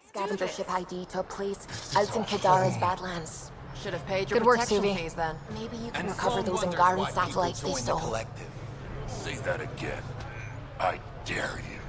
Scavenger ship ID to a place out in Kadara's Badlands. Should have paid your Good work, protection Suvi. fees then. Maybe you can And recover Sloan those wonders Angaran why people satellites they join the stole. collective. Say that again. I dare you.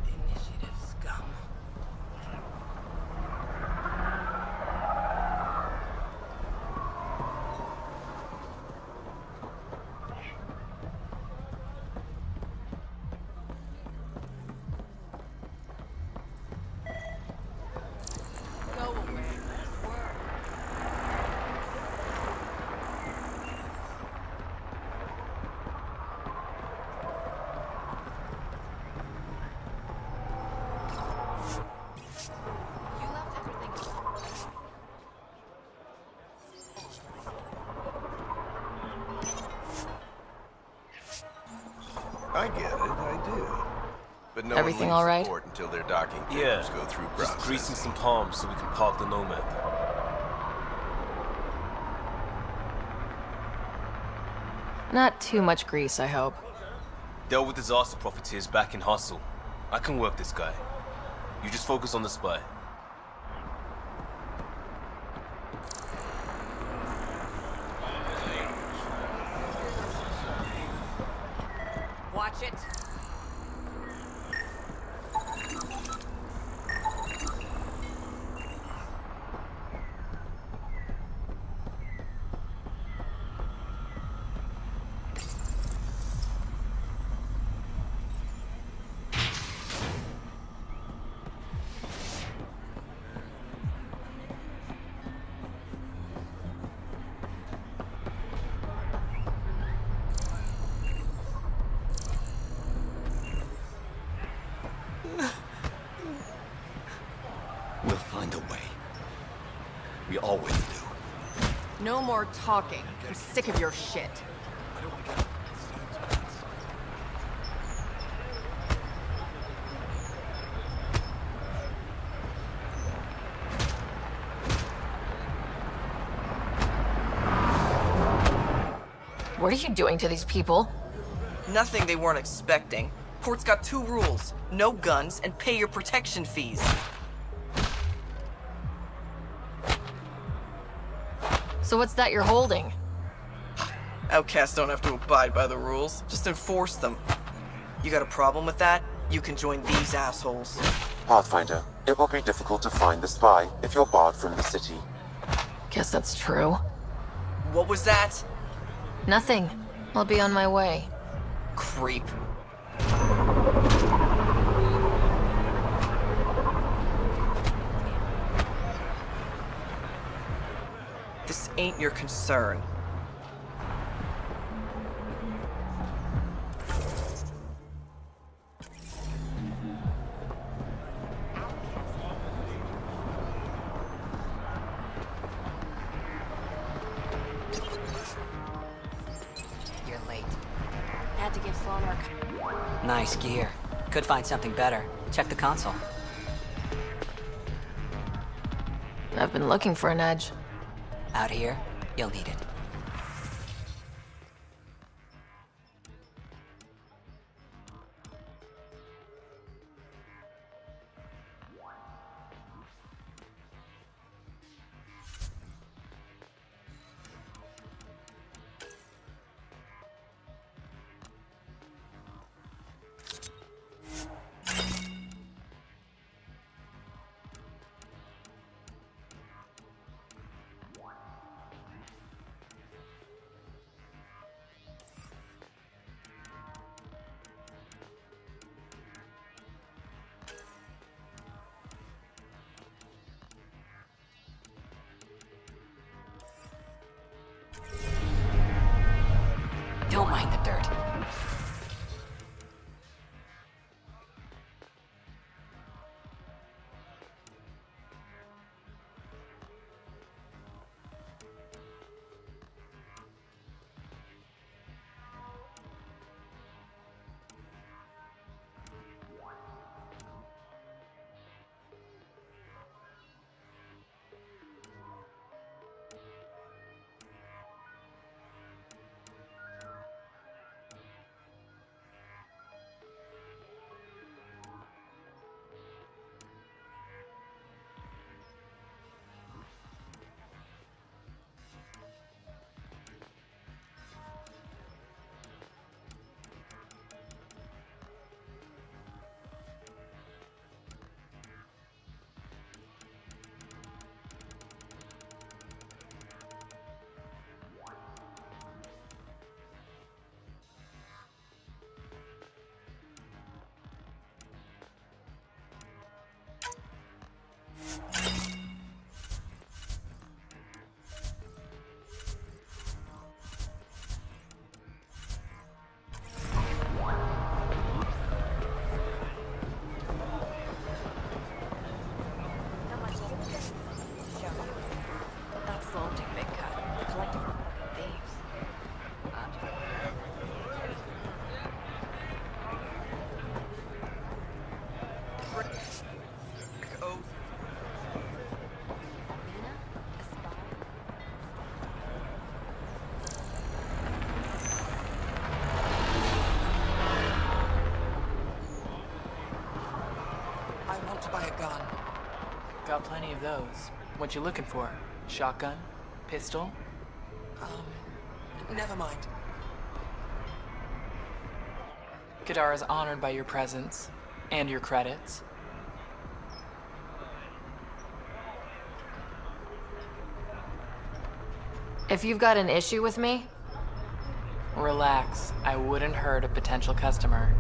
Initiative scum. Go away. Nice work. You left everything. I get it, I do. But no Everything one leaves all right? the port until their docking Yeah, papers go through just processing. greasing some palms so we can park the Nomad. Not too much grease, I hope. Dealt with disaster profiteers back in Hustle. I can work this guy. You just focus on the spy. Watch it. We'll find a way. We always do. No more talking. I'm sick of your shit. What are you doing to these people? Nothing they weren't expecting. Port's got 2 rules. No guns and pay your protection fees. So what's that you're holding? Outcasts don't have to abide by the rules. Just enforce them. You got a problem with that? You can join these assholes. Pathfinder, it will be difficult to find the spy if you're barred from the city. Guess that's true. What was that? Nothing. I'll be on my way. Creep. This ain't your concern. You're late. Had to give Sloan our... Nice gear. Could find something better. Check the console. I've been looking for an edge. Out here, you'll need it. Don't mind the dirt. That's slow take a big cut. The collective are fucking thieves. Oh, M.E.A? A spy? I want to buy a gun. Got plenty of those. What you looking for? Shotgun? Pistol? Never mind. Kadara's honored by your presence and your credits. If you've got an issue with me, Relax, I wouldn't hurt a potential customer.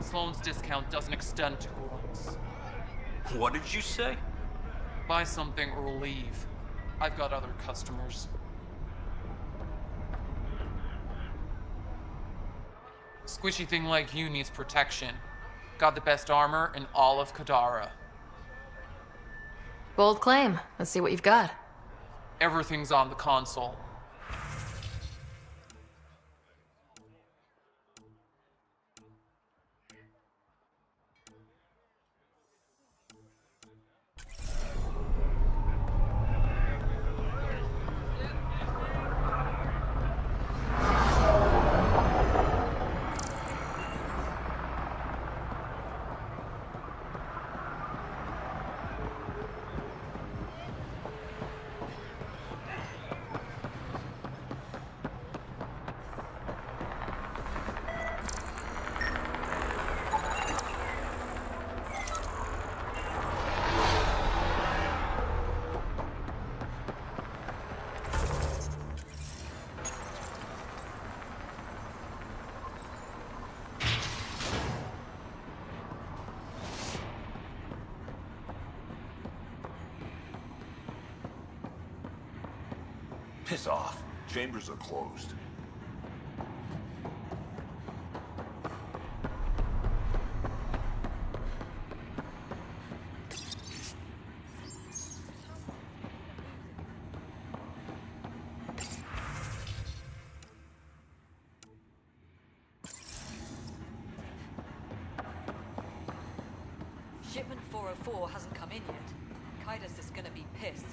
Sloan's discount doesn't extend to guns. What did you say? Buy something or leave. I've got other customers. Squishy thing like you needs protection. Got the best armor in all of Kadara. bold claim. Let's see what you've got. Everything's on the console. Piss off. Chambers are closed. Shipment 404 hasn't come in yet. Kaidos is gonna be pissed.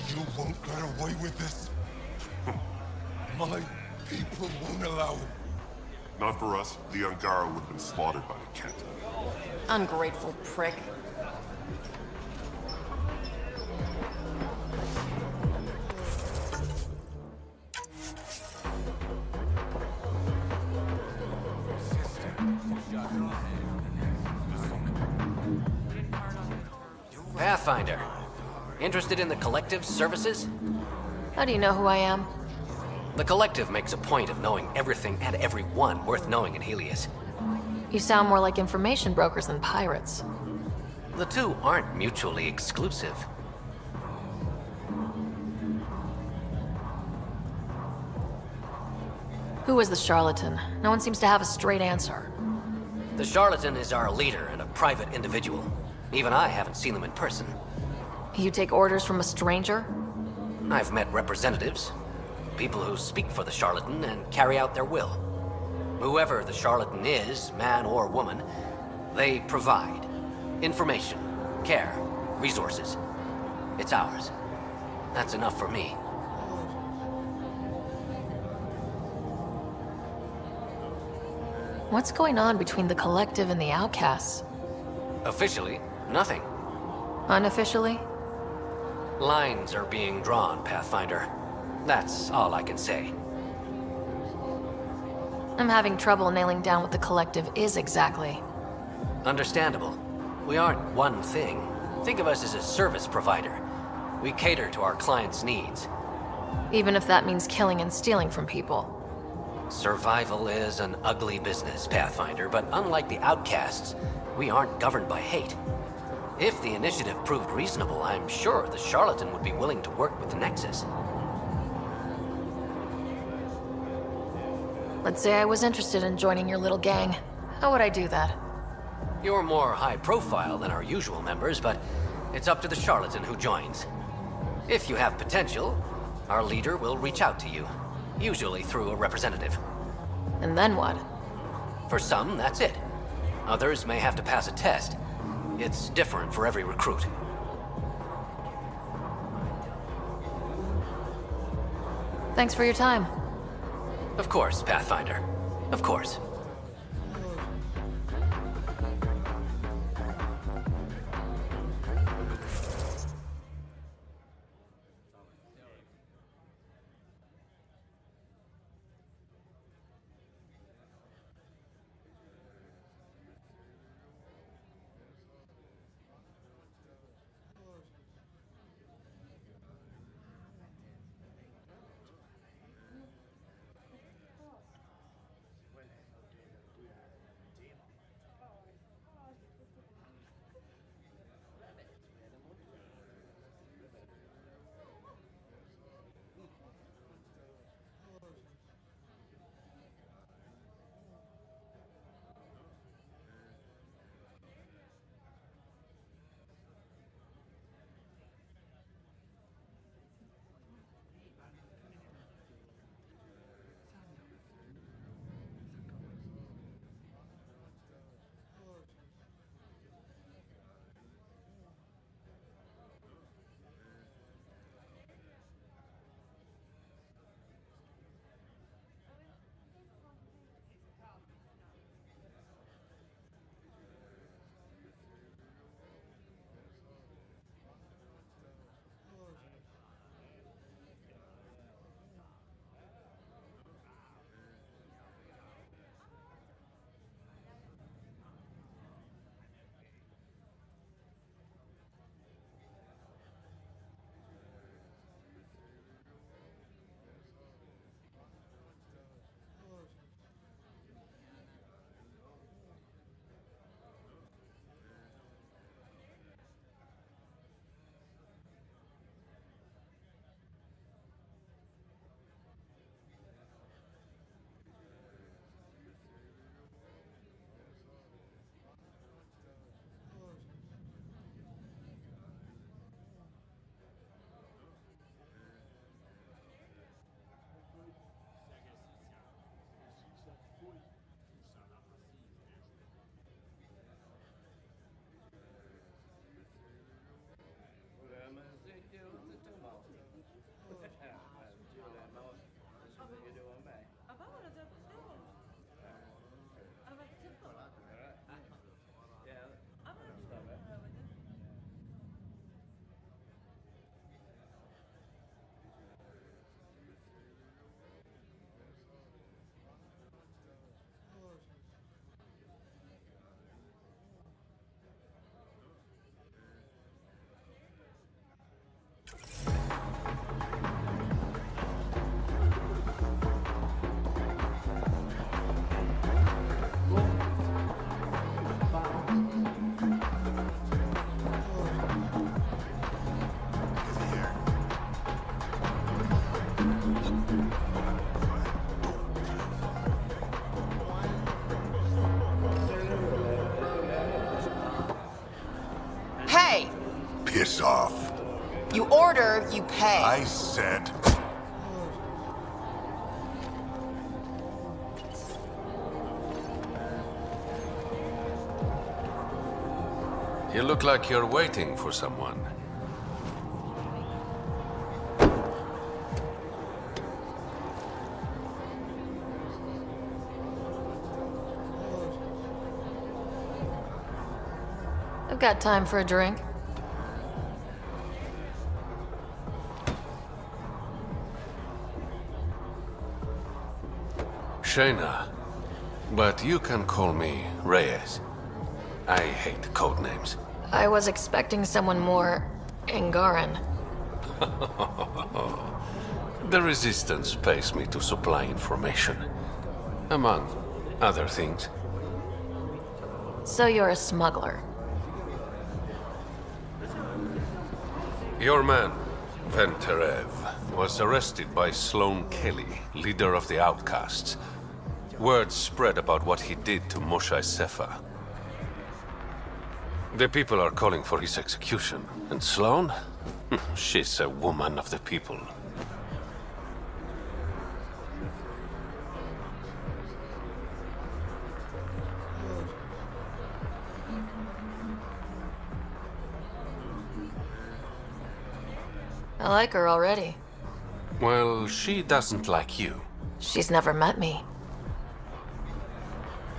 You won't get away with this. My people won't allow it. Not for us. The Angara would have been slaughtered by the Kent. Ungrateful prick. Pathfinder. Interested in the Collective's services? How do you know who I am? The Collective makes a point of knowing everything and everyone worth knowing in Helios. You sound more like information brokers than pirates. The two aren't mutually exclusive. Who is the charlatan? No one seems to have a straight answer. The charlatan is our leader and a private individual. Even I haven't seen them in person. You take orders from a stranger? I've met representatives, people who speak for the charlatan and carry out their will. Whoever the charlatan is, man or woman, they provide information, care, resources. It's ours. That's enough for me. What's going on between the Collective and the Outcasts? Officially, nothing. Unofficially? Lines are being drawn, Pathfinder. That's all I can say. I'm having trouble nailing down what the Collective is exactly. Understandable. We aren't one thing. Think of us as a service provider. We cater to our clients' needs. Even if that means killing and stealing from people. Survival is an ugly business, Pathfinder, but unlike the Outcasts, we aren't governed by hate. If the initiative proved reasonable, I'm sure the charlatan would be willing to work with the Nexus. Let's say I was interested in joining your little gang. How would I do that? You're more high profile than our usual members, but it's up to the charlatan who joins. If you have potential, our leader will reach out to you, usually through a representative. And then what? For some, that's it. Others may have to pass a test. It's different for every recruit. Thanks for your time. Of course, Pathfinder. Of course. piss off. You order, you pay. I said... You look like you're waiting for someone. I've got time for a drink. Shayna, but you can call me Reyes. I hate code names. I was expecting someone more Angaran. The Resistance pays me to supply information, among other things. So you're a smuggler. Your man, Venterev, was arrested by Sloan Kelly, leader of the Outcasts. Word spread about what he did to Moshe Sefa. The people are calling for his execution. And Sloan? She's a woman of the people. I like her already. Well, she doesn't like you. She's never met me.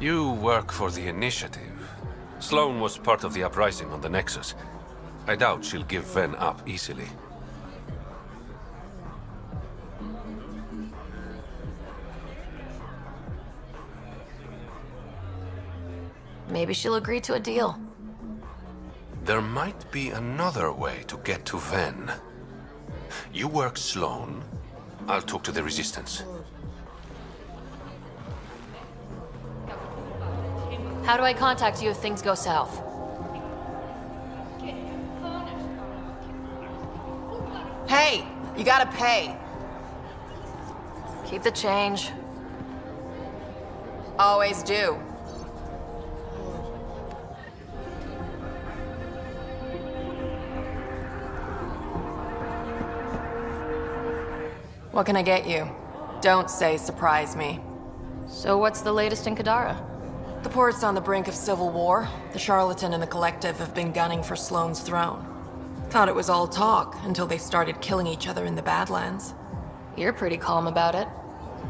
You work for the Initiative. Sloan was part of the uprising on the Nexus. I doubt she'll give Ven up easily. Maybe she'll agree to a deal. There might be another way to get to Ven. You work Sloan, I'll talk to the Resistance. How do I contact you if things go south? Hey, you gotta pay. Keep the change. Always do. What can I get you? Don't say surprise me. So what's the latest in Kadara? The port's on the brink of civil war. The Charlatan and the Collective have been gunning for Sloane's throne. Thought it was all talk until they started killing each other in the Badlands. You're pretty calm about it.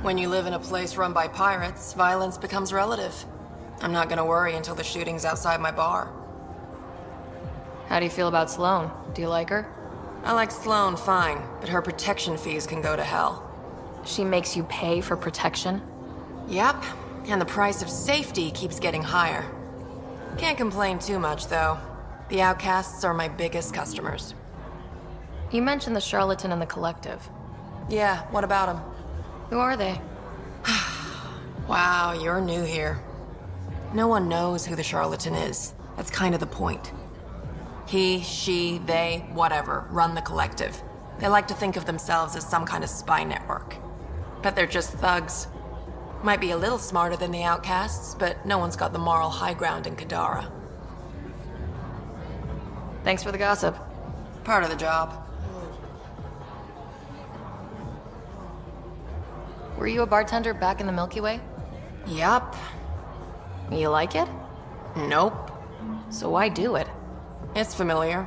When you live in a place run by pirates, violence becomes relative. I'm not gonna worry until the shooting's outside my bar. How do you feel about Sloane? Do you like her? I like Sloane fine, but her protection fees can go to hell. She makes you pay for protection? Yep, and the price of safety keeps getting higher. Can't complain too much, though. The Outcasts are my biggest customers. You mentioned the Charlatan and the Collective. Yeah, what about them? Who are they? Wow, you're new here. No one knows who the Charlatan is. That's kind of the point. He, she, they, whatever, run the Collective. They like to think of themselves as some kind of spy network. But they're just thugs. Might be a little smarter than the Outcasts, but no one's got the moral high ground in Kadara. Thanks for the gossip. Part of the job. Were you a bartender back in the Milky Way? Yup. You like it? Nope. So why do it? It's familiar.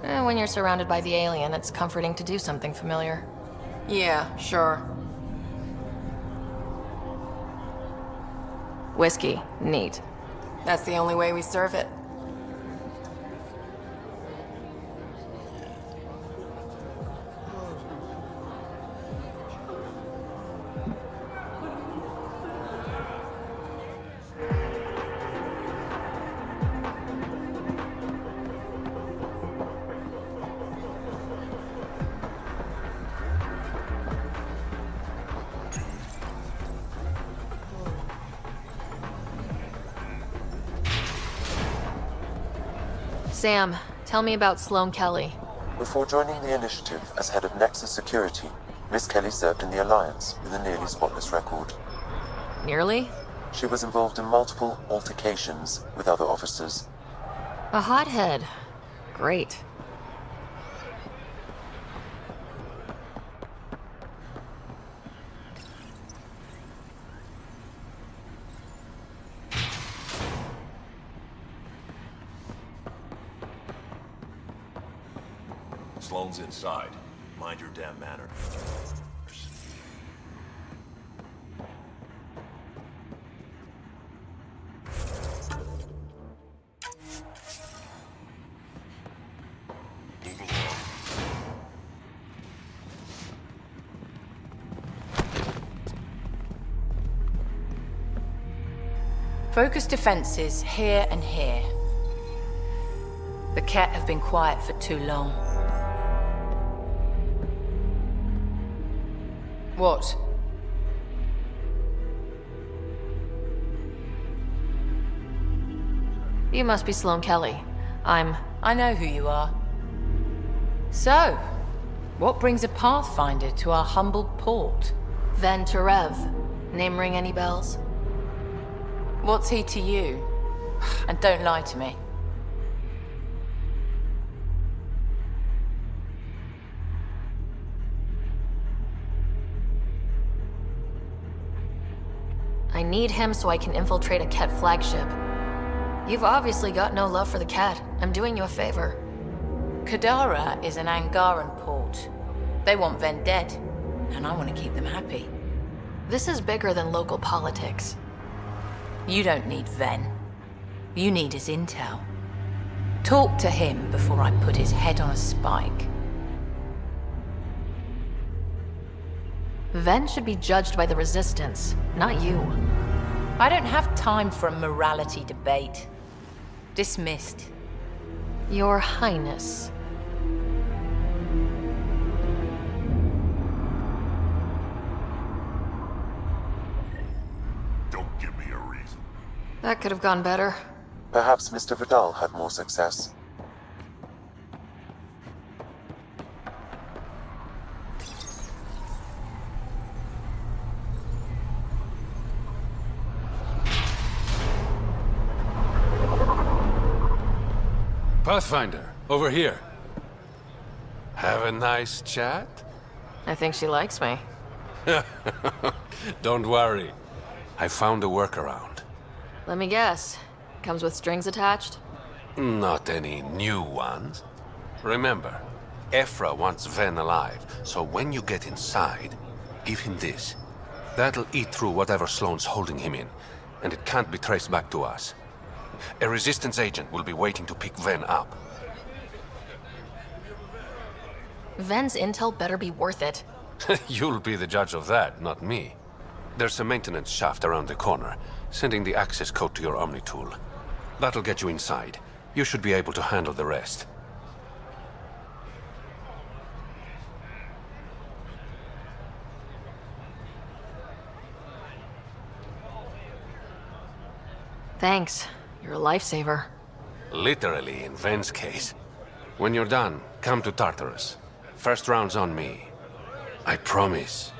When you're surrounded by the alien, it's comforting to do something familiar. Yeah, sure. Whiskey. Neat. That's the only way we serve it. Sam, tell me about Sloane Kelly. Before joining the Initiative as head of Nexus Security, Miss Kelly served in the Alliance with a nearly spotless record. Nearly? She was involved in multiple altercations with other officers. A hothead. Great. Sloane's inside. Mind your damn manners. Move along. Focus defenses here and here. The Ket have been quiet for too long. What? You must be Sloane Kelly. I know who you are. So, what brings a Pathfinder to our humble port? Ven Terev. Name ring any bells? What's he to you? And don't lie to me. I need him so I can infiltrate a Ket flagship. You've obviously got no love for the Ket. I'm doing you a favor. Kadara is an Angaran port. They want Ven dead, and I want to keep them happy. This is bigger than local politics. You don't need Ven. You need his intel. Talk to him before I put his head on a spike. Ven should be judged by the Resistance, not you. I don't have time for a morality debate. Dismissed. Your Highness. Don't give me a reason. That could have gone better. Perhaps Mr. Vidal had more success. Pathfinder, over here. Have a nice chat? I think she likes me. Don't worry. I found a workaround. Let me guess. Comes with strings attached? Not any new ones. Remember, Ephra wants Ven alive, so when you get inside, give him this. That'll eat through whatever Sloane's holding him in, and it can't be traced back to us. A Resistance agent will be waiting to pick Ven up. Ven's intel better be worth it. You'll be the judge of that, not me. There's a maintenance shaft around the corner, sending the access code to your Omni tool. That'll get you inside. You should be able to handle the rest. Thanks. You're a lifesaver. Literally, in Ven's case. When you're done, come to Tartarus. First round's on me. I promise.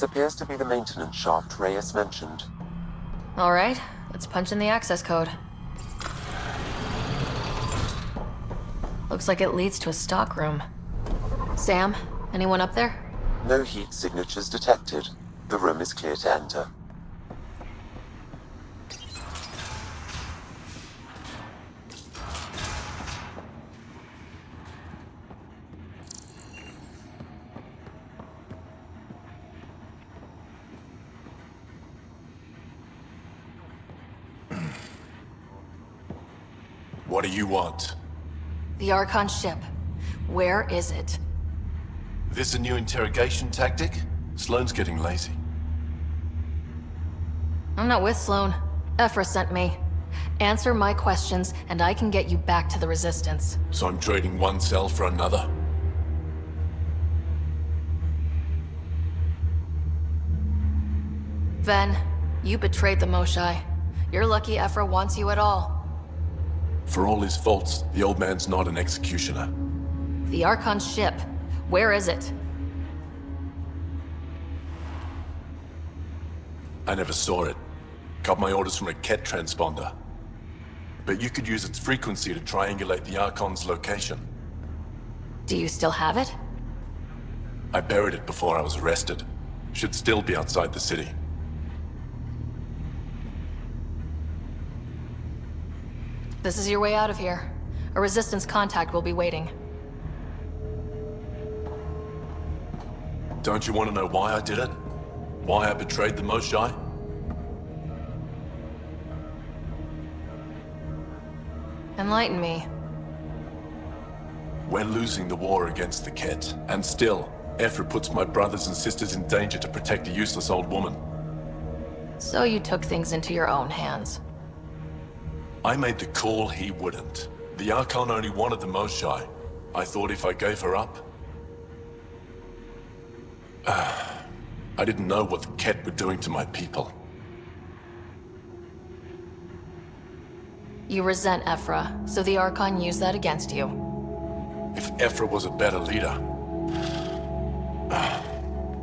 appears to be the maintenance shaft Reyes mentioned. Alright, let's punch in the access code. Looks like it leads to a stockroom. Sam, anyone up there? No heat signatures detected. The room is clear to enter. What do you want? The Archon ship. Where is it? This a new interrogation tactic? Sloane's getting lazy. I'm not with Sloane. Ephra sent me. Answer my questions, and I can get you back to the Resistance. So I'm trading one cell for another? Ven, you betrayed the Moshae. You're lucky Ephra wants you at all. For all his faults, the old man's not an executioner. The Archon ship. Where is it? I never saw it. Got my orders from a Ket transponder. But you could use its frequency to triangulate the Archon's location. Do you still have it? I buried it before I was arrested. Should still be outside the city. This is your way out of here. A Resistance contact will be waiting. Don't you want to know why I did it? Why I betrayed the Moshae? Enlighten me. We're losing the war against the Ket, and still, Ephra puts my brothers and sisters in danger to protect a useless old woman. So you took things into your own hands. I made the call he wouldn't. The Archon only wanted the Moshae. I thought if I gave her up... I didn't know what the Ket were doing to my people. You resent Ephra, so the Archon used that against you. If Ephra was a better leader...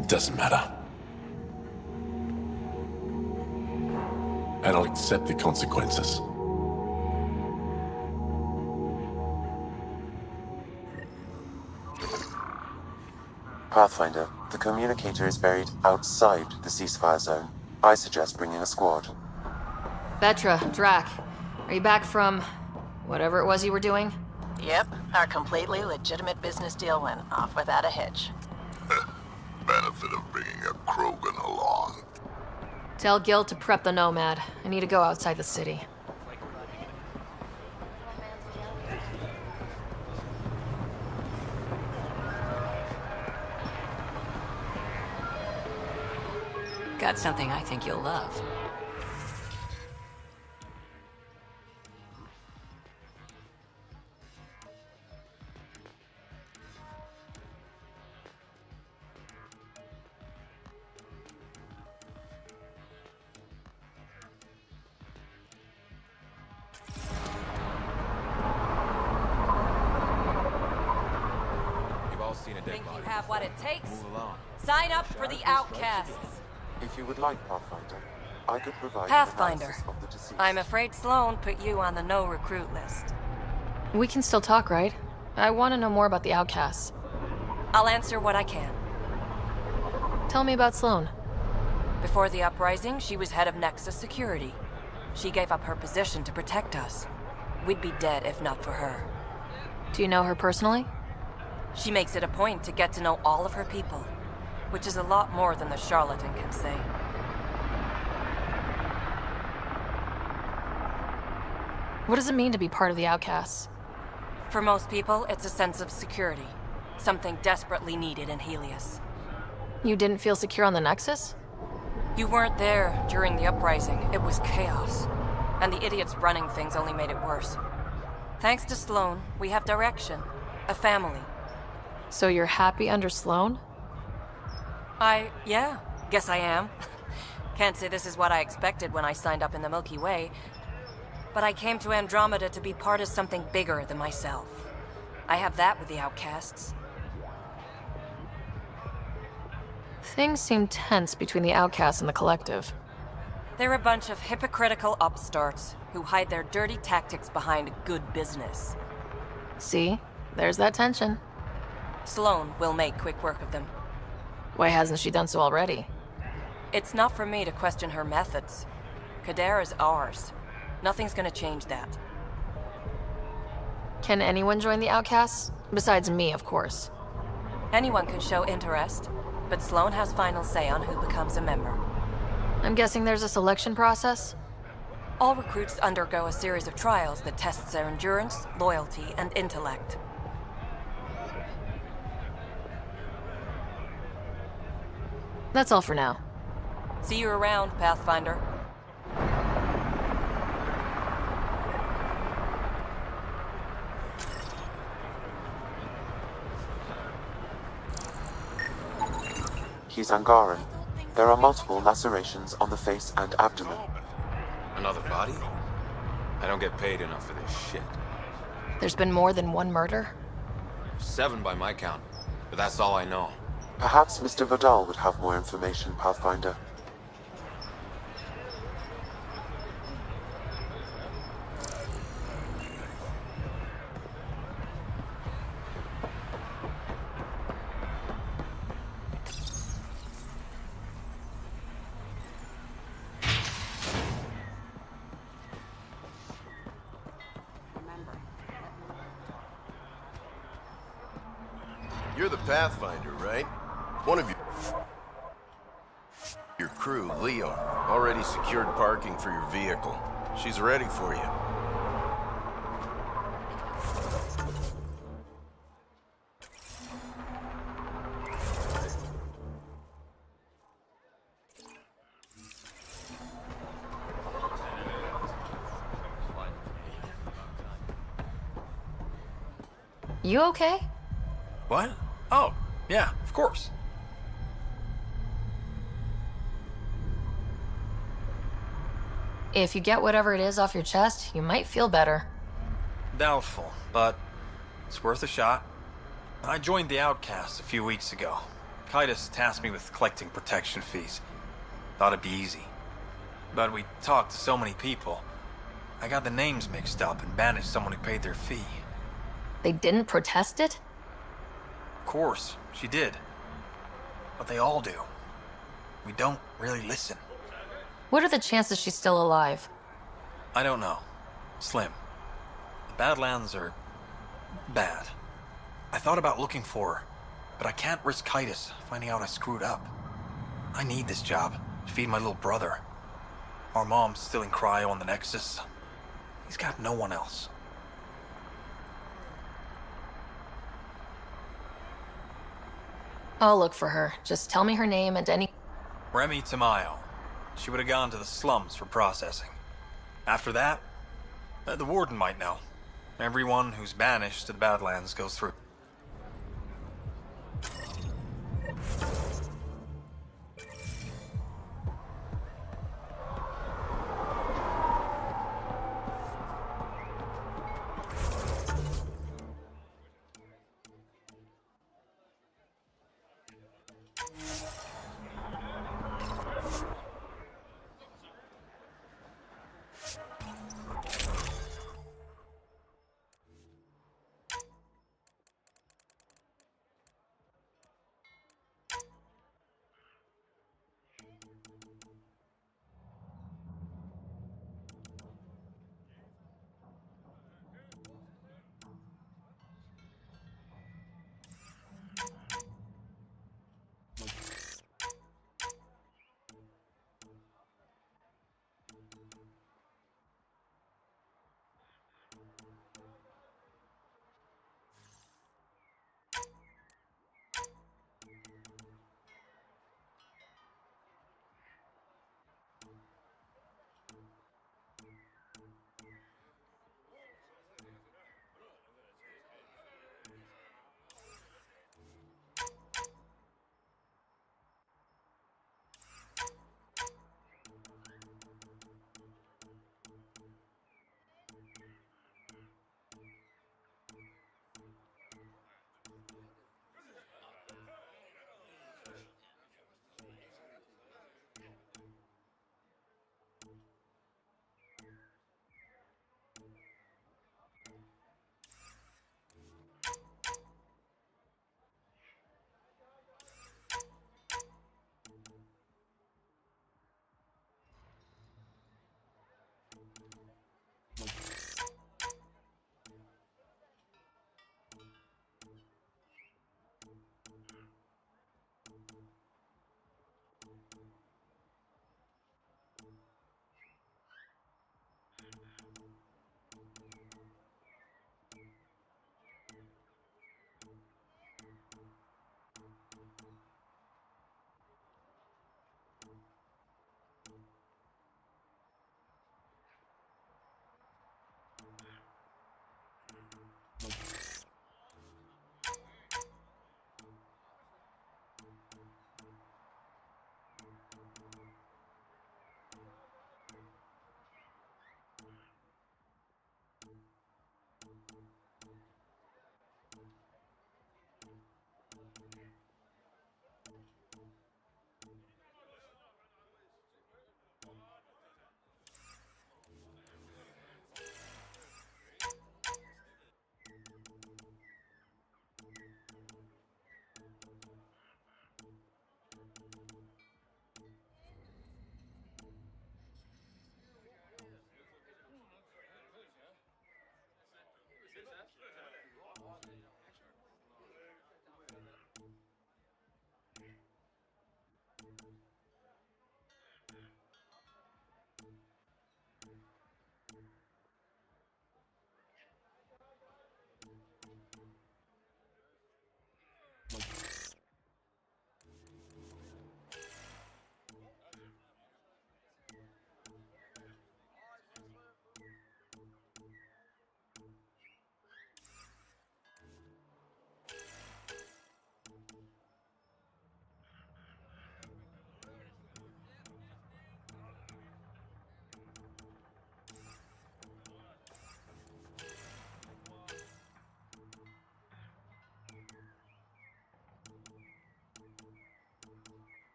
it doesn't matter. And I'll accept the consequences. Pathfinder, the communicator is buried outside the ceasefire zone. I suggest bringing a squad. Vetra, Drac, are you back from... whatever it was you were doing? Yep, our completely legitimate business deal went off without a hitch. Benefit of bringing a Krogan along. Tell Gil to prep the Nomad. I need to go outside the city. Got something I think you'll love. You've all seen a dead Think body. you have what it takes? Move along. Sign up for the Outcasts. If you would like, Pathfinder, I could provide Pathfinder. an analysis of the deceased. I'm afraid Sloane put you on the no-recruit list. We can still talk, right? I want to know more about the Outcasts. I'll answer what I can. Tell me about Sloane. Before the uprising, she was head of Nexus Security. She gave up her position to protect us. We'd be dead if not for her. Do you know her personally? She makes it a point to get to know all of her people, which is a lot more than the charlatan can say. What does it mean to be part of the Outcasts? For most people, it's a sense of security. Something desperately needed in Helios. You didn't feel secure on the Nexus? You weren't there during the uprising. It was chaos. And the idiots running things only made it worse. Thanks to Sloane, we have direction. A family. So you're happy under Sloane? Yeah, guess I am. Can't say this is what I expected when I signed up in the Milky Way, but I came to Andromeda to be part of something bigger than myself. I have that with the Outcasts. Things seem tense between the outcasts and the collective. They're a bunch of hypocritical upstarts who hide their dirty tactics behind good business. See? There's that tension. Sloane will make quick work of them. Why hasn't she done so already? It's not for me to question her methods. Kader is ours. Nothing's gonna change that. Can anyone join the outcasts? Besides me, of course. Anyone can show interest, but Sloane has final say on who becomes a member. I'm guessing there's a selection process? All recruits undergo a series of trials that tests their endurance, loyalty, and intellect. That's all for now. See you around, Pathfinder. He's Angaran. There are multiple lacerations on the face and abdomen. Another body? I don't get paid enough for this shit. There's been more than one murder? 7 by my count, but that's all I know. Perhaps Mr. Vidal would have more information, Pathfinder. You're the Pathfinder, right? One of your crew, Leo, already secured parking for your vehicle. She's ready for you. You okay? What? Oh, yeah, of course. If you get whatever it is off your chest, you might feel better. Doubtful, but it's worth a shot. I joined the Outcasts a few weeks ago. Titus tasked me with collecting protection fees. Thought it'd be easy. But we talked to so many people. I got the names mixed up and banished someone who paid their fee. They didn't protest it? Of course, she did. But they all do. We don't really listen. What are the chances she's still alive? I don't know. Slim. The Badlands are bad. I thought about looking for her, but I can't risk Titus finding out I screwed up. I need this job to feed my little brother. Our mom's still in cryo on the Nexus. He's got no one else. I'll look for her. Just tell me her name and any... M.E.A. She would have gone to the slums for processing. After that, the warden might know. Everyone who's banished to the Badlands goes through.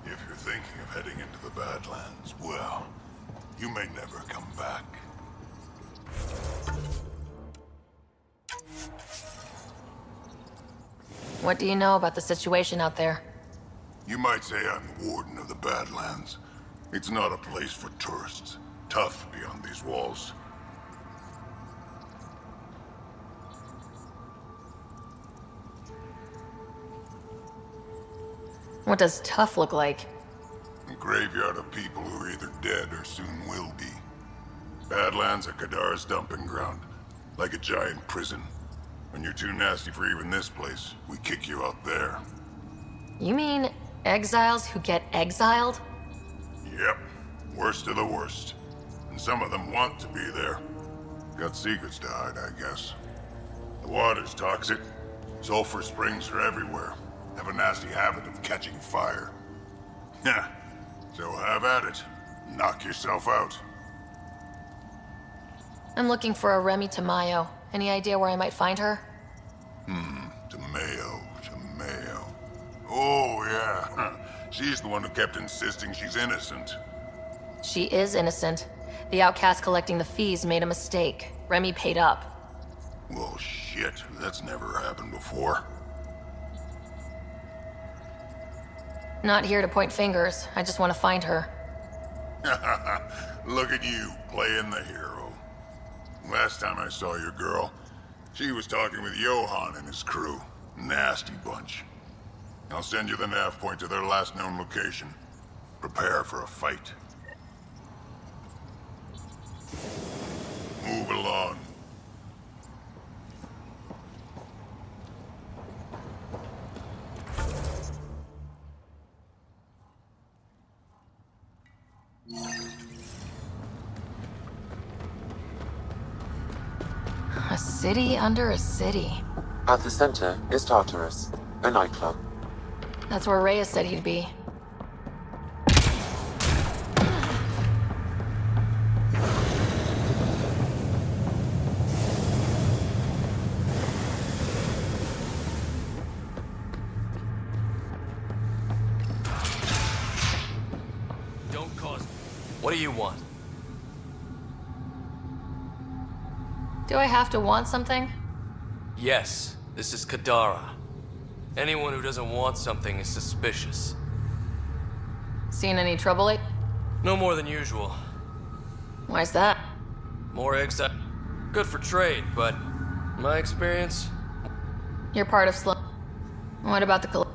If you're thinking of heading into the Badlands, well, you may never come back. What do you know about the situation out there? You might say I'm the warden of the Badlands. It's not a place for tourists. Tough beyond these walls. What does tough look like? A graveyard of people who are either dead or soon will be. Badlands are Kadar's dumping ground. Like a giant prison. When you're too nasty for even this place, we kick you out there. You mean exiles who get exiled? Yep. Worst of the worst. And some of them want to be there. Got secrets to hide, I guess. The water's toxic. Sulfur springs are everywhere. Have a nasty habit of catching fire. Yeah. So have at it. Knock yourself out. I'm looking for a Remy Tamayo. Any idea where I might find her? Tamayo. Oh, yeah. She She's the one who kept insisting she's innocent. She is innocent. The outcast collecting the fees made a mistake. Remy paid up. Well, shit. That's never happened before. Not here to point fingers. I just want to find her. Look at you, playing the hero. Last time I saw your girl, she was talking with Johann and his crew. Nasty bunch. I'll send you the nav point to their last known location. Prepare for a fight. Move along. A city under a city. At the center is Tartarus, a nightclub. That's where Reyes said he'd be. Don't cause... What do you want? Do I have to want something? Yes, this is Kadara. Anyone who doesn't want something is suspicious. Seen any trouble lately? No more than usual. Why's that? More eggs. Good for trade, but in my experience, You're part of Sloan. What about the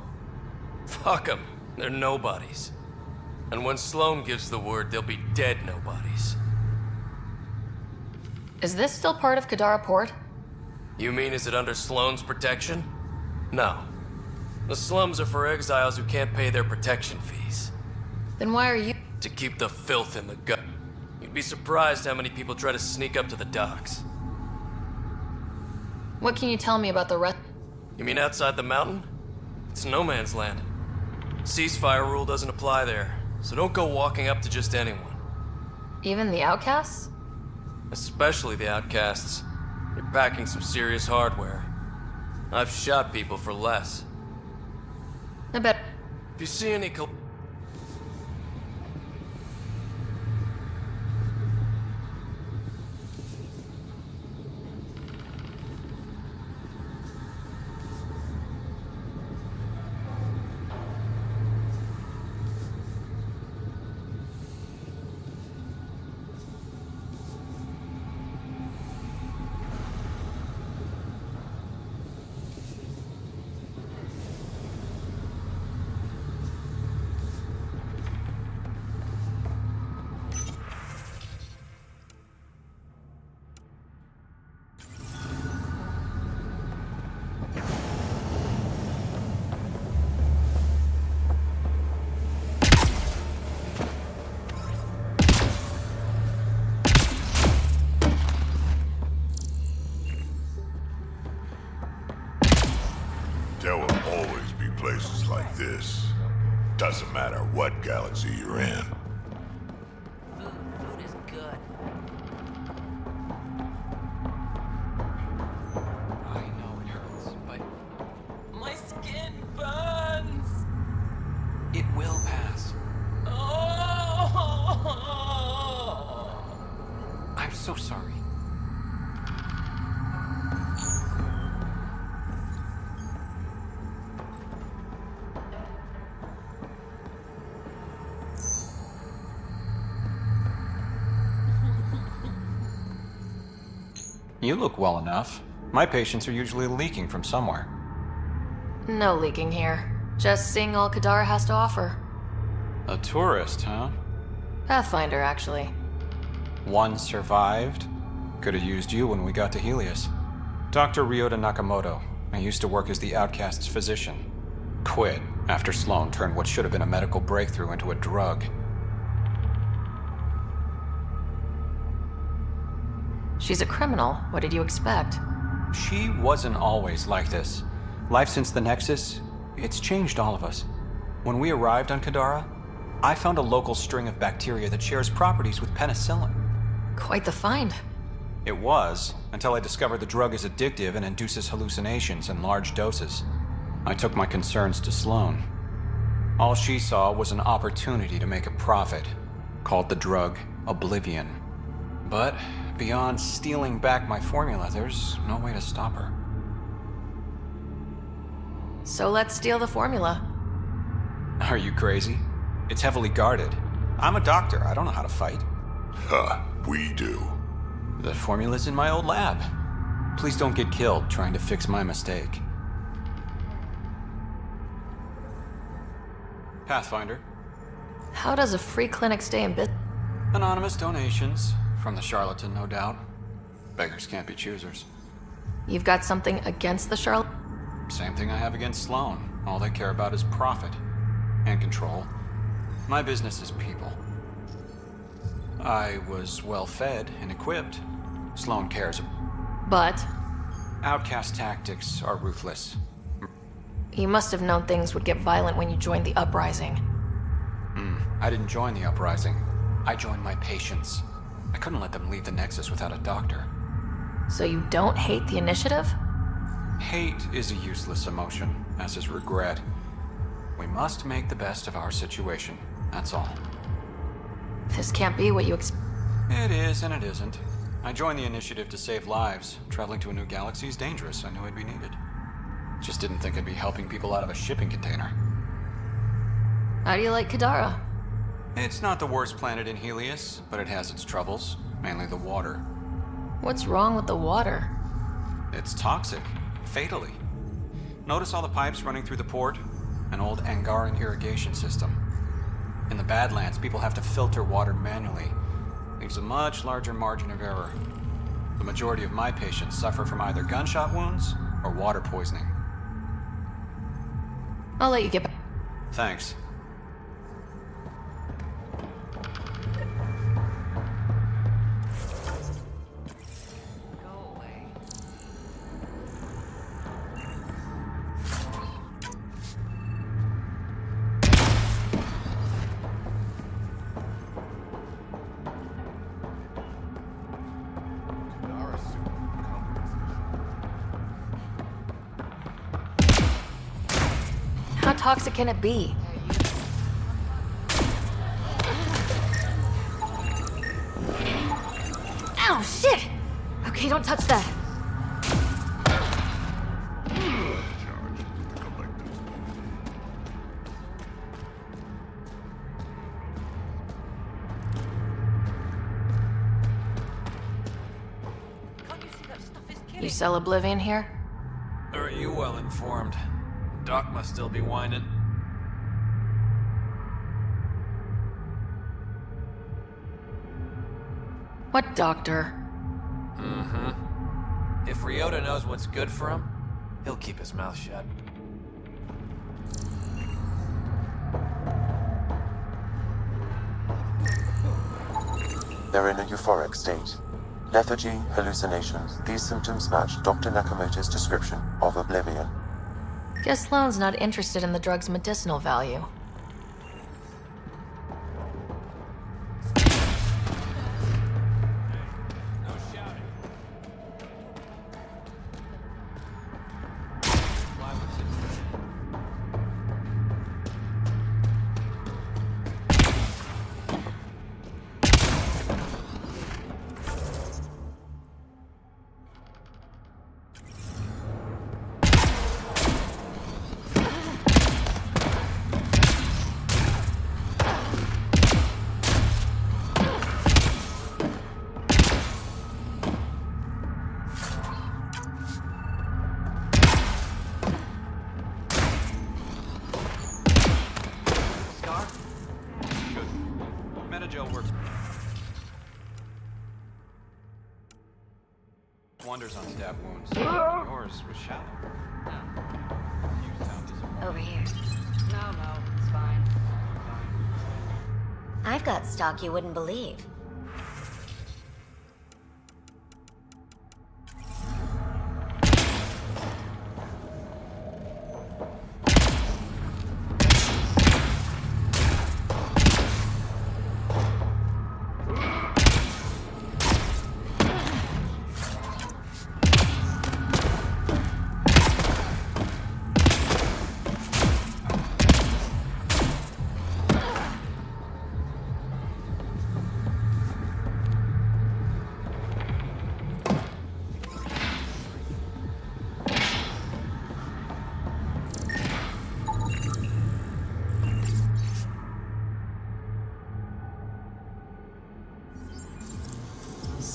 fuck them. They're nobodies. And when Sloan gives the word, they'll be dead nobodies. Is this still part of Kadara Port? You mean, is it under Sloan's protection? No. The slums are for exiles who can't pay their protection fees. Then why are you... To keep the filth in the gut. You'd be surprised how many people try to sneak up to the docks. What can you tell me about the rest? You mean outside the mountain? It's no man's land. Ceasefire rule doesn't apply there, so don't go walking up to just anyone. Even the outcasts? Especially the outcasts. They're packing some serious hardware. I've shot people for less. I bet. If you see any There will always be places like this. Doesn't matter what galaxy you're in. Food is good. I know it hurts, but my skin burns. It will pass. Oh! I'm so sorry. You look well enough. My patients are usually leaking from somewhere. No leaking here. Just seeing all Kadara has to offer. A tourist, huh? Pathfinder, actually. One survived. Could have used you when we got to Helios. Dr. Ryota Nakamoto. I used to work as the outcast's physician. Quit after Sloan turned what should have been a medical breakthrough into a drug. She's a criminal. What did you expect? She wasn't always like this. Life since the Nexus, it's changed all of us. When we arrived on Kadara, I found a local string of bacteria that shares properties with penicillin. Quite the find. It was, until I discovered the drug is addictive and induces hallucinations in large doses. I took my concerns to Sloan. All she saw was an opportunity to make a profit, called the drug Oblivion. But beyond stealing back my formula, there's no way to stop her. So let's steal the formula. Are you crazy? It's heavily guarded. I'm a doctor. I don't know how to fight. Huh, we do. The formula's in my old lab. Please don't get killed trying to fix my mistake. Pathfinder. How does a free clinic stay in business? Anonymous donations. From the charlatan, no doubt. Beggars can't be choosers. You've got something against the Charlotte? Same thing I have against Sloan. All they care about is profit. And control. My business is people. I was well fed and equipped. Sloan cares. But? Outcast tactics are ruthless. You must have known things would get violent when you joined the uprising. I didn't join the uprising. I joined my patients. I couldn't let them leave the Nexus without a doctor. So you don't hate the Initiative? Hate is a useless emotion, as is regret. We must make the best of our situation, that's all. This can't be what you It is and it isn't. I joined the Initiative to save lives. Traveling to a new galaxy is dangerous. I knew I'd be needed. Just didn't think I'd be helping people out of a shipping container. How do you like Kadara? It's not the worst planet in Helios, but it has its troubles, mainly the water. What's wrong with the water? It's toxic, fatally. Notice all the pipes running through the port? An old Angaran irrigation system. In the Badlands, people have to filter water manually. Leaves a much larger margin of error. The majority of my patients suffer from either gunshot wounds or water poisoning. I'll let you get back. Thanks. How toxic can it be? Ow, shit! Okay, don't touch that. You sell Oblivion here? Are you well informed? Doc must still be whining. What doctor? If Ryota knows what's good for him, he'll keep his mouth shut. They're in a euphoric state. Lethargy, hallucinations, these symptoms match Dr. Nakamoto's description of Oblivion. Guess Sloan's not interested in the drug's medicinal value. Wonders on stab wounds. Yours was shallow. Over here. No, it's fine. I've got stock you wouldn't believe.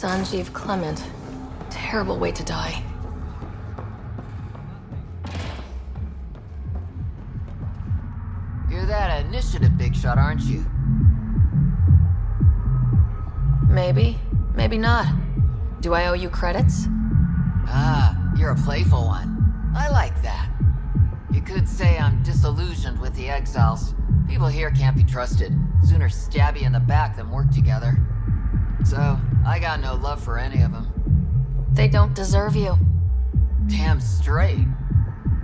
Sanjeev Clement. Terrible way to die. You're that initiative big shot, aren't you? Maybe, maybe not. Do I owe you credits? Ah, you're a playful one. I like that. You could say I'm disillusioned with the exiles. People here can't be trusted. Sooner stab you in the back than work together. So, I got no love for any of them. They don't deserve you. Damn straight.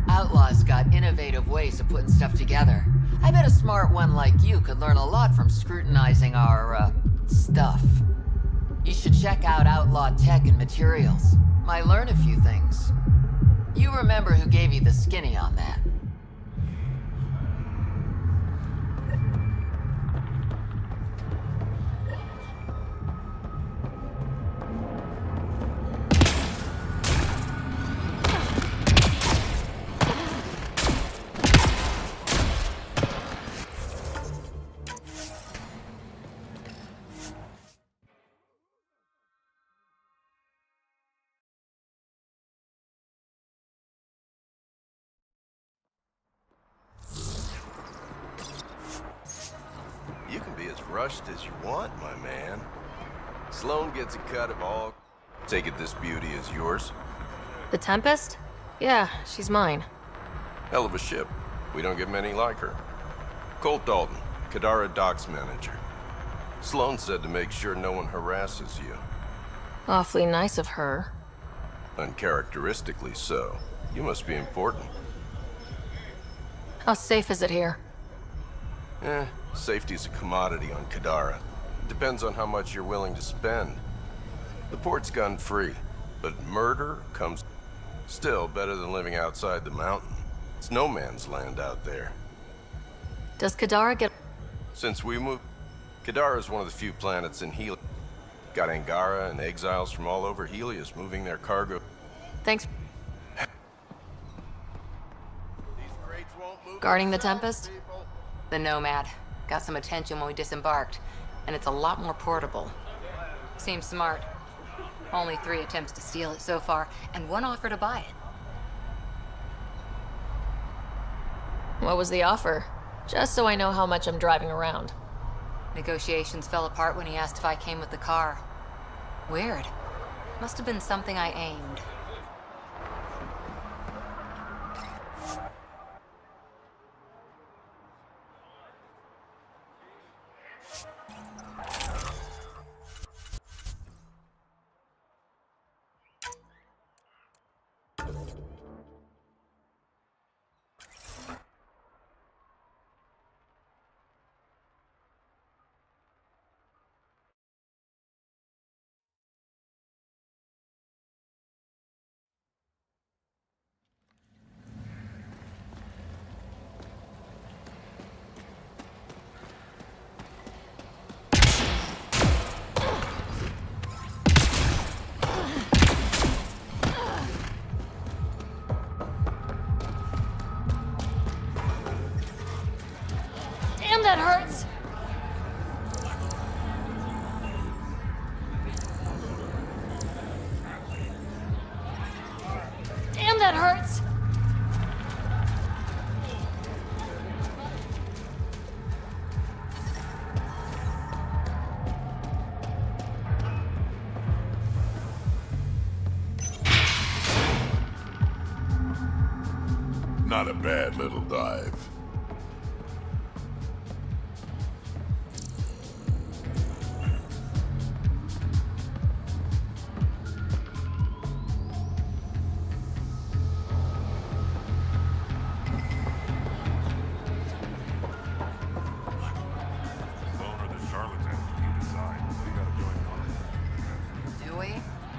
Outlaws got innovative ways of putting stuff together. I bet a smart one like you could learn a lot from scrutinizing our, stuff. You should check out Outlaw Tech and Materials. Might learn a few things. You remember who gave you the skinny on that. You can be as rushed as you want, my man. Sloan gets a cut of all. Take it this beauty is yours. The Tempest? Yeah, she's mine. Hell of a ship. We don't get many like her. Colt Dalton, Kadara Docks manager. Sloan said to make sure no one harasses you. Awfully nice of her. Uncharacteristically so. You must be important. How safe is it here? Safety's a commodity on Kadara. Depends on how much you're willing to spend. The port's gun-free, but murder comes still better than living outside the mountain. It's no man's land out there. Does Kadara get... Since we moved, Kadara is one of the few planets in Helios. Got Angara and exiles from all over Helios moving their cargo. Thanks. Guarding the Tempest? The Nomad. Got some attention when we disembarked, and it's a lot more portable. Seems smart. Only 3 attempts to steal it so far, and 1 offer to buy it. What was the offer? Just so I know how much I'm driving around. Negotiations fell apart when he asked if I came with the car. Weird. Must have been something I aimed. Damn, that hurts! Damn, that hurts! Not a bad little dive.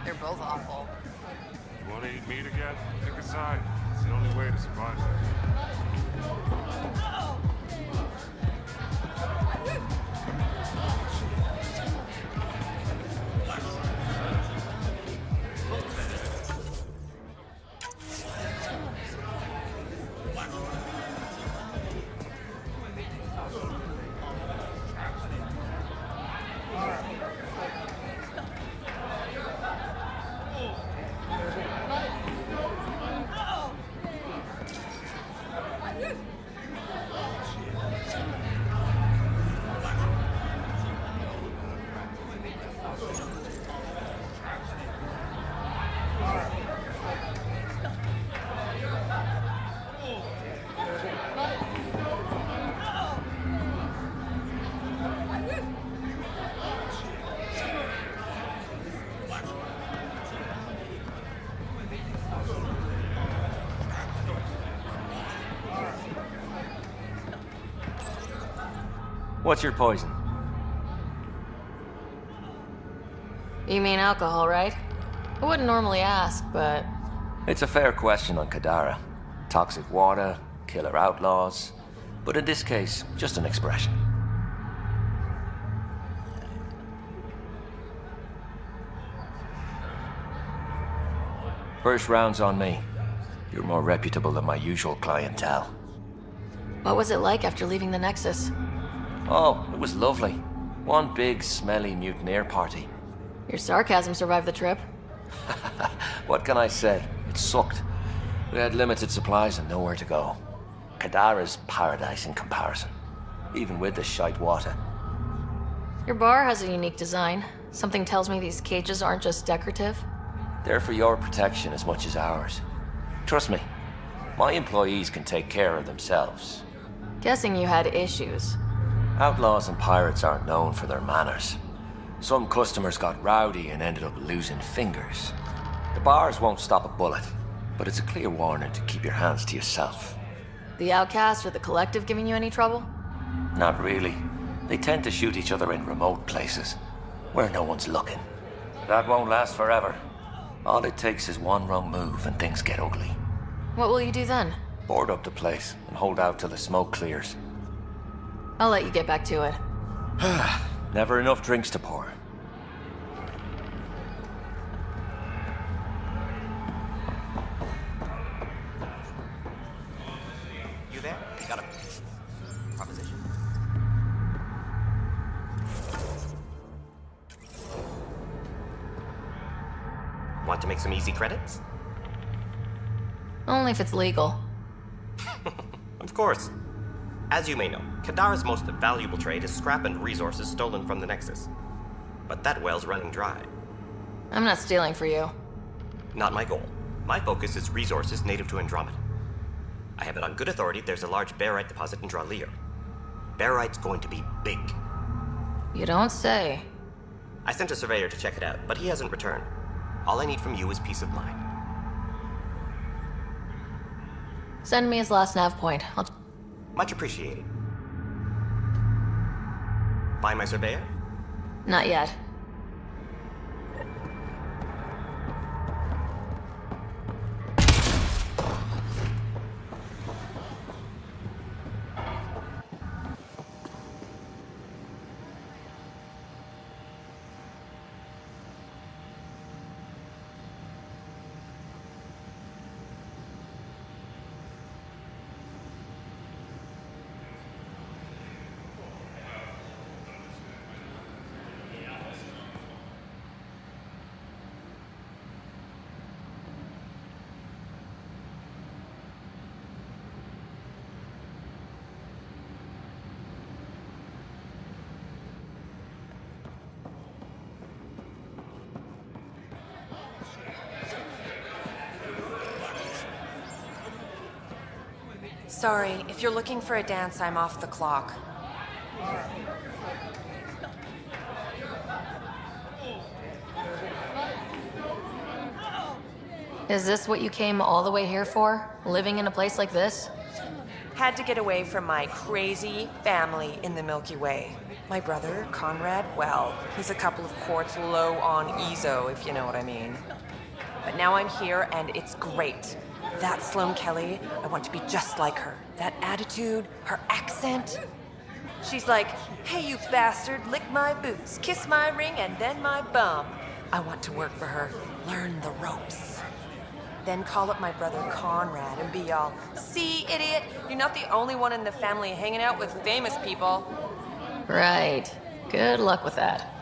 They're both awful. You want to eat meat again? Pick a side. It's the only way to survive. What's your poison? You mean alcohol, right? I wouldn't normally ask, but... It's a fair question on Kadara. Toxic water, killer outlaws. But in this case, just an expression. First round's on me. You're more reputable than my usual clientele. What was it like after leaving the Nexus? Oh, it was lovely. One big, smelly mutineer party. Your sarcasm survived the trip. What can I say? It sucked. We had limited supplies and nowhere to go. Kadara's paradise in comparison, even with the shite water. Your bar has a unique design. Something tells me these cages aren't just decorative. They're for your protection as much as ours. Trust me, my employees can take care of themselves. Guessing you had issues. Outlaws and pirates aren't known for their manners. Some customers got rowdy and ended up losing fingers. The bars won't stop a bullet, but it's a clear warning to keep your hands to yourself. The Outcast or the Collective giving you any trouble? Not really. They tend to shoot each other in remote places, where no one's looking. That won't last forever. All it takes is one wrong move and things get ugly. What will you do then? Board up the place and hold out till the smoke clears. I'll let you get back to it. Never enough drinks to pour. You there? Got a proposition. Want to make some easy credits? Only if it's legal. Of course. As you may know, Kadara's most valuable trade is scrap and resources stolen from the Nexus. But that well's running dry. I'm not stealing for you. Not my goal. My focus is resources native to Andromeda. I have it on good authority there's a large barite deposit in Dralier. Barite's going to be big. You don't say. I sent a surveyor to check it out, but he hasn't returned. All I need from you is peace of mind. Send me his last nav point. Much appreciated. Find my surveyor? Not yet. Sorry, if you're looking for a dance, I'm off the clock. Is this what you came all the way here for? Living in a place like this? Had to get away from my crazy family in the Milky Way. My brother, Conrad, well, he's a couple of quarts low on Ezo, if you know what I mean. But now I'm here, and it's great. That Sloane Kelly, I want to be just like her. That attitude, her accent. She's like, hey, you bastard, lick my boots, kiss my ring, and then my bum. I want to work for her, learn the ropes. Then call up my brother Conrad and be all, see, idiot, you're not the only one in the family hanging out with famous people. Right. Good luck with that.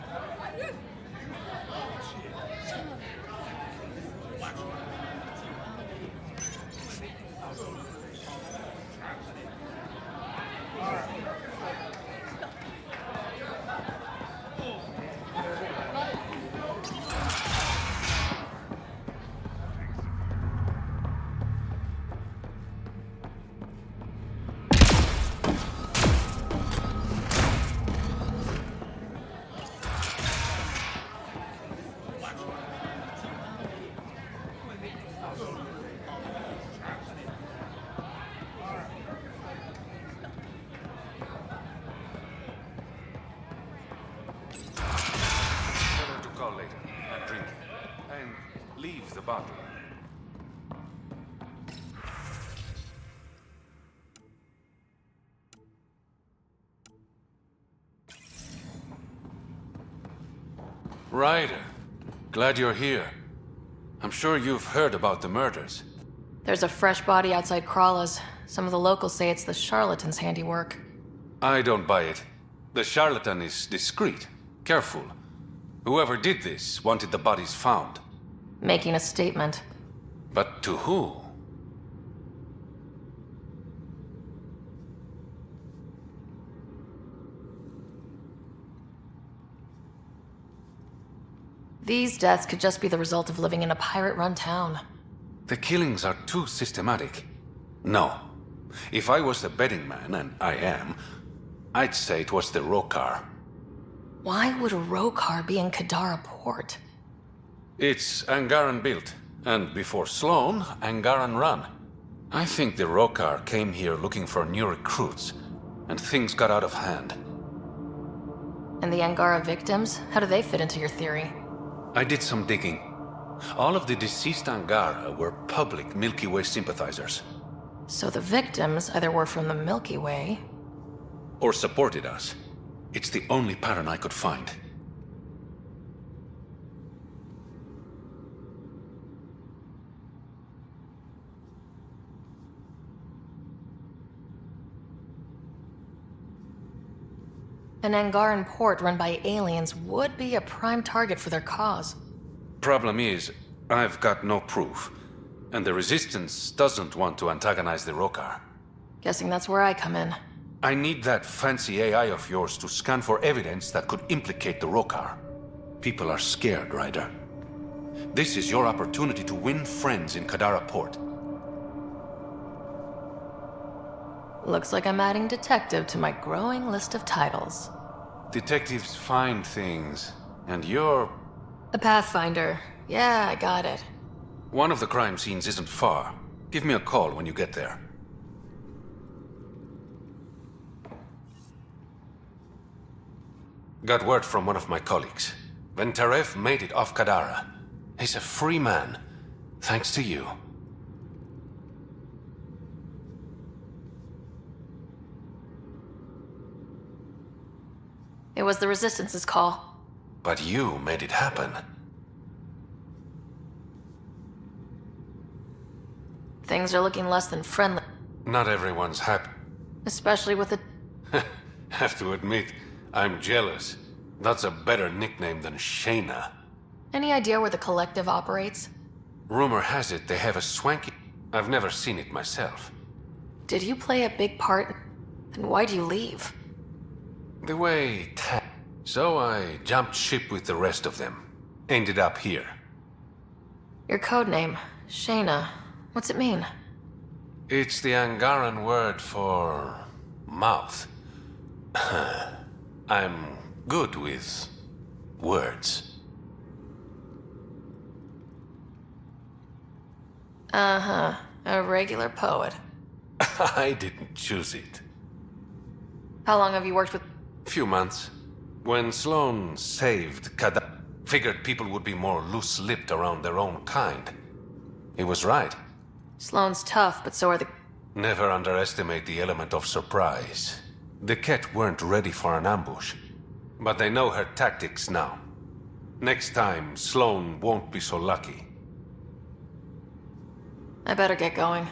bottle. Ryder, glad you're here. I'm sure you've heard about the murders. There's a fresh body outside Crawla's. Some of the locals say it's the charlatan's handiwork. I don't buy it. The charlatan is discreet, careful. Whoever did this wanted the bodies found. Making a statement. But to who? These deaths could just be the result of living in a pirate-run town. The killings are too systematic. No. If I was the betting man, and I am, I'd say it was the Rokar. Why would a Rokar be in Kadara port? It's Angaran built, and before Sloan, Angaran run. I think the Rokar came here looking for new recruits, and things got out of hand. And the Angara victims? How do they fit into your theory? I did some digging. All of the deceased Angara were public Milky Way sympathizers. So the victims either were from the Milky Way... or supported us. It's the only pattern I could find. An Angaran port run by aliens would be a prime target for their cause. Problem is, I've got no proof. And the Resistance doesn't want to antagonize the Rokar. Guessing that's where I come in. I need that fancy AI of yours to scan for evidence that could implicate the Rokar. People are scared, Ryder. This is your opportunity to win friends in Kadara Port. Looks like I'm adding detective to my growing list of titles. Detectives find things, and you're... A Pathfinder. Yeah, I got it. One of the crime scenes isn't far. Give me a call when you get there. Got word from one of my colleagues. Ventaref made it off Kadara. He's a free man, thanks to you. It was the Resistance's call. But you made it happen. Things are looking less than friendly. Not everyone's happy. Especially with the... Have to admit, I'm jealous. That's a better nickname than Shayna. Any idea where the Collective operates? Rumor has it they have a swanky... I've never seen it myself. Did you play a big part? Then why'd you leave? The way So I jumped ship with the rest of them. Ended up here. Your code name, Shayna. What's it mean? It's the Angaran word for... mouth. I'm good with... words. Uh-huh. A regular poet. I didn't choose it. How long have you worked with... Few months. When Sloan saved Kadara, figured people would be more loose-lipped around their own kind. He was right. Sloan's tough, but so are the... Never underestimate the element of surprise. The Ket weren't ready for an ambush. But they know her tactics now. Next time, Sloan won't be so lucky. I better get going.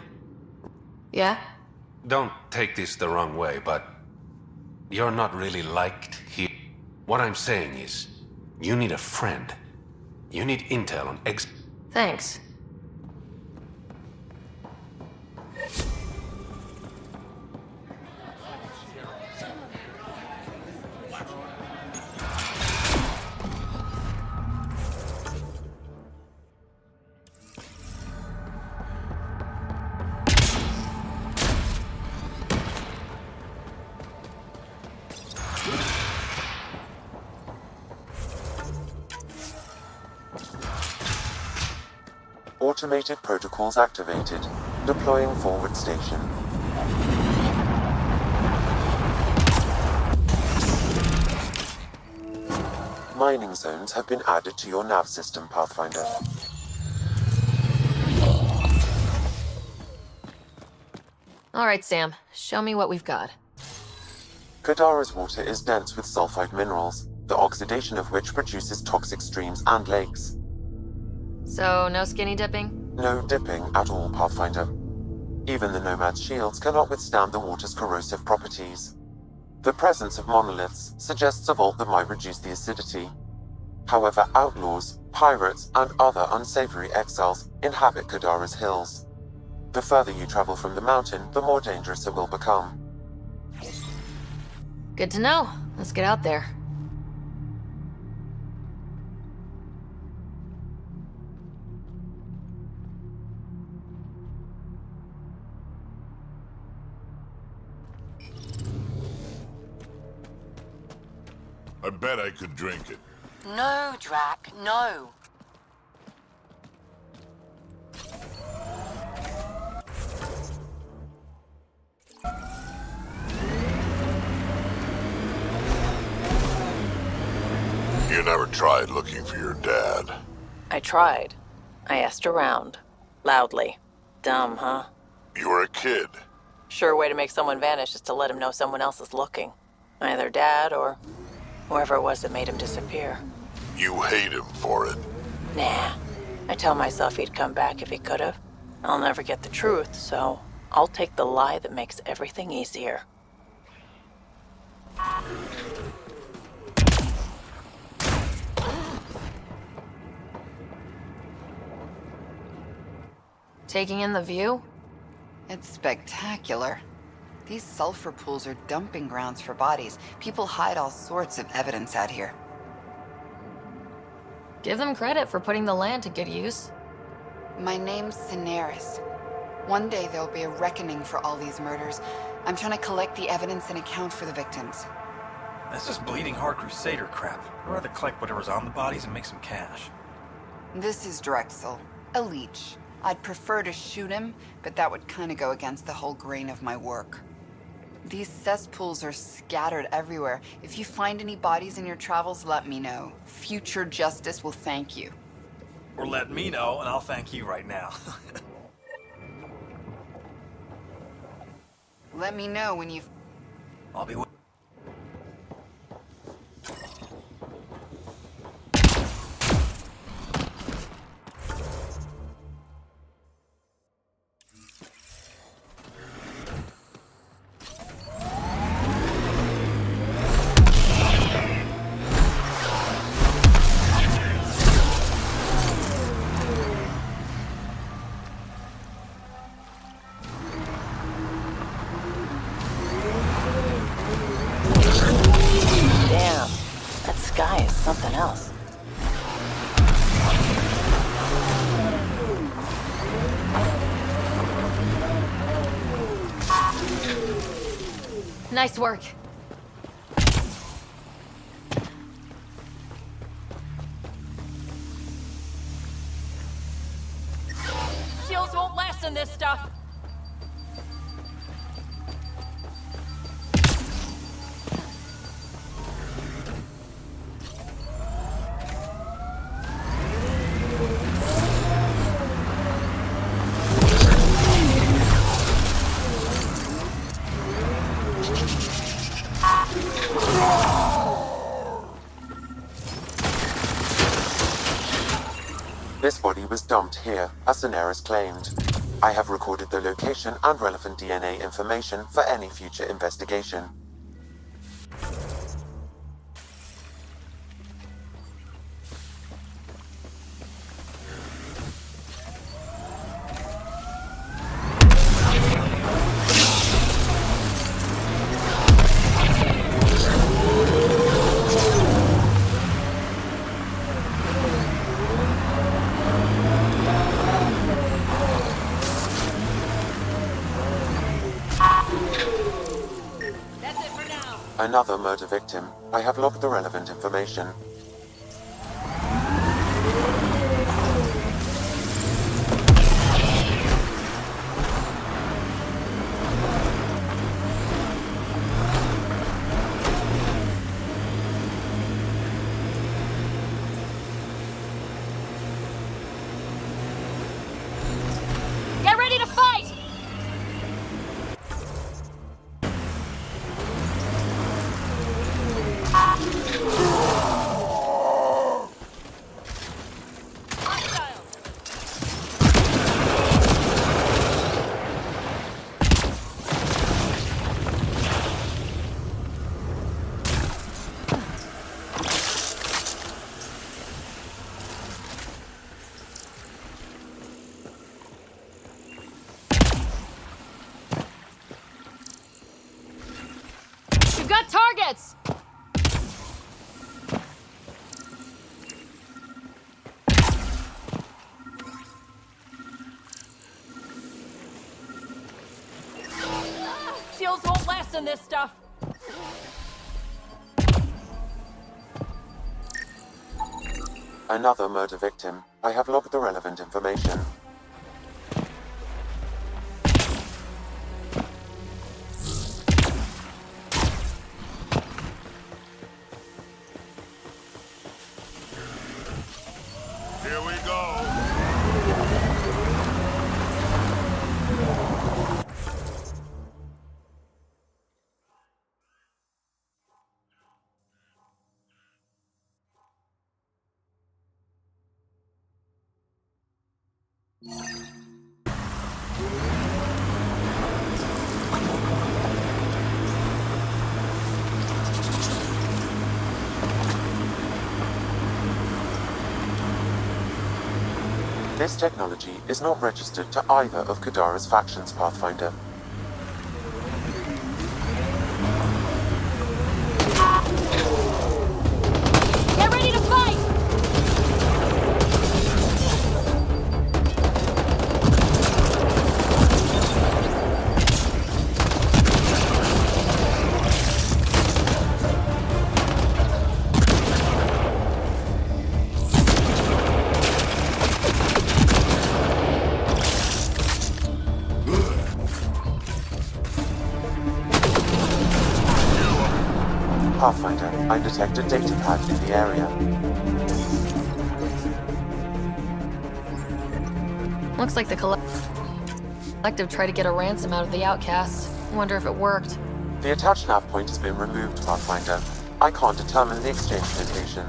Yeah? Don't take this the wrong way, but... you're not really liked here. What I'm saying is, you need a friend. You need intel on Thanks. Automated protocols activated. Deploying forward station. Mining zones have been added to your nav system, Pathfinder. All right, Sam. Show me what we've got. Kadara's water is dense with sulfide minerals, the oxidation of which produces toxic streams and lakes. So, no skinny dipping? No dipping at all, Pathfinder. Even the Nomad's shields cannot withstand the water's corrosive properties. The presence of monoliths suggests a vault that might reduce the acidity. However, outlaws, pirates, and other unsavory exiles inhabit Kadara's hills. The further you travel from the mountain, the more dangerous it will become. Good to know. Let's get out there. I bet I could drink it. No, Drac, no. You never tried looking for your dad. I tried. I asked around. Loudly. Dumb, huh? You were a kid. Sure way to make someone vanish is to let him know someone else is looking. Either Dad or whoever it was that made him disappear. You hate him for it. Nah. I tell myself he'd come back if he could've. I'll never get the truth, so I'll take the lie that makes everything easier. Taking in the view? It's spectacular. These sulfur pools are dumping grounds for bodies. People hide all sorts of evidence out here. Give them credit for putting the land to good use. My name's Cineris. One day there'll be a reckoning for all these murders. I'm trying to collect the evidence and account for the victims. That's just bleeding heart crusader crap. I'd rather collect whatever's on the bodies and make some cash. This is Drexel, a leech. I'd prefer to shoot him, but that would kind of go against the whole grain of my work. These cesspools are scattered everywhere. If you find any bodies in your travels, let me know. Future justice will thank you. Or let me know, and I'll thank you right now. Let me know when you've... I'll be... Damn. That sky is something else. Nice work. Shields won't last in this stuff. This body was dumped here, as Cineris claimed. I have recorded the location and relevant DNA information for any future investigation. Another murder victim. I have logged the relevant information. Get ready to fight! We've got targets! Shields won't last in this stuff. Another murder victim. I have logged the relevant information. Here we go. This technology is not registered to either of Kadara's factions, Pathfinder. Get ready to fight! Pathfinder, I detect a data pad in the area. Looks like the collective tried to get a ransom out of the outcasts. Wonder if it worked. The attached nav point has been removed, Pathfinder. I can't determine the exchange location.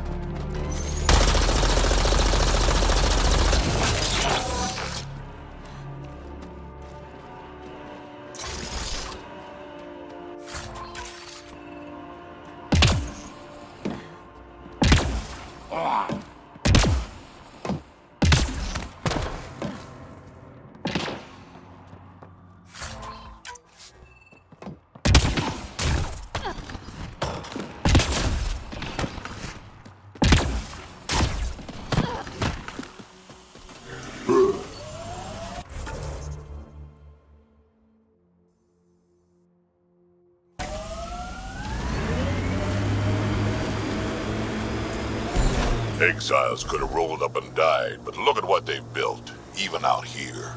Exiles could have rolled up and died, but look at what they've built, even out here.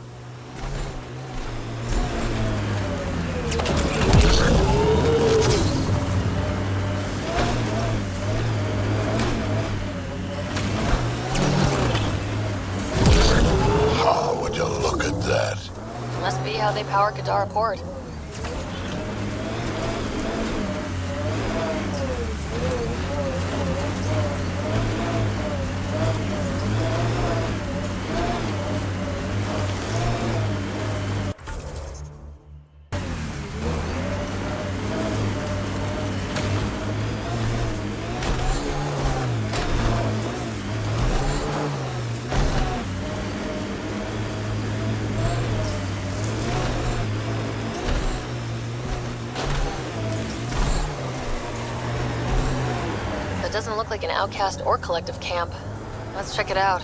Oh, would you look at that? Must be how they power Kadara Port. That doesn't look like an outcast or collective camp. Let's check it out.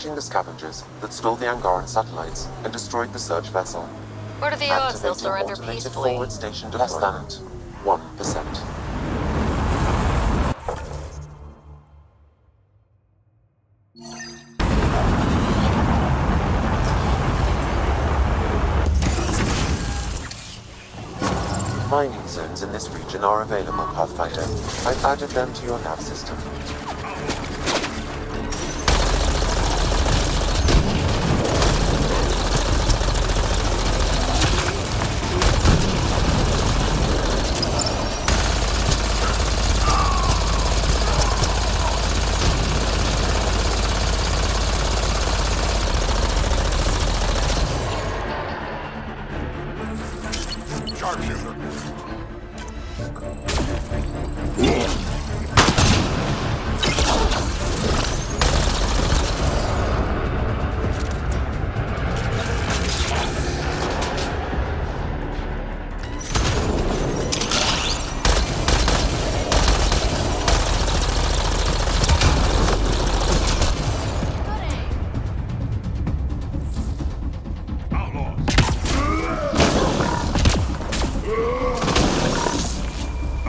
locating the scavengers that stole the Angaran satellites and destroyed the search vessel. What are the odds they'll Activating surrender automated peacefully? forward station less than 1%. Mining zones in this region are available, Pathfinder. I've added them to your nav system. Sharpshooter.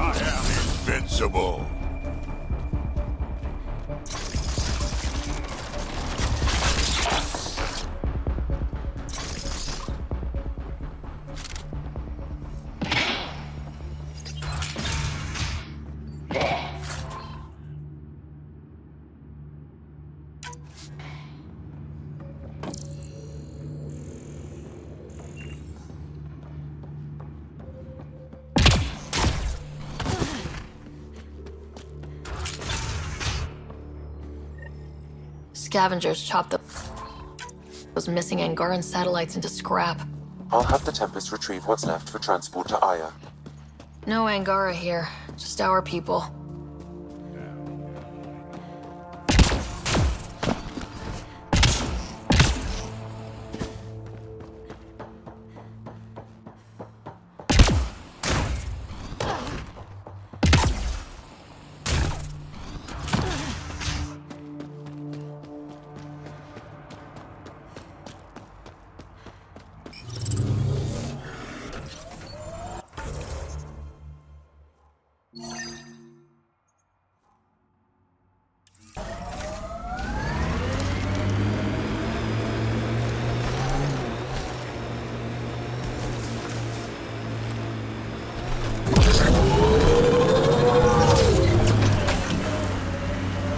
I am invincible. Scavengers chopped those missing Angaran satellites into scrap. I'll have the Tempest retrieve what's left for transport to Aya. No Angara here, just our people.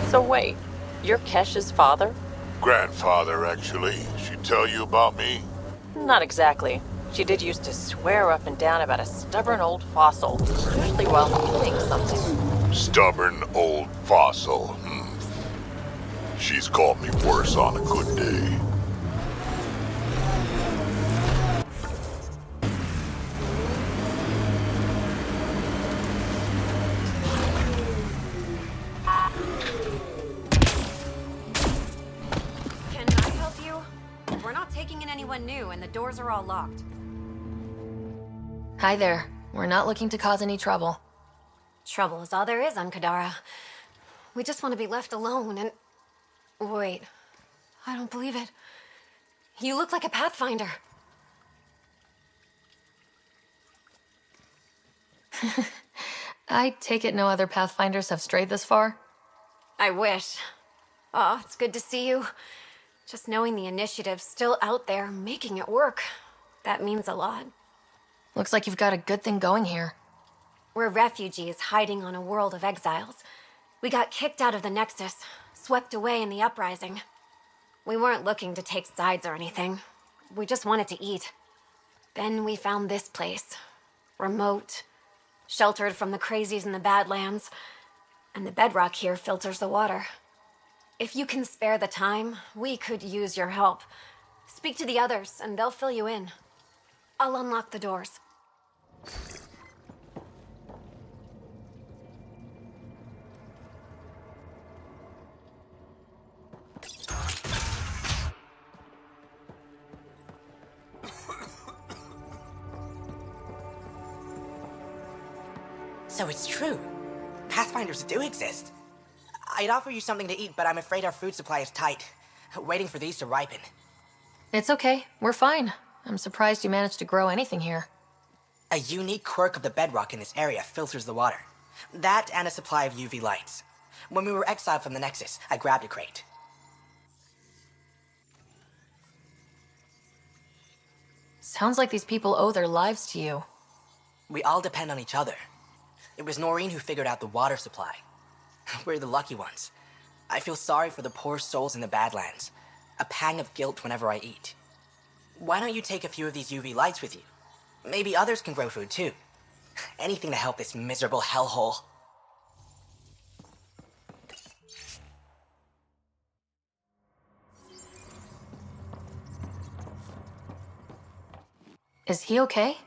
So wait, you're Kesh's father? Grandfather, actually. She tell you about me? Not exactly. She did used to swear up and down about a stubborn old fossil, usually while doing something. Stubborn old fossil. She's called me worse on a good day. Can I help you? We're not taking in anyone new, and the doors are all locked. Hi there. We're not looking to cause any trouble. Trouble is all there is on Kadara. We just want to be left alone and... Wait. I don't believe it. You look like a Pathfinder. I take it no other Pathfinders have strayed this far? I wish. Oh, it's good to see you. Just knowing the initiative's still out there, making it work. That means a lot. Looks like you've got a good thing going here. We're refugees hiding on a world of exiles. We got kicked out of the Nexus, swept away in the uprising. We weren't looking to take sides or anything. We just wanted to eat. Then we found this place. Remote, sheltered from the crazies in the Badlands, and the bedrock here filters the water. If you can spare the time, we could use your help. Speak to the others, and they'll fill you in. I'll unlock the doors. So it's true. Pathfinders do exist. I'd offer you something to eat, but I'm afraid our food supply is tight. waiting for these to ripen. It's okay. We're fine. I'm surprised you managed to grow anything here. A unique quirk of the bedrock in this area filters the water. That and a supply of UV lights. When we were exiled from the Nexus, I grabbed a crate. Sounds like these people owe their lives to you. We all depend on each other. It was Noreen who figured out the water supply. We're the lucky ones. I feel sorry for the poor souls in the Badlands. A pang of guilt whenever I eat. Why don't you take a few of these UV lights with you? Maybe others can grow food too. Anything to help this miserable hellhole. Is he okay?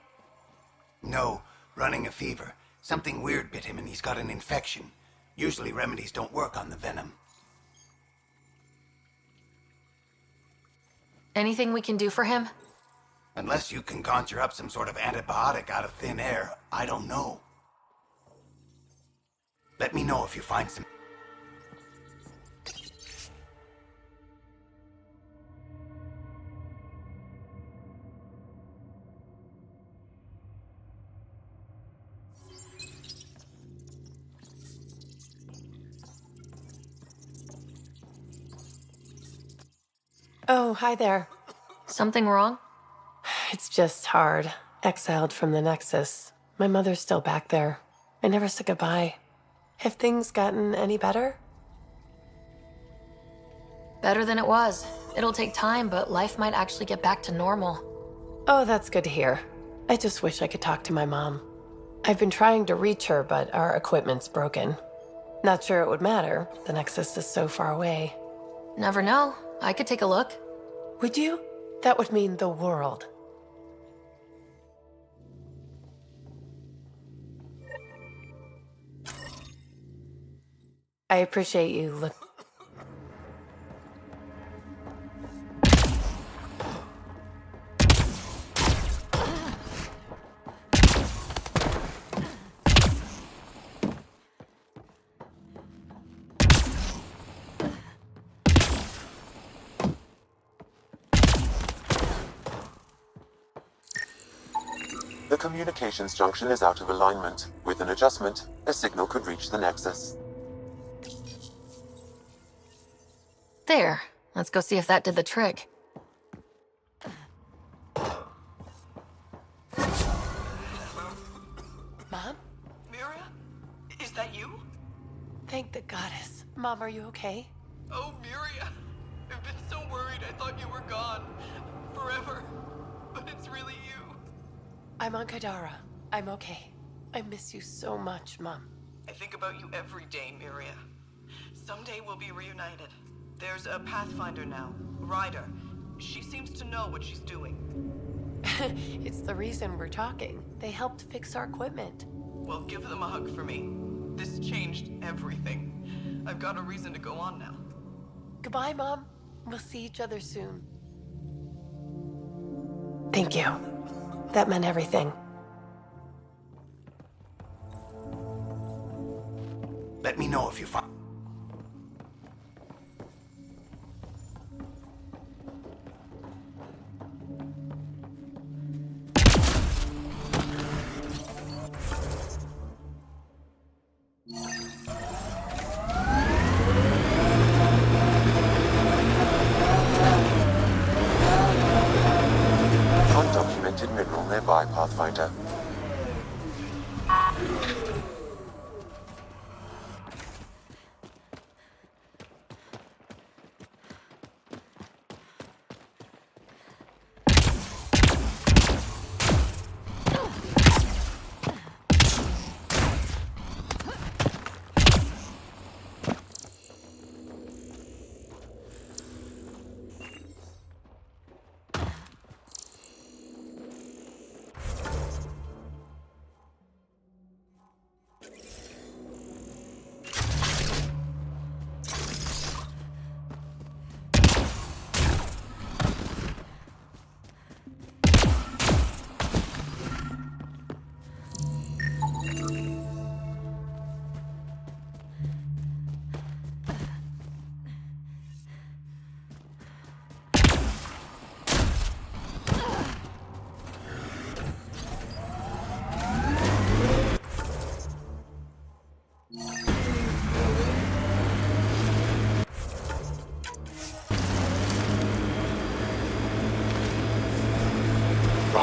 No, running a fever. Something weird bit him and he's got an infection. Usually remedies don't work on the venom. Anything we can do for him? Unless you can conjure up some sort of antibiotic out of thin air, I don't know. Let me know if you find some. Oh, hi there. Something wrong? It's just hard. Exiled from the Nexus. My mother's still back there. I never said goodbye. Have things gotten any better? Better than it was. It'll take time, but life might actually get back to normal. Oh, that's good to hear. I just wish I could talk to my mom. I've been trying to reach her, but our equipment's broken. Not sure it would matter. The Nexus is so far away. Never know. I could take a look. Would you? That would mean the world. I appreciate you look. The communications junction is out of alignment. With an adjustment, a signal could reach the Nexus. There. Let's go see if that did the trick. Mom? Mira? Is that you? Thank the goddess. Mom, are you okay? Oh, Miria. I've been so worried I thought you were gone. Forever. But it's really you. I'm on Kadara. I'm okay. I miss you so much, Mom. I think about you every day, Miria. Someday we'll be reunited. There's a Pathfinder now, Ryder. She seems to know what she's doing. It's the reason we're talking. They helped fix our equipment. Well, give them a hug for me. This changed everything. I've got a reason to go on now. Goodbye, Mom. We'll see each other soon. Thank you. That meant everything. Let me know if you find. Undocumented mineral nearby, Pathfinder.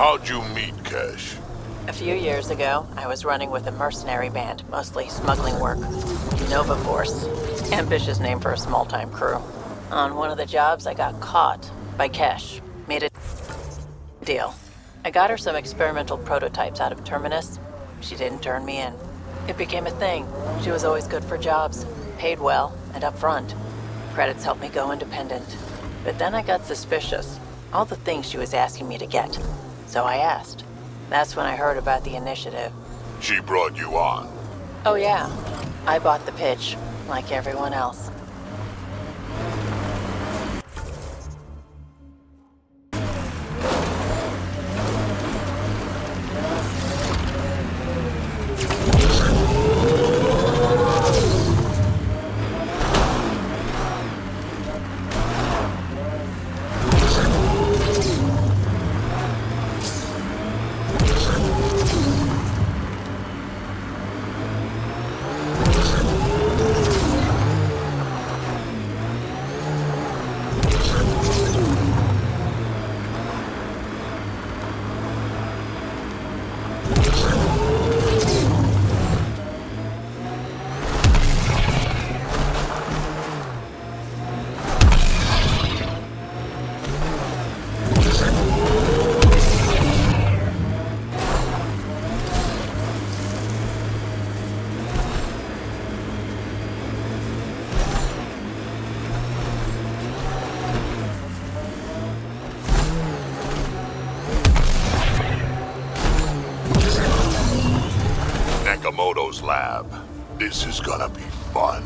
How'd you meet Cash? A few years ago, I was running with a mercenary band, mostly smuggling work. Nova Force. Ambitious name for a small-time crew. On one of the jobs, I got caught by Cash. Made a deal. I got her some experimental prototypes out of Terminus. She didn't turn me in. It became a thing. She was always good for jobs, paid well, and upfront. Credits helped me go independent. But then I got suspicious. All the things she was asking me to get. So I asked. That's when I heard about the initiative. She brought you on. Oh yeah. I bought the pitch, like everyone else. Nakamoto's lab. This is gonna be fun.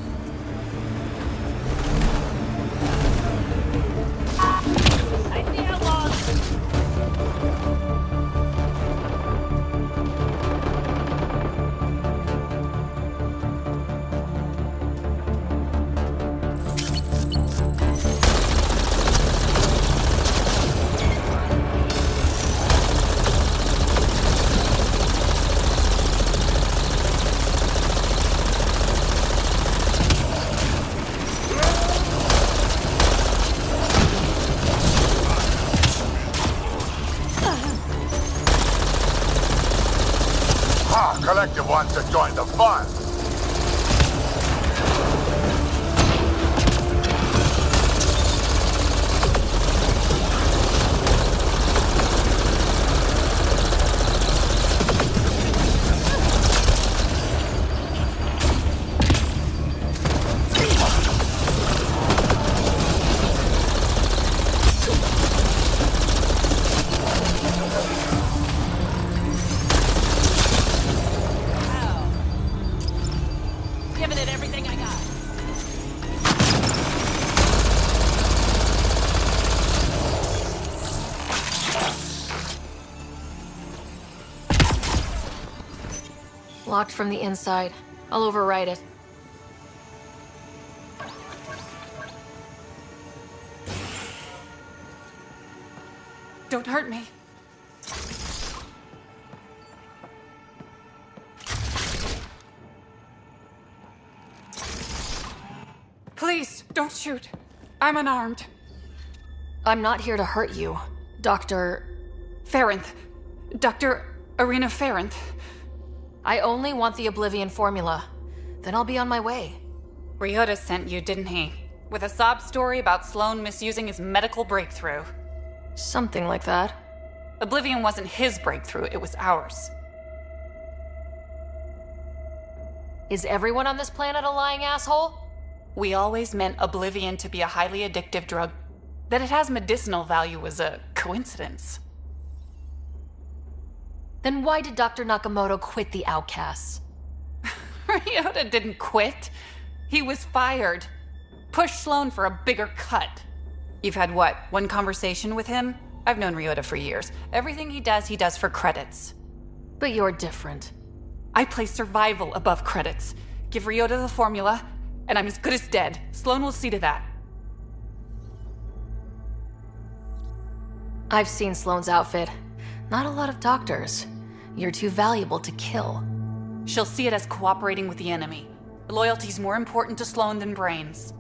Collective wants to join the fun. Locked from the inside. I'll override it. Don't hurt me. Please, don't shoot. I'm unarmed. I'm not here to hurt you, Dr. Ferenth. Dr. Arena Ferenth. I only want the Oblivion formula. Then I'll be on my way. Ryota sent you, didn't he? With a sob story about Sloan misusing his medical breakthrough. Something like that. Oblivion wasn't his breakthrough, it was ours. Is everyone on this planet a lying asshole? We always meant Oblivion to be a highly addictive drug. That it has medicinal value was a coincidence. Then why did Dr. Nakamoto quit the Outcasts? Ryota didn't quit. He was fired. Pushed Sloan for a bigger cut. You've had what, one conversation with him? I've known Ryota for years. Everything he does for credits. But you're different. I place survival above credits. Give Ryota the formula, and I'm as good as dead. Sloan will see to that. I've seen Sloan's outfit. Not a lot of doctors. You're too valuable to kill. She'll see it as cooperating with the enemy. Loyalty's more important to Sloan than brains.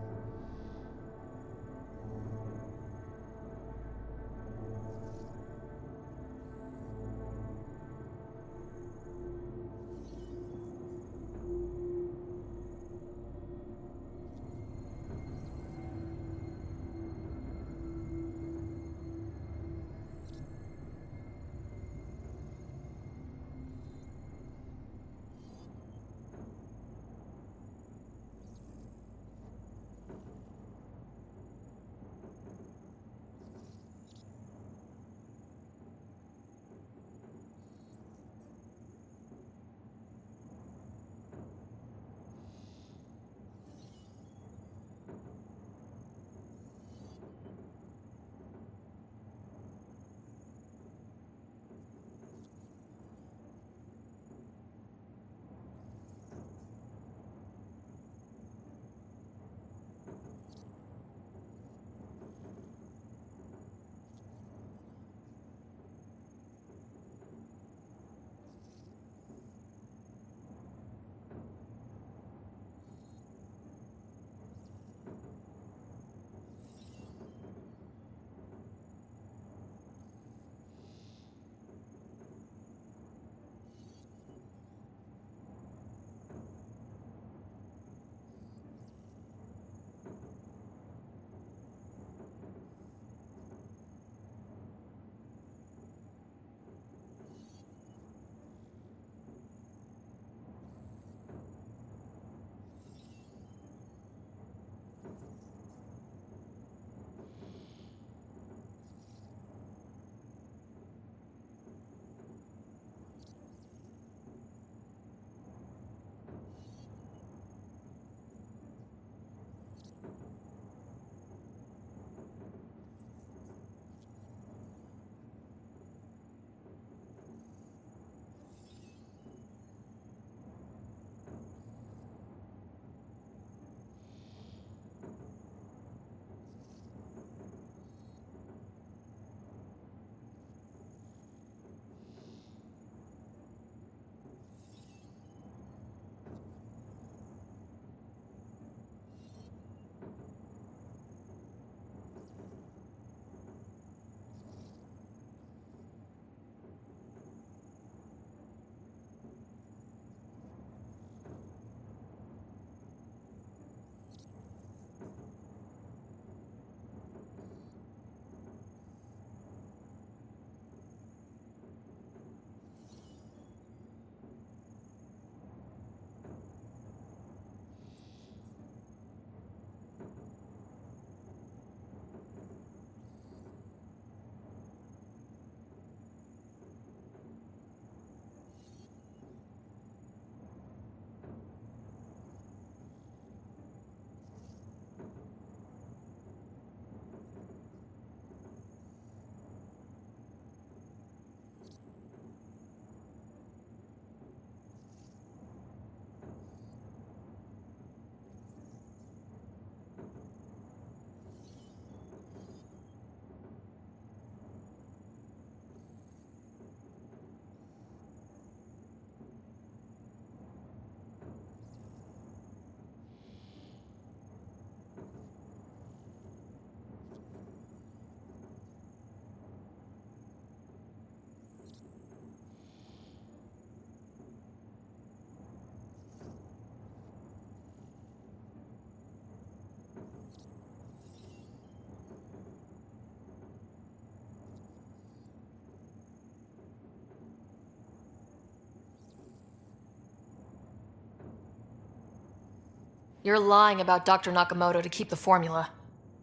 You're lying about Dr. Nakamoto to keep the formula.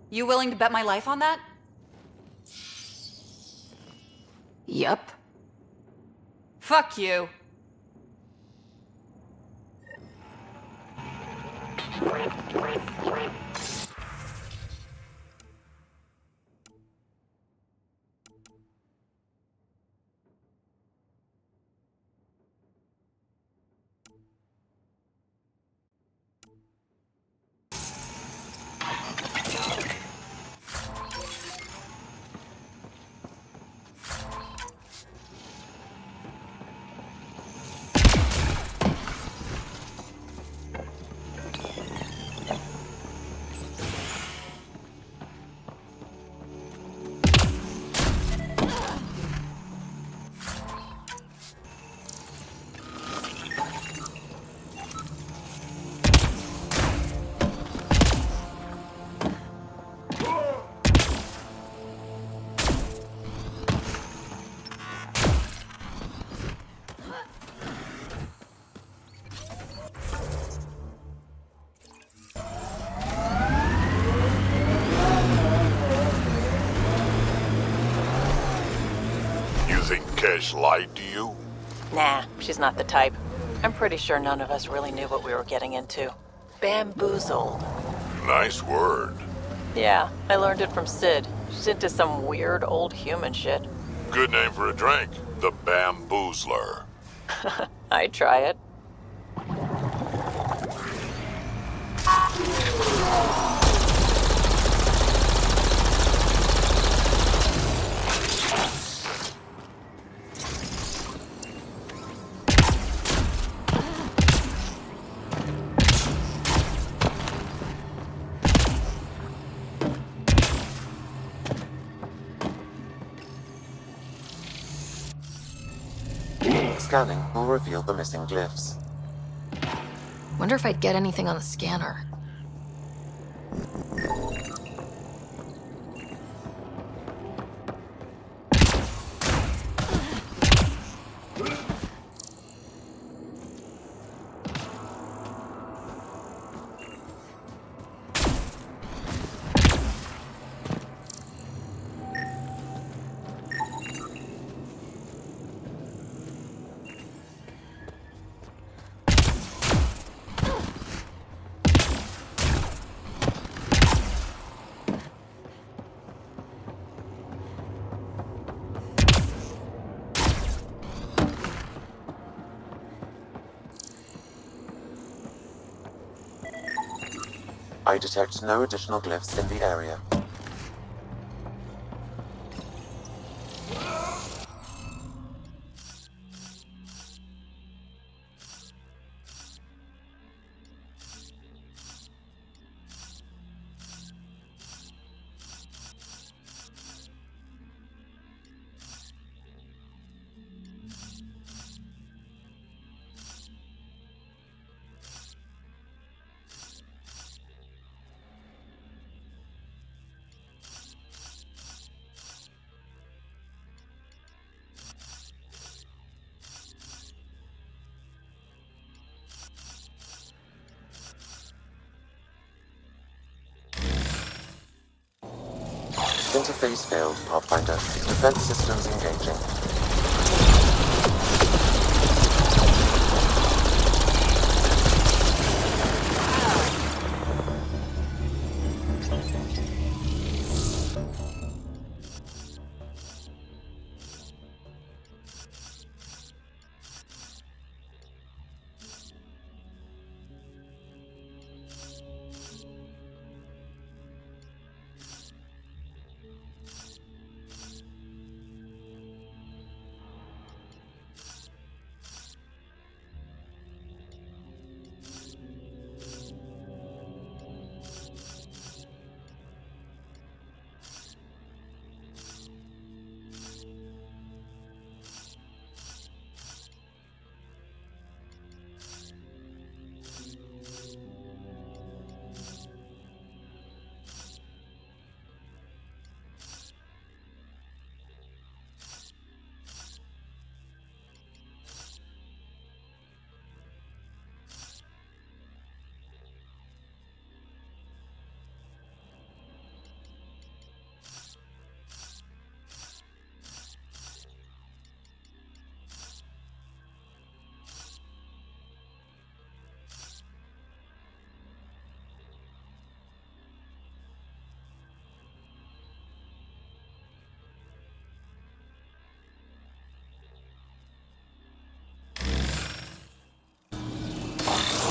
You willing to bet my life on that? Yep. Fuck you. You think Kesh lied to you? Nah, she's not the type. I'm pretty sure none of us really knew what we were getting into. Bamboozled. Nice word. Yeah, I learned it from Sid. She's into some weird old human shit. Good name for a drink. The Bamboozler. I'd try it. Scanning will reveal the missing glyphs. Wonder if I'd get anything on the scanner. I detect no additional glyphs in the area. Interface failed, Pathfinder. Defense systems engaging.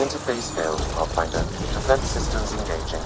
Interface failed, Pathfinder. Defense systems engaging.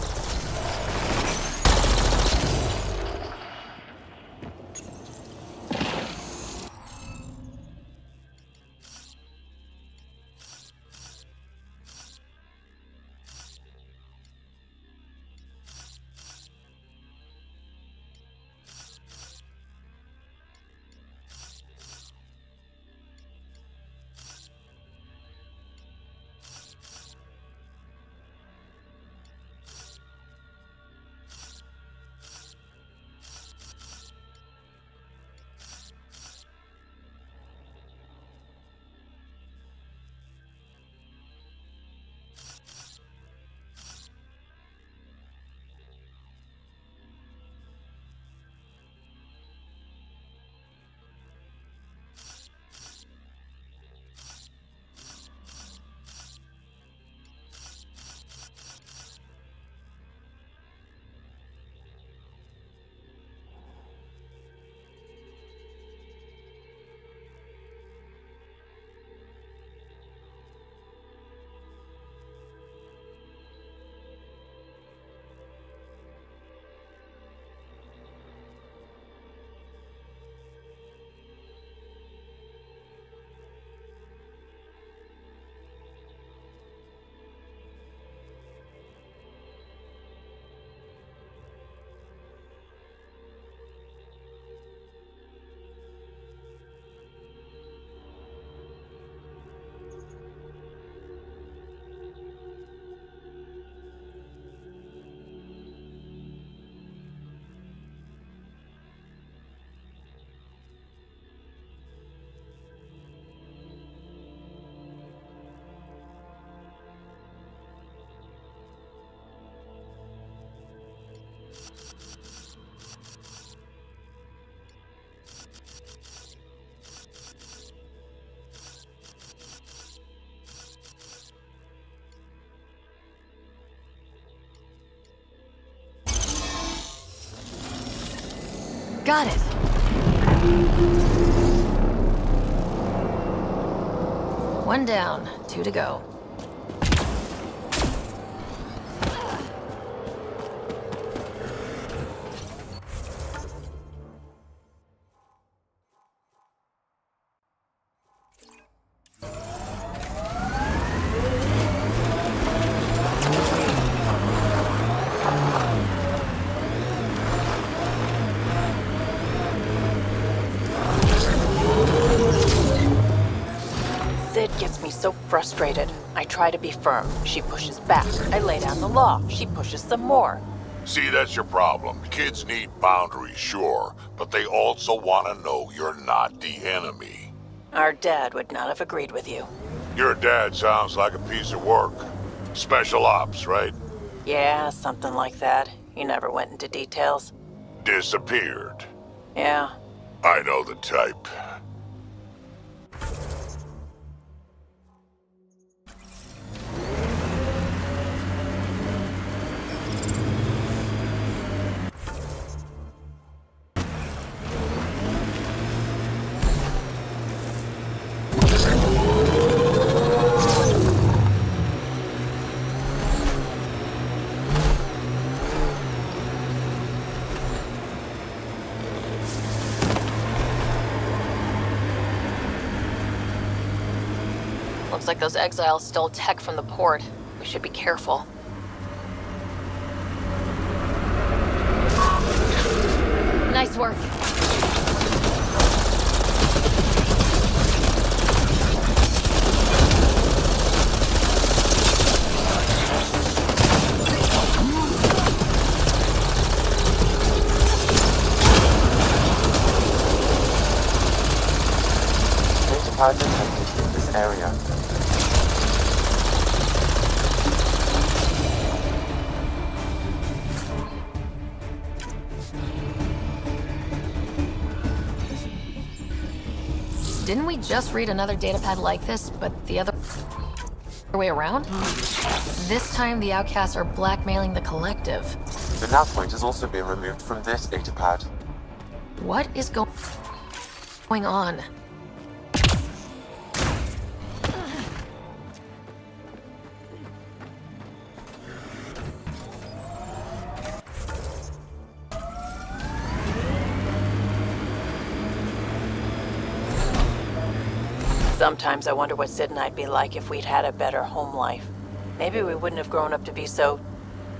Got it. One down, 2 to go. Sid gets me so frustrated. I try to be firm. She pushes back. I lay down the law. She pushes some more. See, that's your problem. Kids need boundaries, sure, but they also want to know you're not the enemy. Our dad would not have agreed with you. Your dad sounds like a piece of work. Special ops, right? Yeah, something like that. He never went into details. Disappeared. Yeah. I know the type. Looks like those exiles stole tech from the port. We should be careful. Nice work. Data detected in this area. Didn't we just read another datapad like this, but the other way around? This time the outcasts are blackmailing the collective. The nav point has also been removed from this datapad. What is going on? Sometimes I wonder what Sid and I'd be like if we'd had a better home life. Maybe we wouldn't have grown up to be so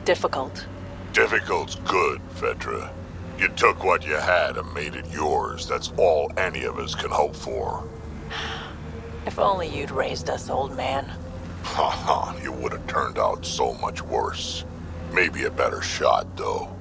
difficult. Difficult's good, Fedra. You took what you had and made it yours. That's all any of us can hope for. If only you'd raised us, old man. Haha, you would have turned out so much worse. Maybe a better shot, though.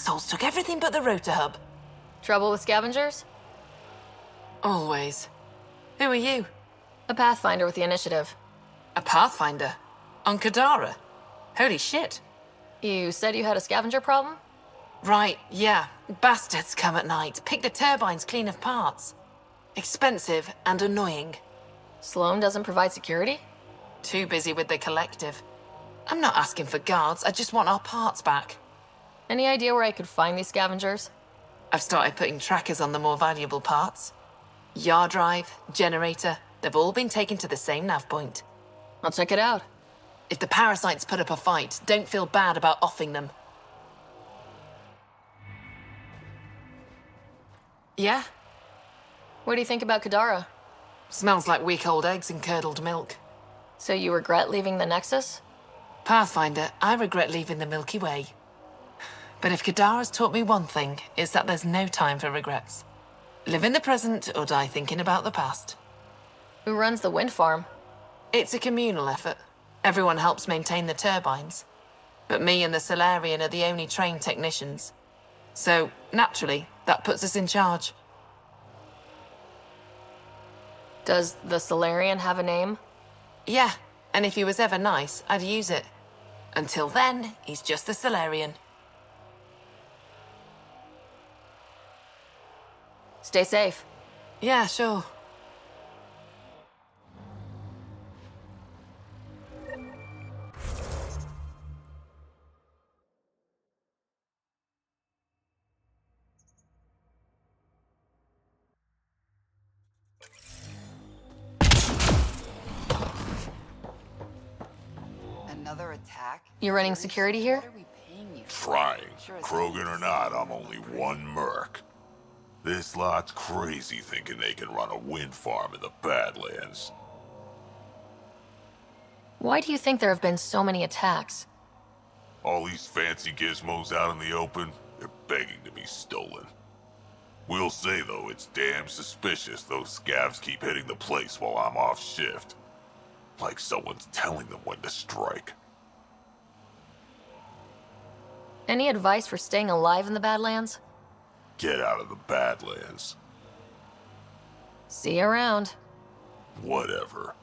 assholes took everything but the rotor hub. Trouble with scavengers? Always. Who are you? A Pathfinder with the initiative. A Pathfinder? On Kadara? Holy shit. You said you had a scavenger problem? Right, yeah. Bastards come at night, pick the turbines clean of parts. Expensive and annoying. Sloan doesn't provide security? Too busy with the collective. I'm not asking for guards, I just want our parts back. Any idea where I could find these scavengers? I've started putting trackers on the more valuable parts. Yard drive, generator, they've all been taken to the same nav point. I'll check it out. If the parasites put up a fight, don't feel bad about offing them. Yeah? What do you think about Kadara? Smells like week-old eggs and curdled milk. So you regret leaving the Nexus? Pathfinder, I regret leaving the Milky Way. But if Kadara's taught me one thing, it's that there's no time for regrets. Live in the present or die thinking about the past. Who runs the wind farm? It's a communal effort. Everyone helps maintain the turbines. But me and the Solarian are the only trained technicians. So, naturally, that puts us in charge. Does the Solarian have a name? Yeah, and if he was ever nice, I'd use it. Until then, he's just the Solarian. Stay safe. Yeah, sure. Another attack? You running security here? Trying. Krogan or not, I'm only one merc. This lot's crazy thinking they can run a wind farm in the Badlands. Why do you think there have been so many attacks? All these fancy gizmos out in the open, they're begging to be stolen. We'll say, though, it's damn suspicious those scavs keep hitting the place while I'm off shift. Like someone's telling them when to strike. Any advice for staying alive in the Badlands? Get out of the Badlands. See you around. Whatever.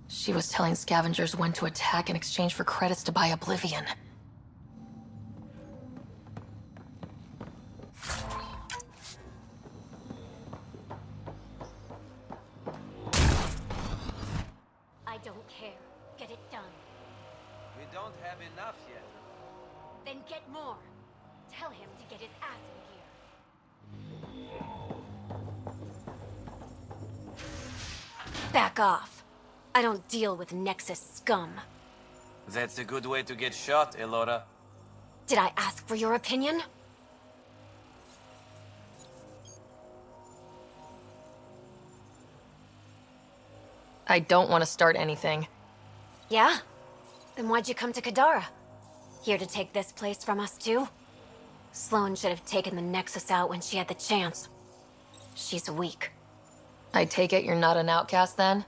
She was telling scavengers when to attack in exchange for credits to buy Oblivion. I don't care. Get it done. We don't have enough yet. Then get more. Tell him to get his ass in here. Back off. I don't deal with Nexus scum. That's a good way to get shot, Elora. Did I ask for your opinion? I don't want to start anything. Yeah? Then why'd you come to Kadara? Here to take this place from us too? Sloan should have taken the Nexus out when she had the chance. She's weak. I take it you're not an outcast then?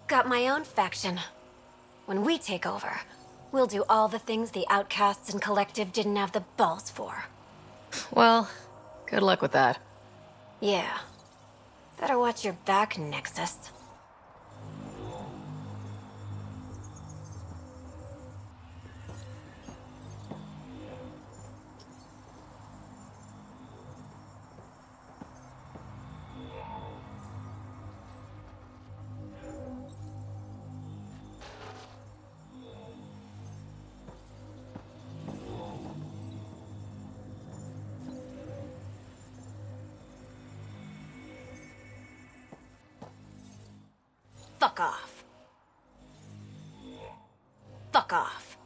Got my own faction. When we take over, we'll do all the things the outcasts and collective didn't have the balls for. Well, good luck with that. Yeah. Better watch your back, Nexus. Fuck off. Fuck off.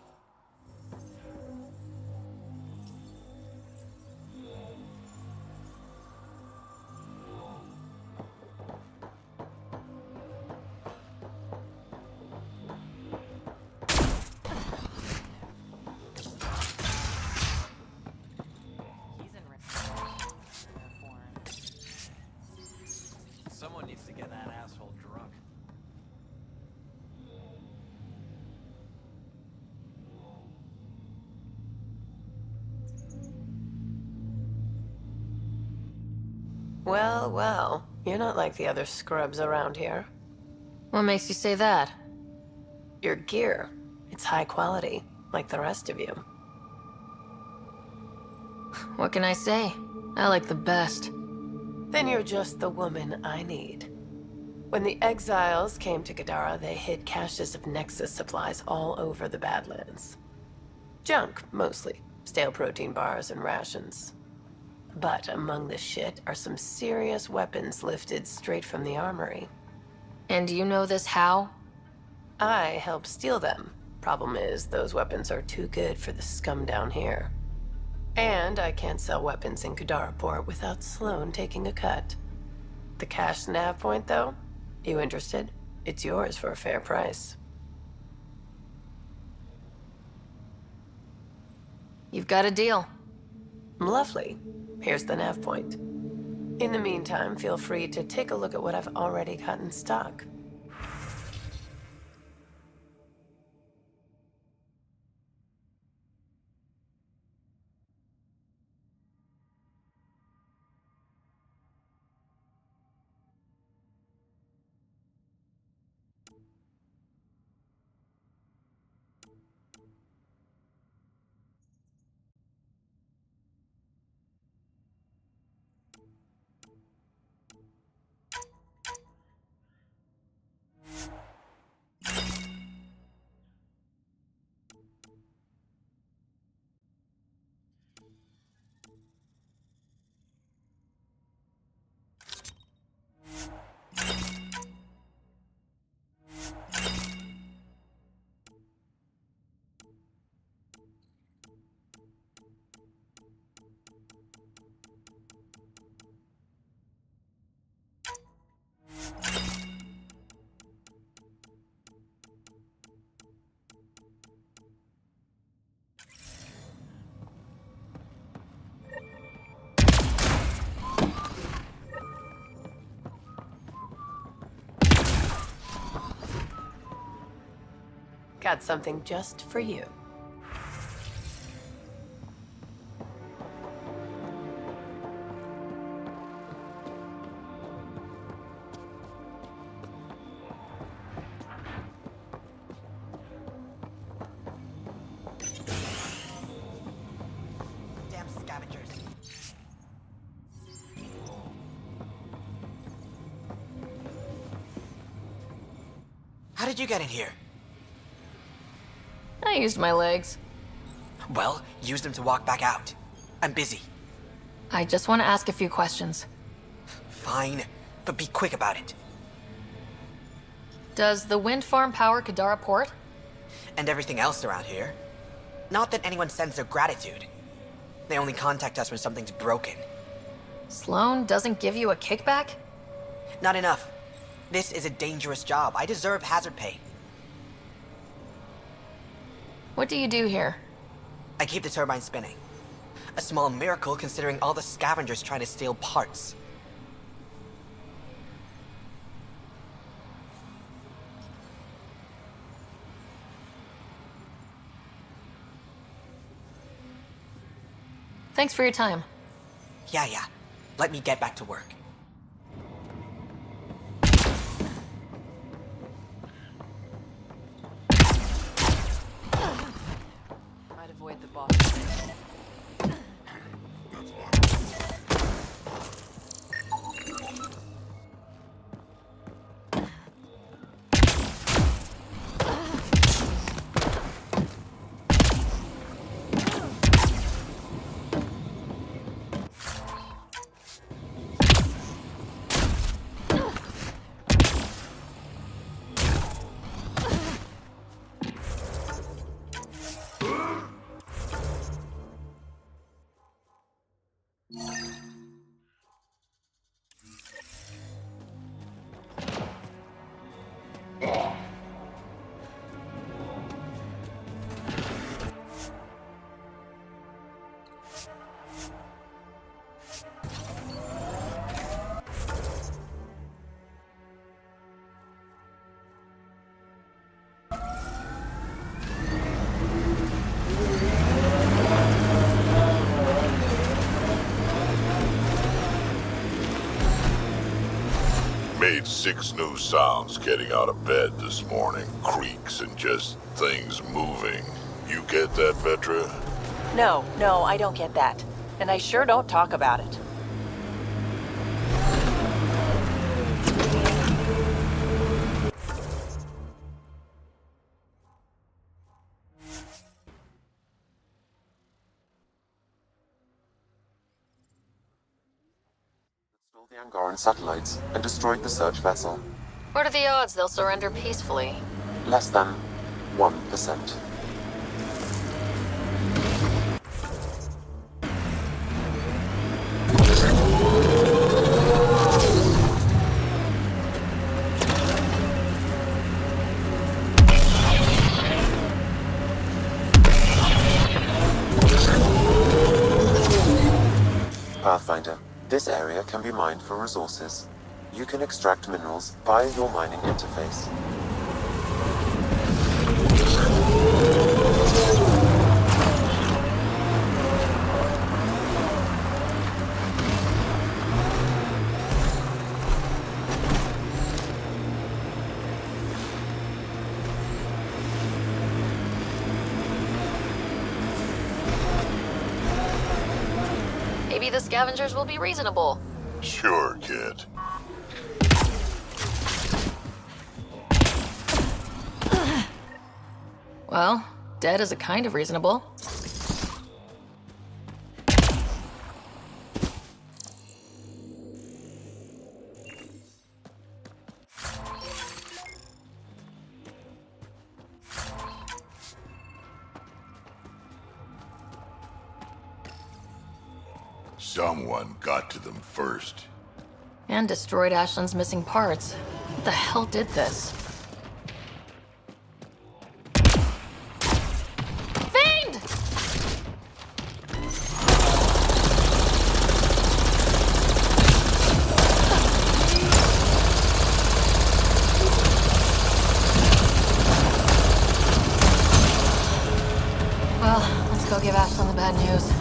Well, well, you're not like the other scrubs around here. What makes you say that? Your gear, it's high quality, like the rest of you. What can I say? I like the best. Then you're just the woman I need. When the exiles came to Gadara, they hid caches of Nexus supplies all over the Badlands. Junk, mostly. Stale protein bars and rations. But among the shit are some serious weapons lifted straight from the armory. And you know this how? I helped steal them. Problem is, those weapons are too good for the scum down here. And I can't sell weapons in Kadaraport without Sloan taking a cut. The cash nav point, though? You interested? It's yours for a fair price. You've got a deal. Lovely. Here's the nav point. In the meantime, feel free to take a look at what I've already got in stock. Got something just for you. Damn scavengers. How did you get in here? I used my legs. Well, use them to walk back out. I'm busy. I just want to ask a few questions. Fine, but be quick about it. Does the wind farm power Kadara Port? And everything else around here. Not that anyone sends their gratitude. They only contact us when something's broken. Sloan doesn't give you a kickback? Not enough. This is a dangerous job. I deserve hazard pay. What do you do here? I keep the turbine spinning. A small miracle considering all the scavengers trying to steal parts. Thanks for your time. Yeah. Let me get back to work. Might avoid the boss. Made 6 new sounds getting out of bed this morning. Creaks and just things moving. You get that, Vetra? No, I don't get that. And I sure don't talk about it. Stole the Angaran satellites and destroyed the search vessel. What are the odds they'll surrender peacefully? Less than 1%. Pathfinder, this area can be mined for resources. You can extract minerals via your mining interface. Maybe the scavengers will be reasonable. Sure, kid. Well, dead is a kind of reasonable. Someone got to them first. And destroyed Ashland's missing parts. What the hell did this? Fiend! Well, let's go give Ashland the bad news.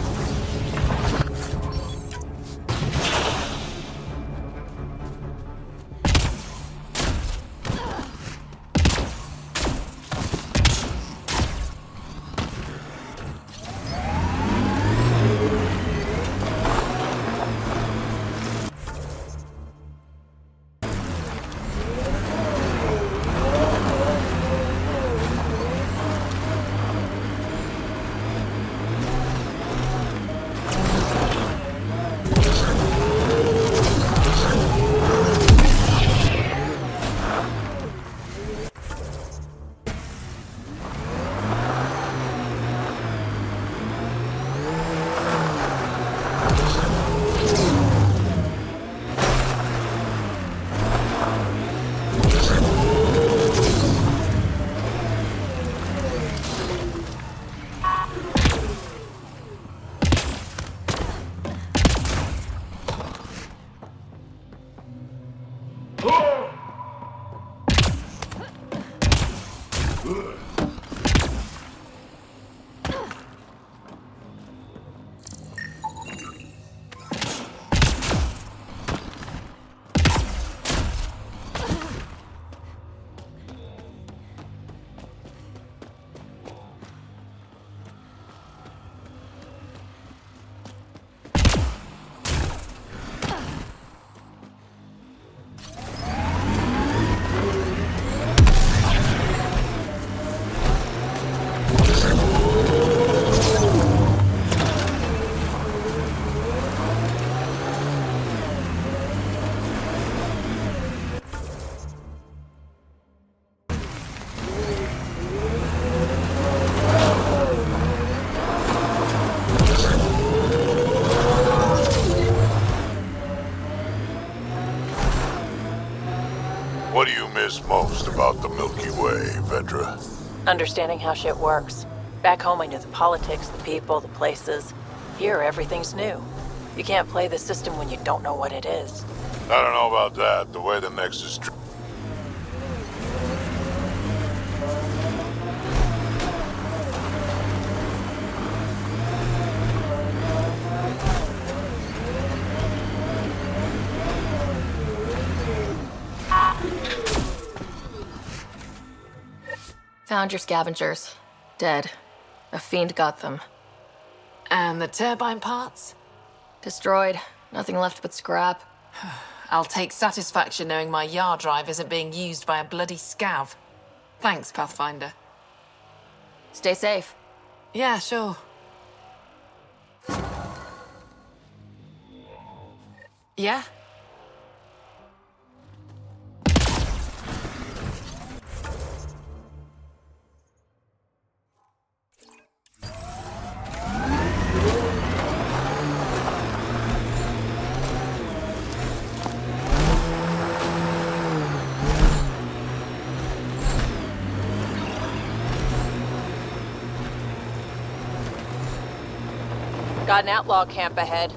What do you miss most about the Milky Way, Vedra? Understanding how shit works. Back home I knew the politics, the people, the places. Here, everything's new. You can't play the system when you don't know what it is. I don't know about that. The way the Nexus... found your scavengers. Dead. A fiend got them. And the turbine parts? Destroyed. Nothing left but scrap. I'll take satisfaction knowing my yard drive isn't being used by a bloody scav. Thanks, Pathfinder. Stay safe. Yeah, sure. Yeah? Got an outlaw camp ahead.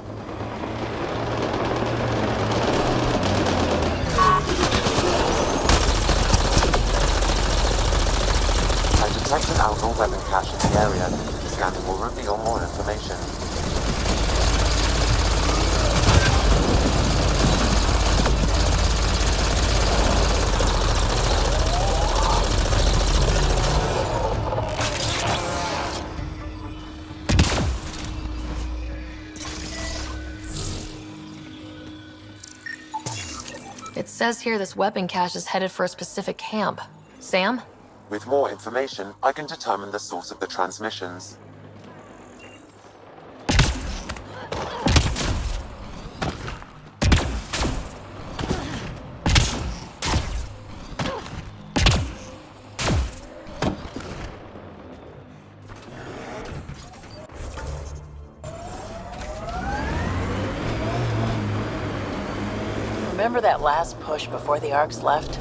I detect an outlaw weapon cache in the area. Scanning will reveal more information. It says here this weapon cache is headed for a specific camp. Sam? With more information, I can determine the source of the transmissions. Remember that last push before the Arcs left?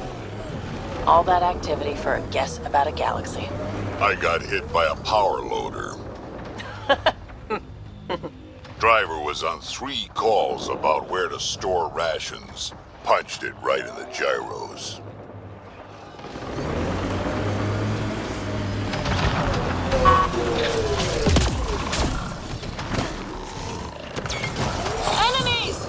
All that activity for a guess about a galaxy. I got hit by a power loader. Driver was on 3 calls about where to store rations. Punched it right in the gyros. Enemies!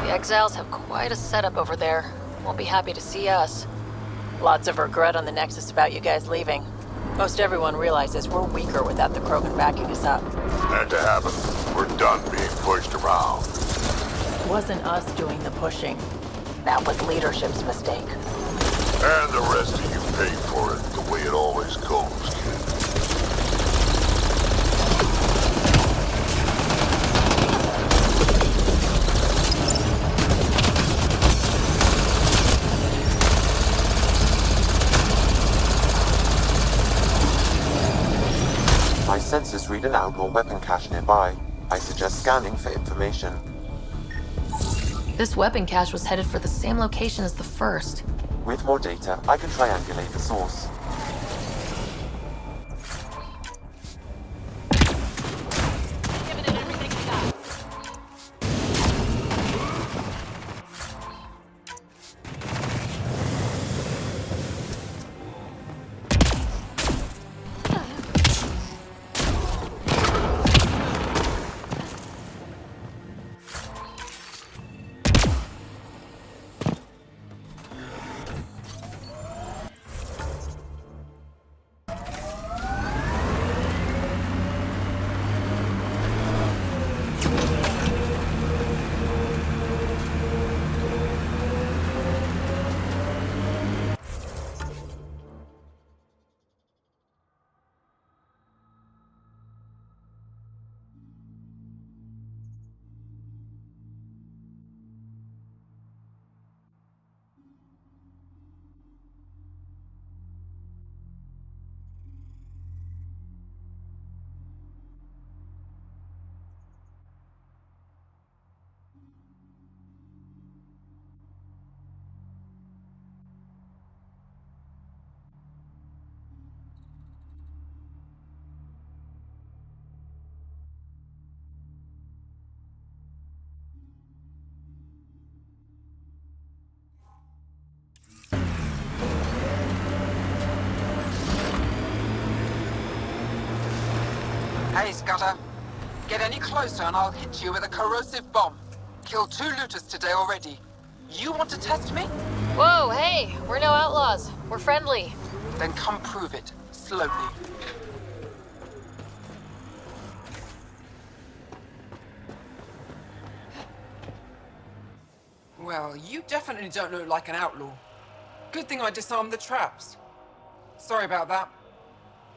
Exiles have quite a setup over there. Won't be happy to see us. Lots of regret on the Nexus about you guys leaving. Most everyone realizes we're weaker without the Krogan backing us up. Had to happen. We're done being pushed around. Wasn't us doing the pushing. That was leadership's mistake. And the rest of you paid for it the way it always goes, kid. carried an outlaw weapon cache nearby. I suggest scanning for information. This weapon cache was headed for the same location as the first. With more data, I can triangulate the source. Hey, Scudder. Get any closer and I'll hit you with a corrosive bomb. Killed 2 looters today already. You want to test me? Whoa, hey, we're no outlaws. We're friendly. Then come prove it, slowly. Well, you definitely don't look like an outlaw. Good thing I disarmed the traps. Sorry about that.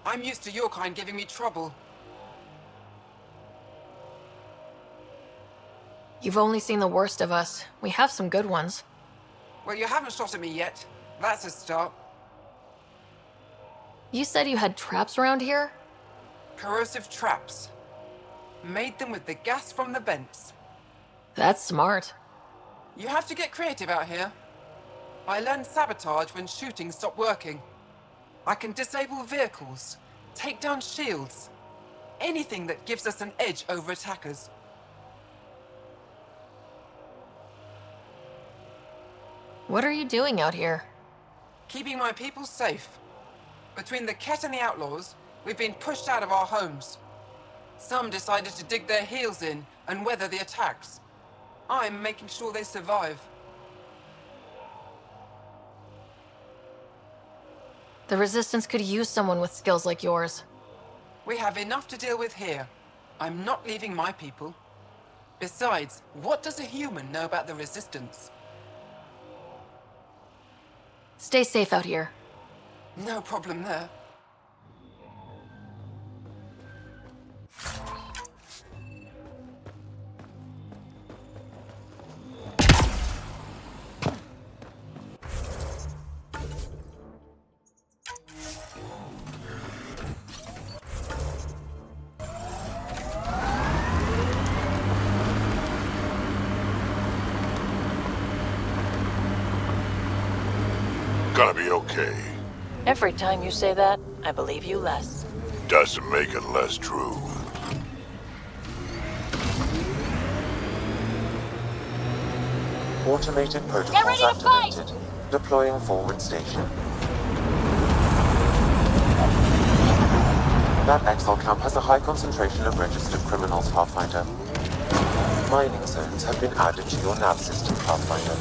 I'm used to your kind giving me trouble. You've only seen the worst of us. We have some good ones. Well, you haven't shot at me yet. That's a start. You said you had traps around here? Corrosive traps. Made them with the gas from the vents. That's smart. You have to get creative out here. I learned sabotage when shooting stopped working. I can disable vehicles, take down shields, anything that gives us an edge over attackers. What are you doing out here? Keeping my people safe. Between the Ket and the outlaws, we've been pushed out of our homes. Some decided to dig their heels in and weather the attacks. I'm making sure they survive. The Resistance could use someone with skills like yours. We have enough to deal with here. I'm not leaving my people. Besides, what does a human know about the Resistance? Stay safe out here. No problem there. Gonna be okay. Every time you say that, I believe you less. Doesn't make it less true. Automated protocols activated. Deploying forward station. That exile camp has a high concentration of registered criminals, Pathfinder. Mining zones have been added to your nav system, Pathfinder.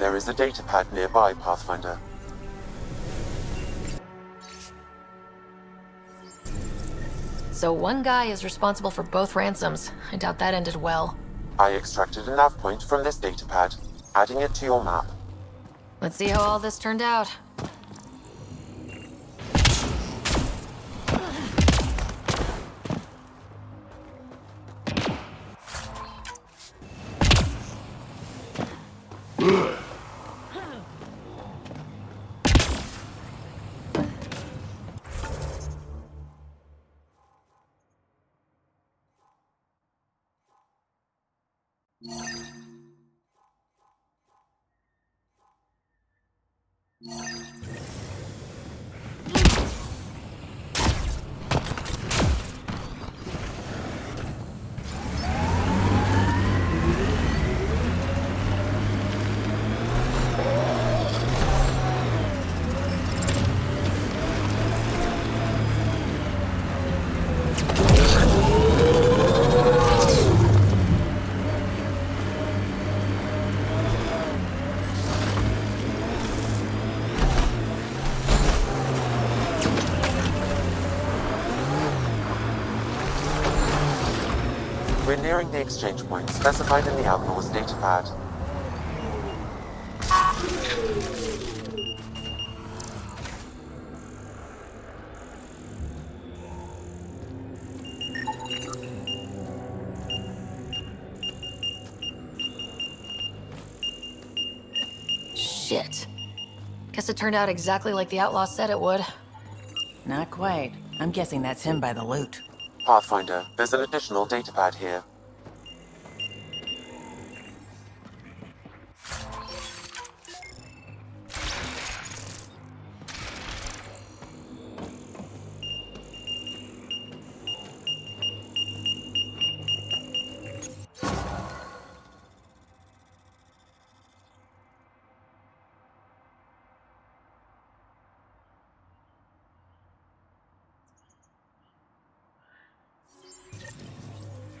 There is a datapad nearby, Pathfinder. So one guy is responsible for both ransoms. I doubt that ended well. I extracted a nav point from this datapad, adding it to your map. Let's see how all this turned out. We're nearing the exchange point specified in the Outlaw's datapad. Shit. Guess it turned out exactly like the outlaw said it would. Not quite. I'm guessing that's him by the loot. Pathfinder, there's an additional datapad here.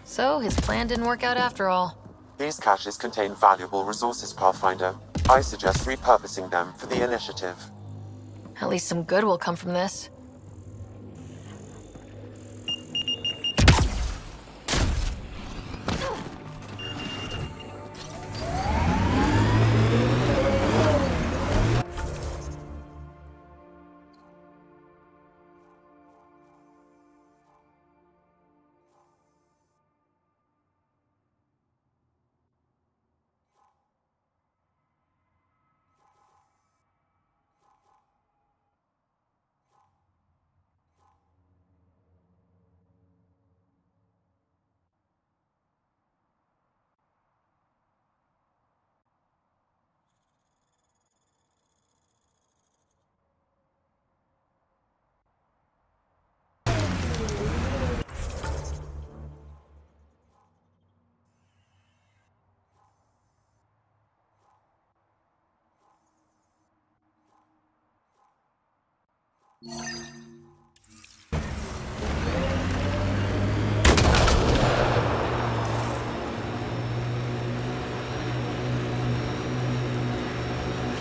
So his plan didn't work out after all. These caches contain valuable resources, Pathfinder. I suggest repurposing them for the initiative. At least some good will come from this.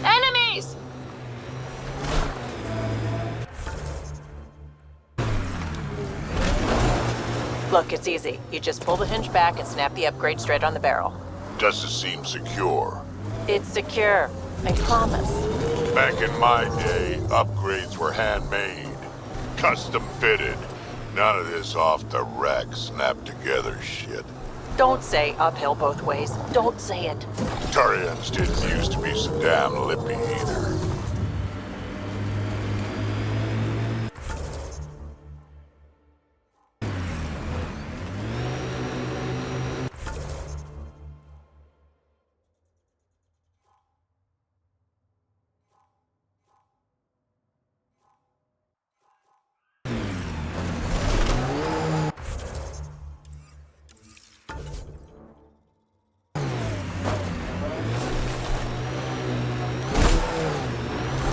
Enemies! Look, it's easy. You just pull the hinge back and snap the upgrade straight on the barrel. Does it seem secure? It's secure. I promise. Back in my day, upgrades were handmade, custom fitted. None of this off the rack, snap together shit. Don't say uphill both ways. Don't say it. Turians didn't used to be so damn lippy either.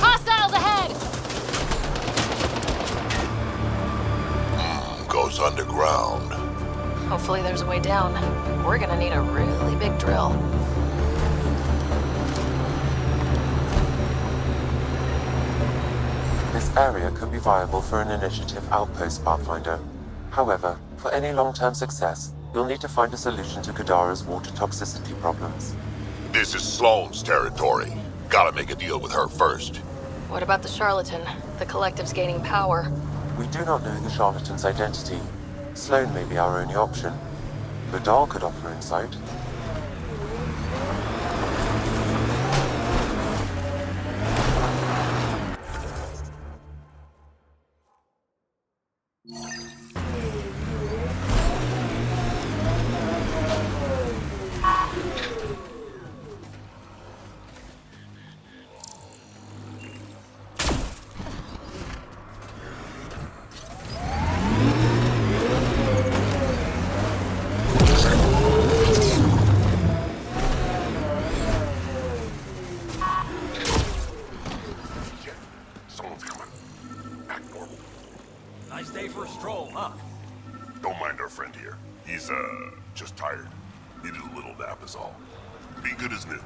Hostiles ahead! Goes underground. Hopefully there's a way down. We're gonna need a really big drill. This area could be viable for an initiative outpost, Pathfinder. However, for any long-term success, you'll need to find a solution to Kadara's water toxicity problems. This is Sloane's territory. Gotta make a deal with her first. What about the charlatan? The collective's gaining power. We do not know the charlatan's identity. Sloane may be our only option. Vidal could offer insight. Someone's coming. Back normal. Nice day for a stroll, huh? Don't mind our friend here. He's, just tired. Needed a little nap is all. Be good as new.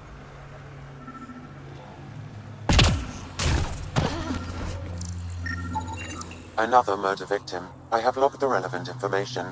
Another murder victim. I have logged the relevant information.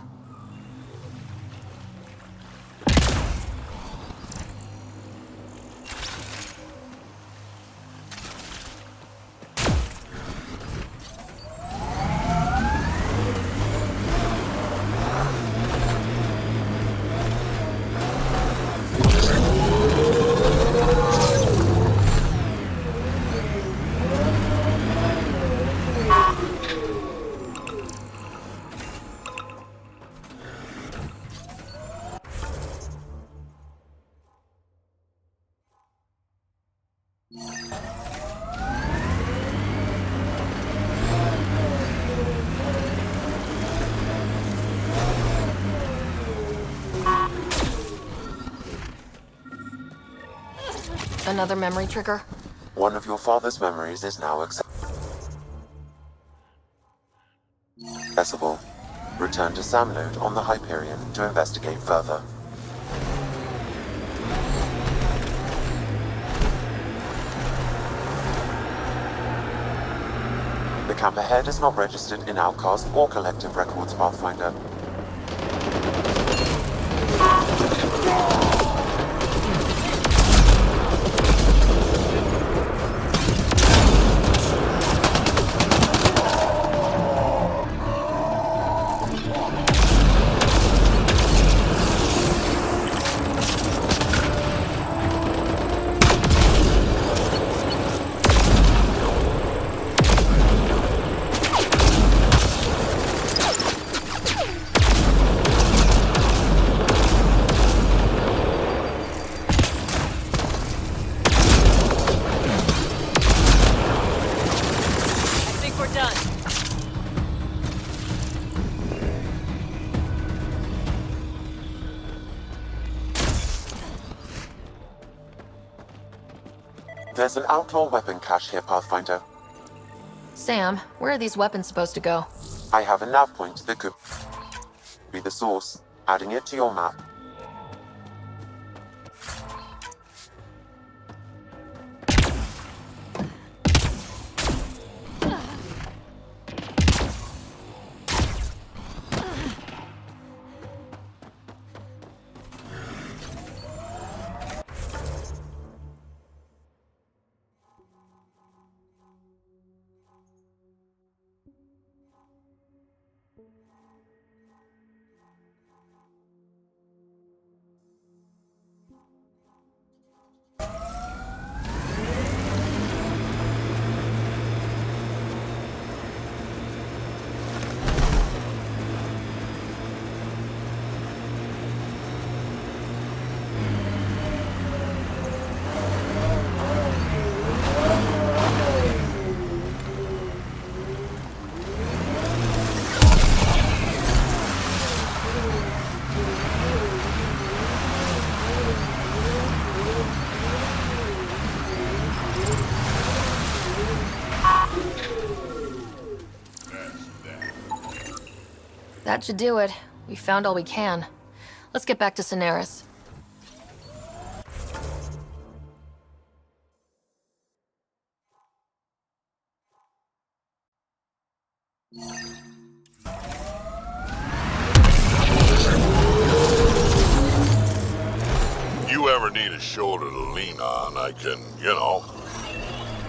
Another memory trigger? One of your father's memories is now accessible. Return to Samload on the Hyperion to investigate further. The camp ahead is not registered in Outcast or Collective Records, Pathfinder. There's an outlaw weapon cache here, Pathfinder. Sam, where are these weapons supposed to go? I have a nav point that could be the source. Adding it to your map. That should do it. We found all we can. Let's get back to Cineris. you ever need a shoulder to lean on, I can,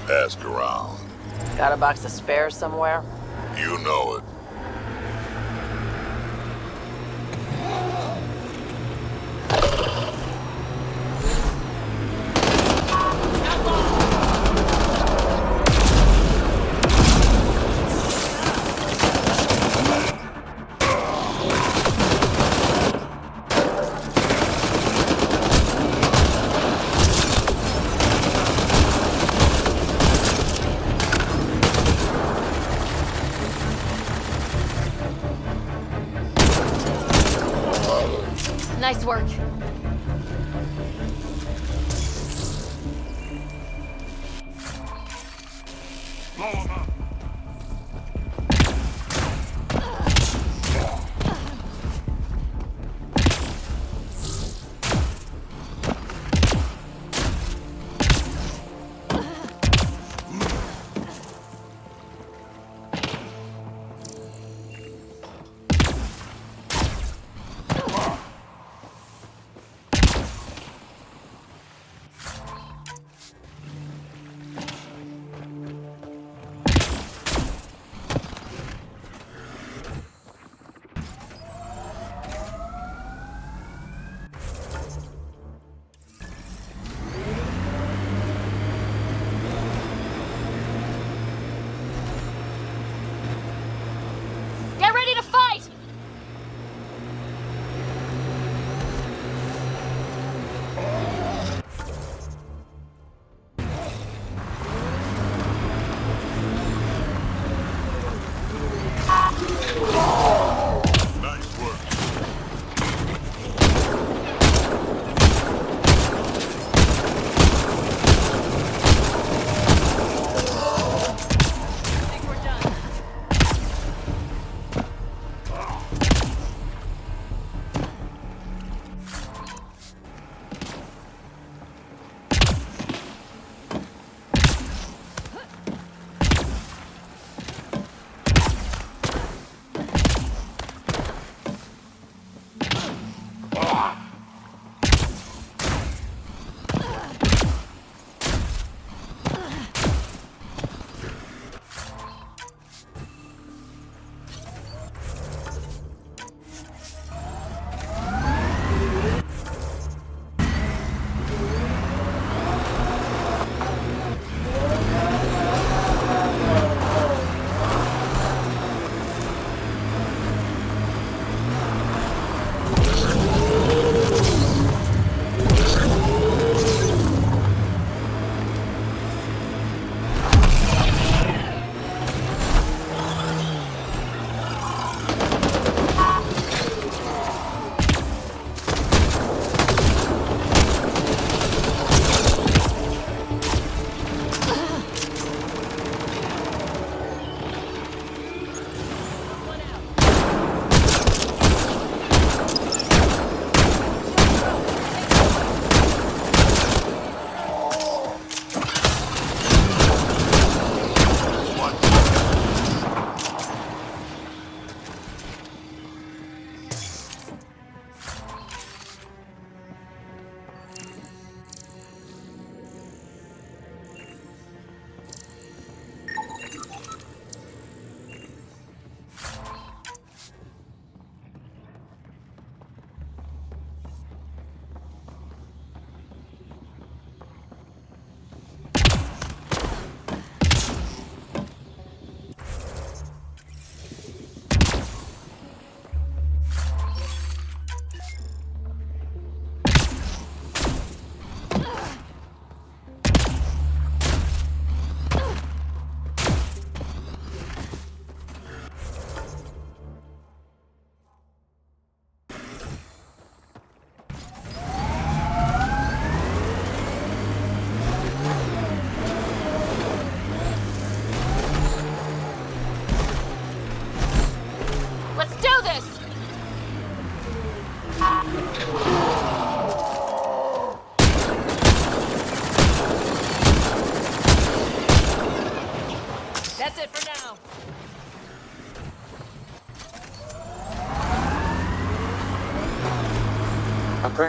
ask around. Got a box of spares somewhere? You know it. Nice work.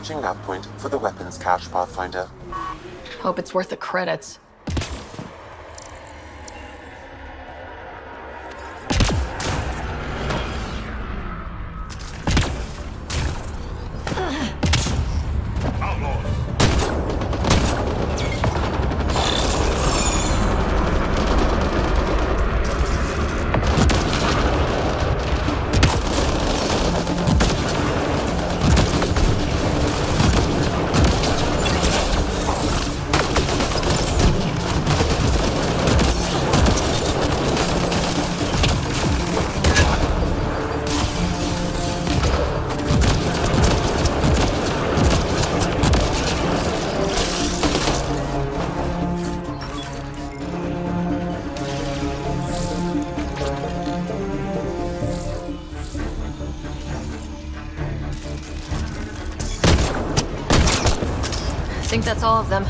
searching nav point for the weapons cache, Pathfinder. Hope it's worth the credits. I think that's all of them.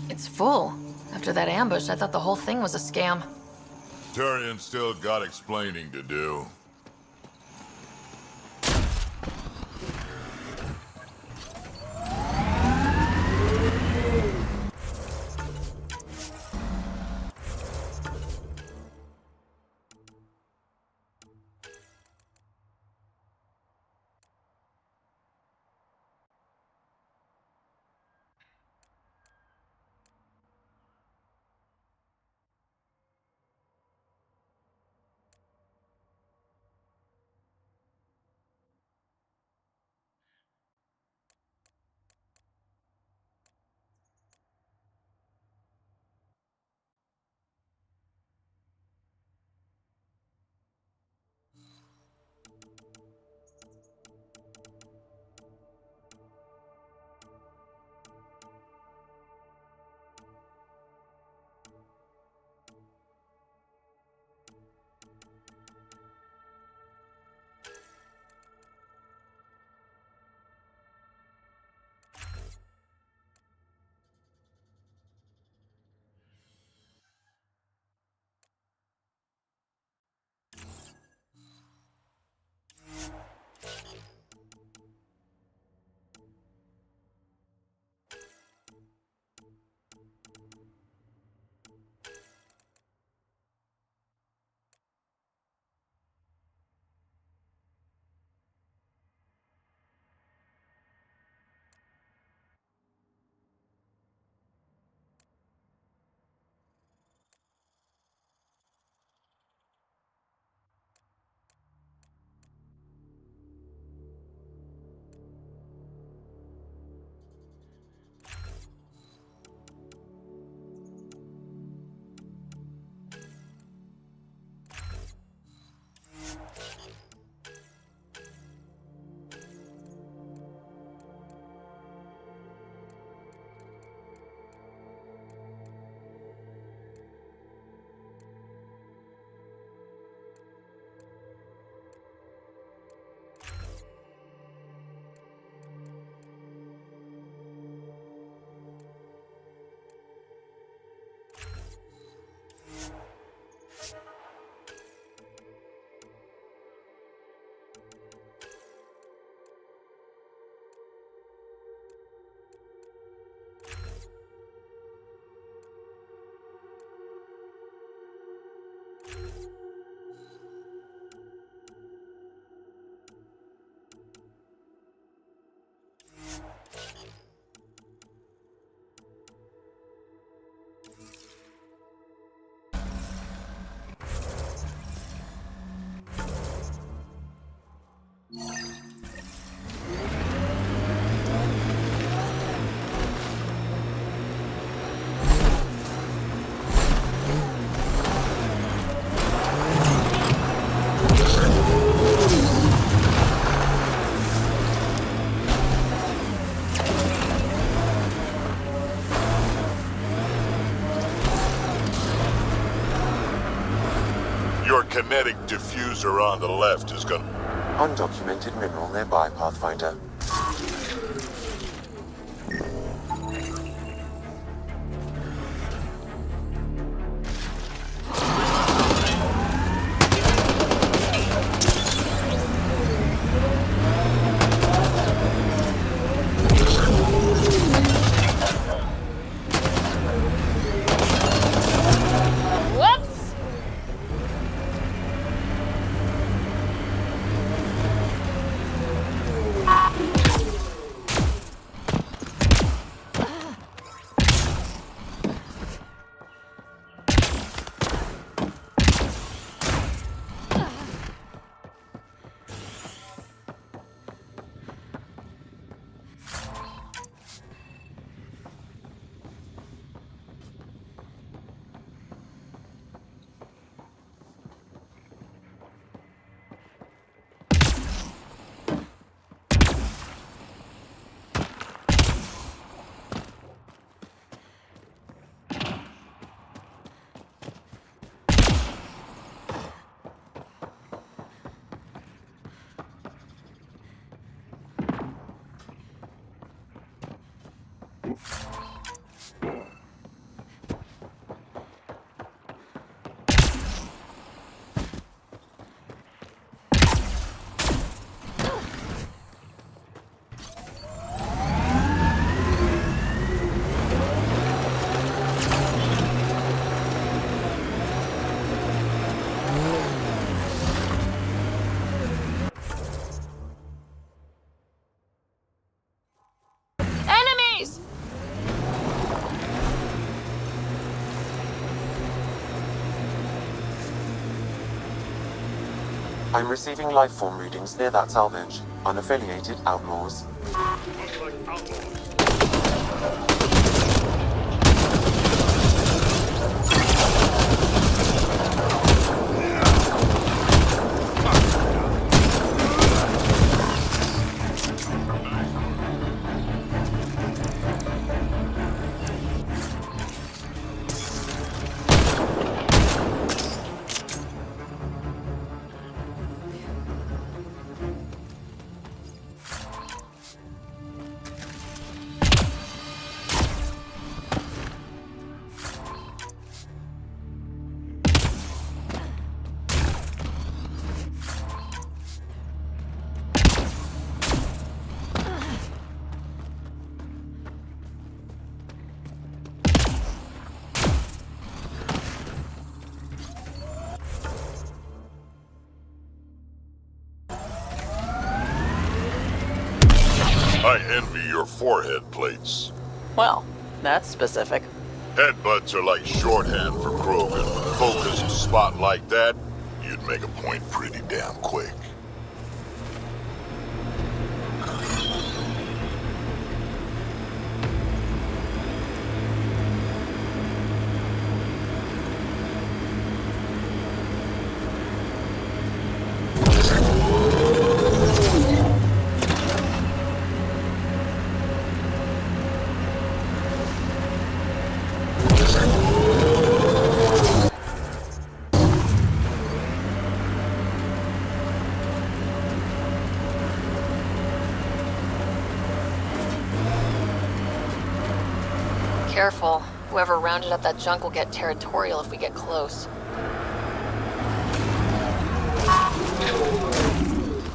It's full. After that ambush, I thought the whole thing was a scam. Turian still got explaining to do. kinetic diffuser on the left is gonna... Undocumented mineral nearby, Pathfinder. Whoops! Enemies! I'm receiving life form readings near that salvage. Unaffiliated outlaws. I envy your forehead plates. Well, that's specific. Headbutts are like shorthand for Krogan. Focused spot like that, you'd make a point pretty damn quick. Careful. Whoever rounded up that junk will get territorial if we get close.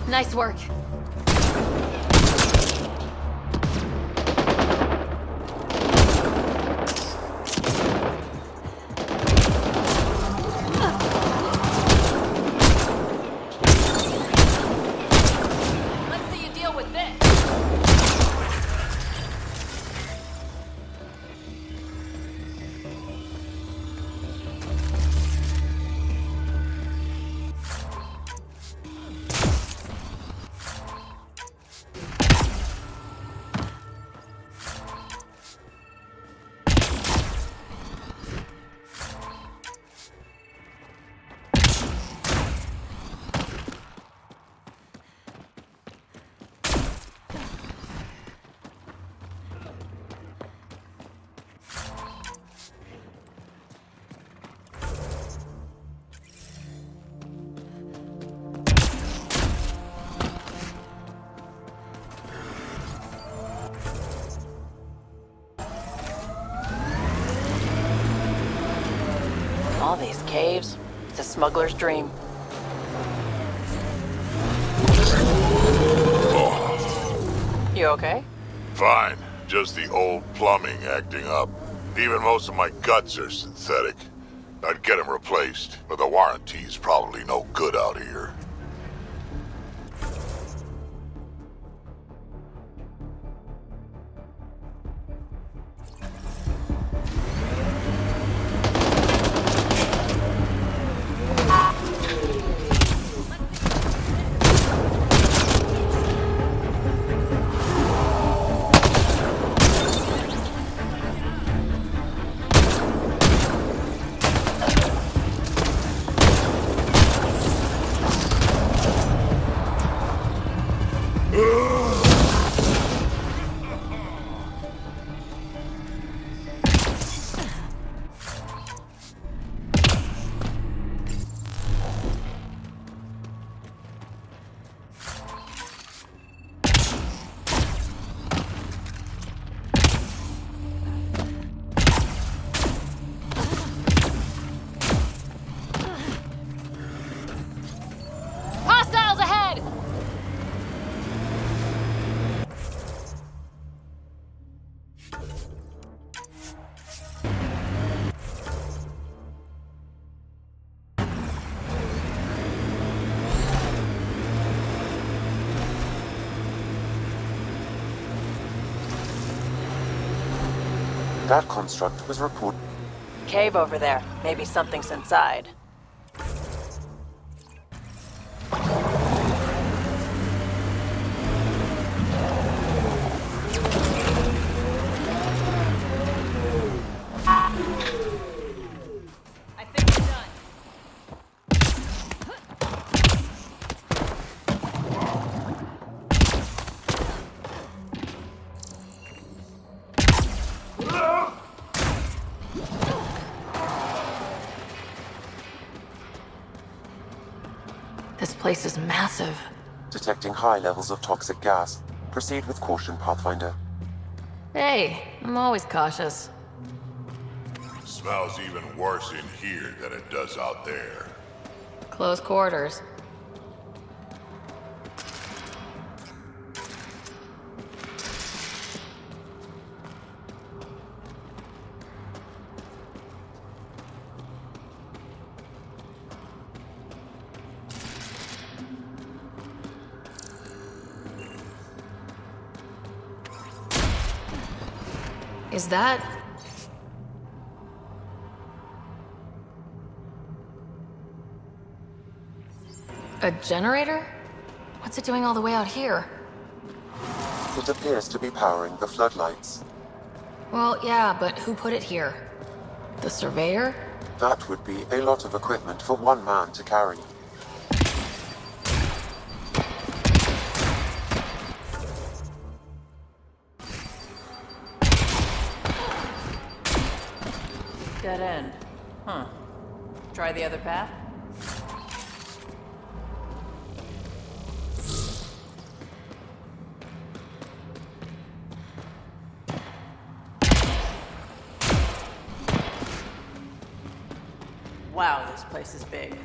Nice work. Let's see you deal with this. All these caves. It's a smuggler's dream. You okay? Fine. Just the old plumbing acting up. Even most of my guts are synthetic. I'd get them replaced, but the warranty's probably no good out here. Hostiles ahead! That construct was reported. Cave over there. Maybe something's inside. I think we're done. This place is massive. Detecting high levels of toxic gas. Proceed with caution, Pathfinder. Hey, I'm always cautious. Smells even worse in here than it does out there. Close quarters. Is that... a generator? What's it doing all the way out here? It appears to be powering the floodlights. Well, yeah, but who put it here? The surveyor? That would be a lot of equipment for one man to carry. Dead end. Huh. Try the other path? Wow, this place is big.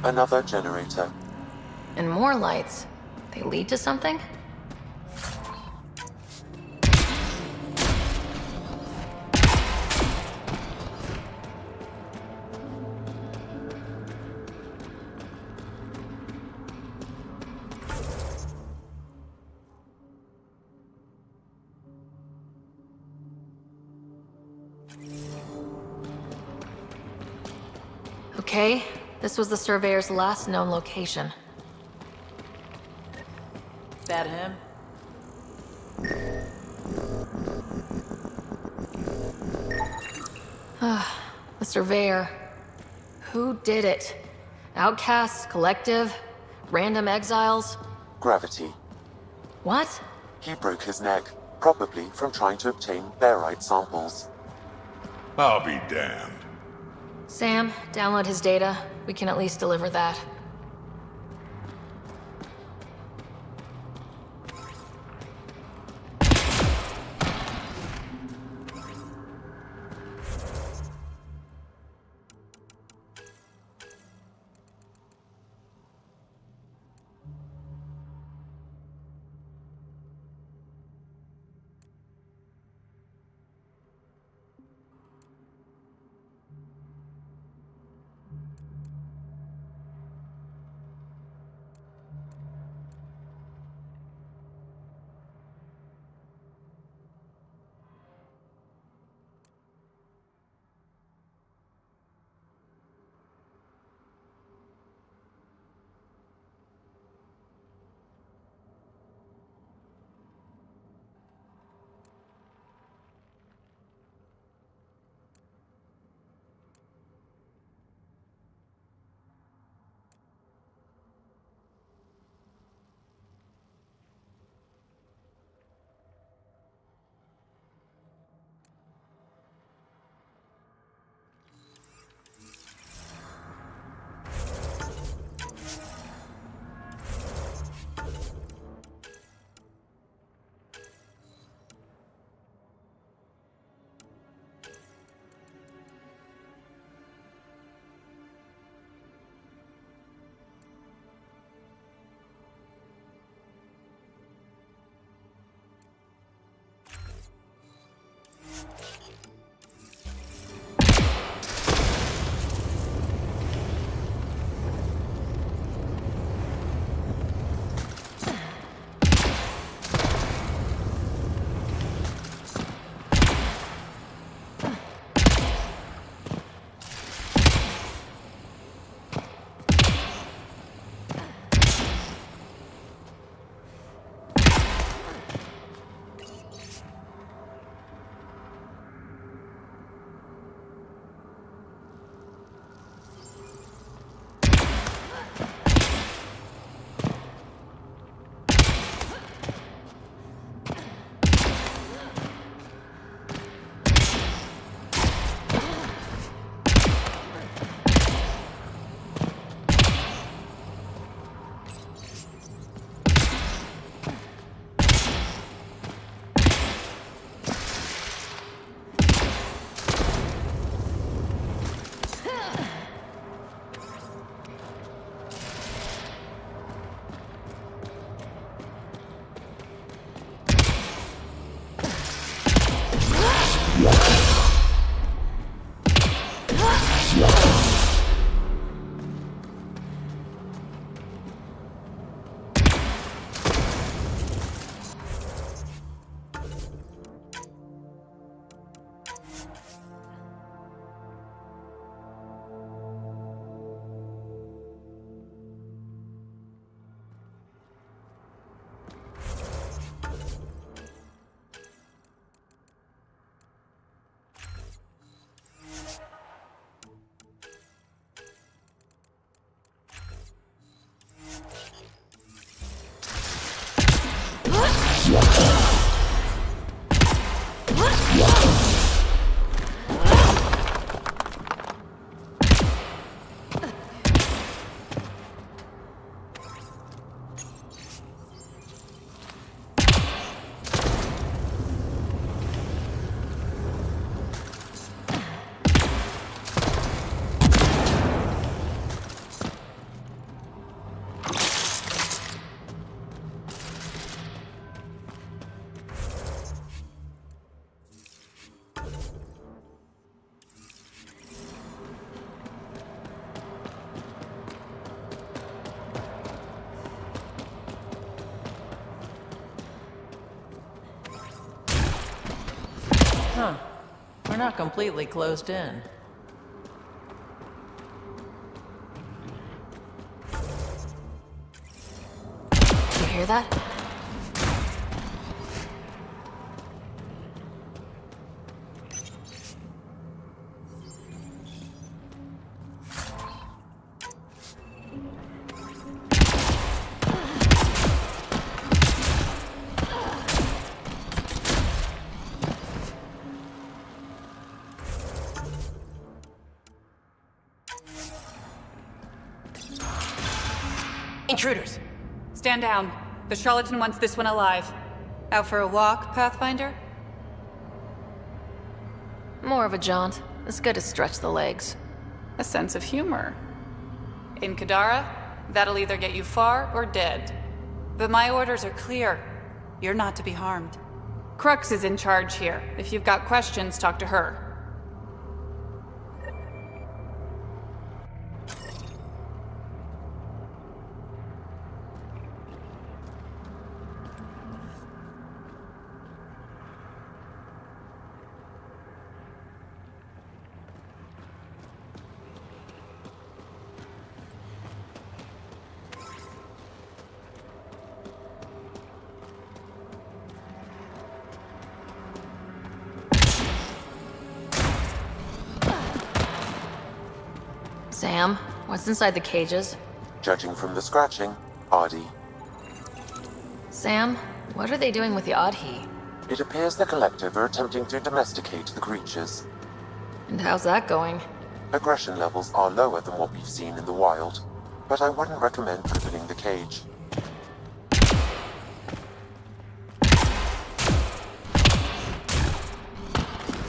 Another generator. And more lights. They lead to something? Okay, this was the surveyor's last known location. That him? The surveyor. Who did it? Outcasts, collective, random exiles? Gravity. What? He broke his neck, probably from trying to obtain barite samples. I'll be damned. Sam, download his data. We can at least deliver that. Huh. We're not completely closed in. You hear that? Intruders! Stand down. The charlatan wants this one alive. Out for a walk, Pathfinder? More of a jaunt. It's good to stretch the legs. A sense of humor. In Kadara, that'll either get you far or dead. But my orders are clear. You're not to be harmed. Crux is in charge here. If you've got questions, talk to her. Sam, what's inside the cages? Judging from the scratching, Ardy. Sam, what are they doing with the Adhi? It appears the Collective are attempting to domesticate the creatures. And how's that going? Aggression levels are lower than what we've seen in the wild, but I wouldn't recommend opening the cage.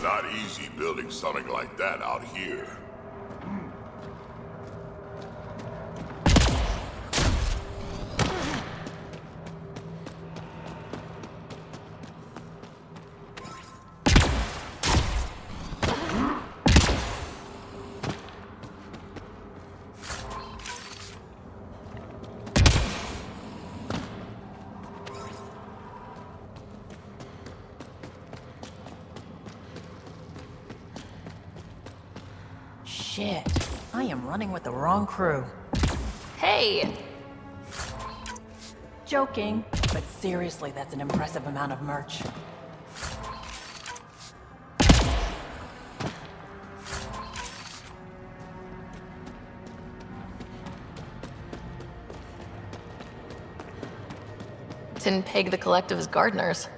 Not easy building something like that out here. Shit. I am running with the wrong crew. Hey! Joking, but seriously, that's an impressive amount of merch. Didn't peg the Collective as gardeners.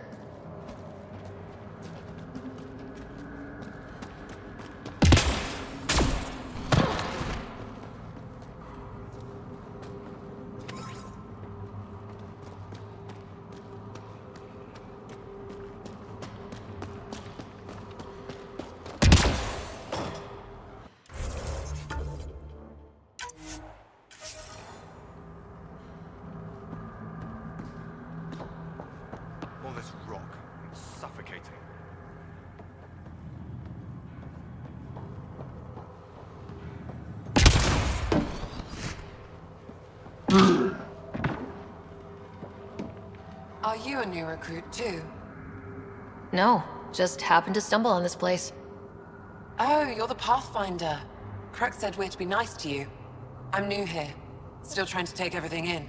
All this rock, it's suffocating. Are you a new recruit too? No, just happened to stumble on this place. Oh, you're the Pathfinder. Crux said we're to be nice to you. I'm new here. Still trying to take everything in.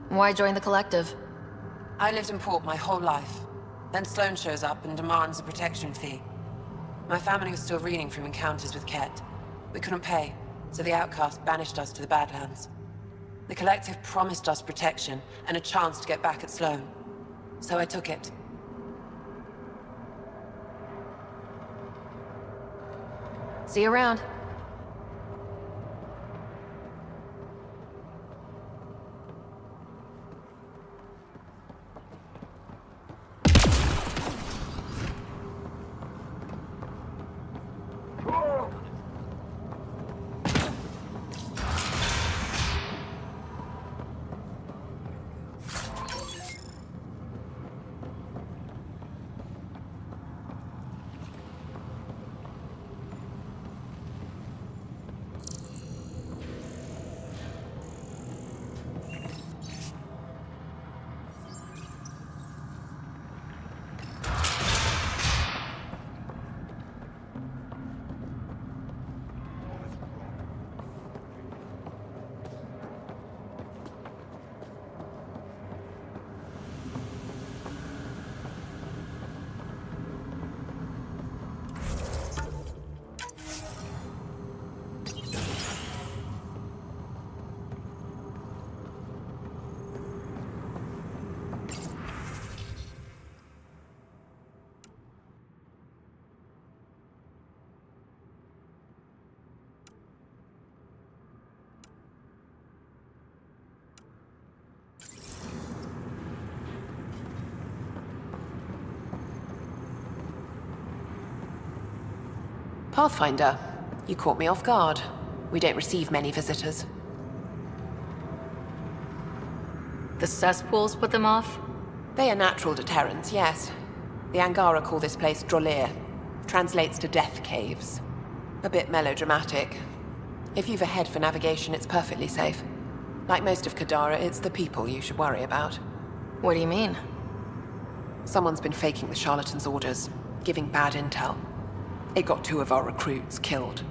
Why join the Collective? I lived in Port my whole life. Then Sloane shows up and demands a protection fee. My family was still reeling from encounters with Ket. We couldn't pay, so the outcast banished us to the Badlands. The Collective promised us protection and a chance to get back at Sloan. So I took it. See you around. Pathfinder, you caught me off guard. We don't receive many visitors. The cesspools put them off? They are natural deterrents, yes. The Angara call this place Drolir. Translates to death caves. A bit melodramatic. If you've a head for navigation, it's perfectly safe. Like most of Kadara, it's the people you should worry about. What do you mean? Someone's been faking the charlatan's orders, giving bad intel. It got 2 of our recruits killed.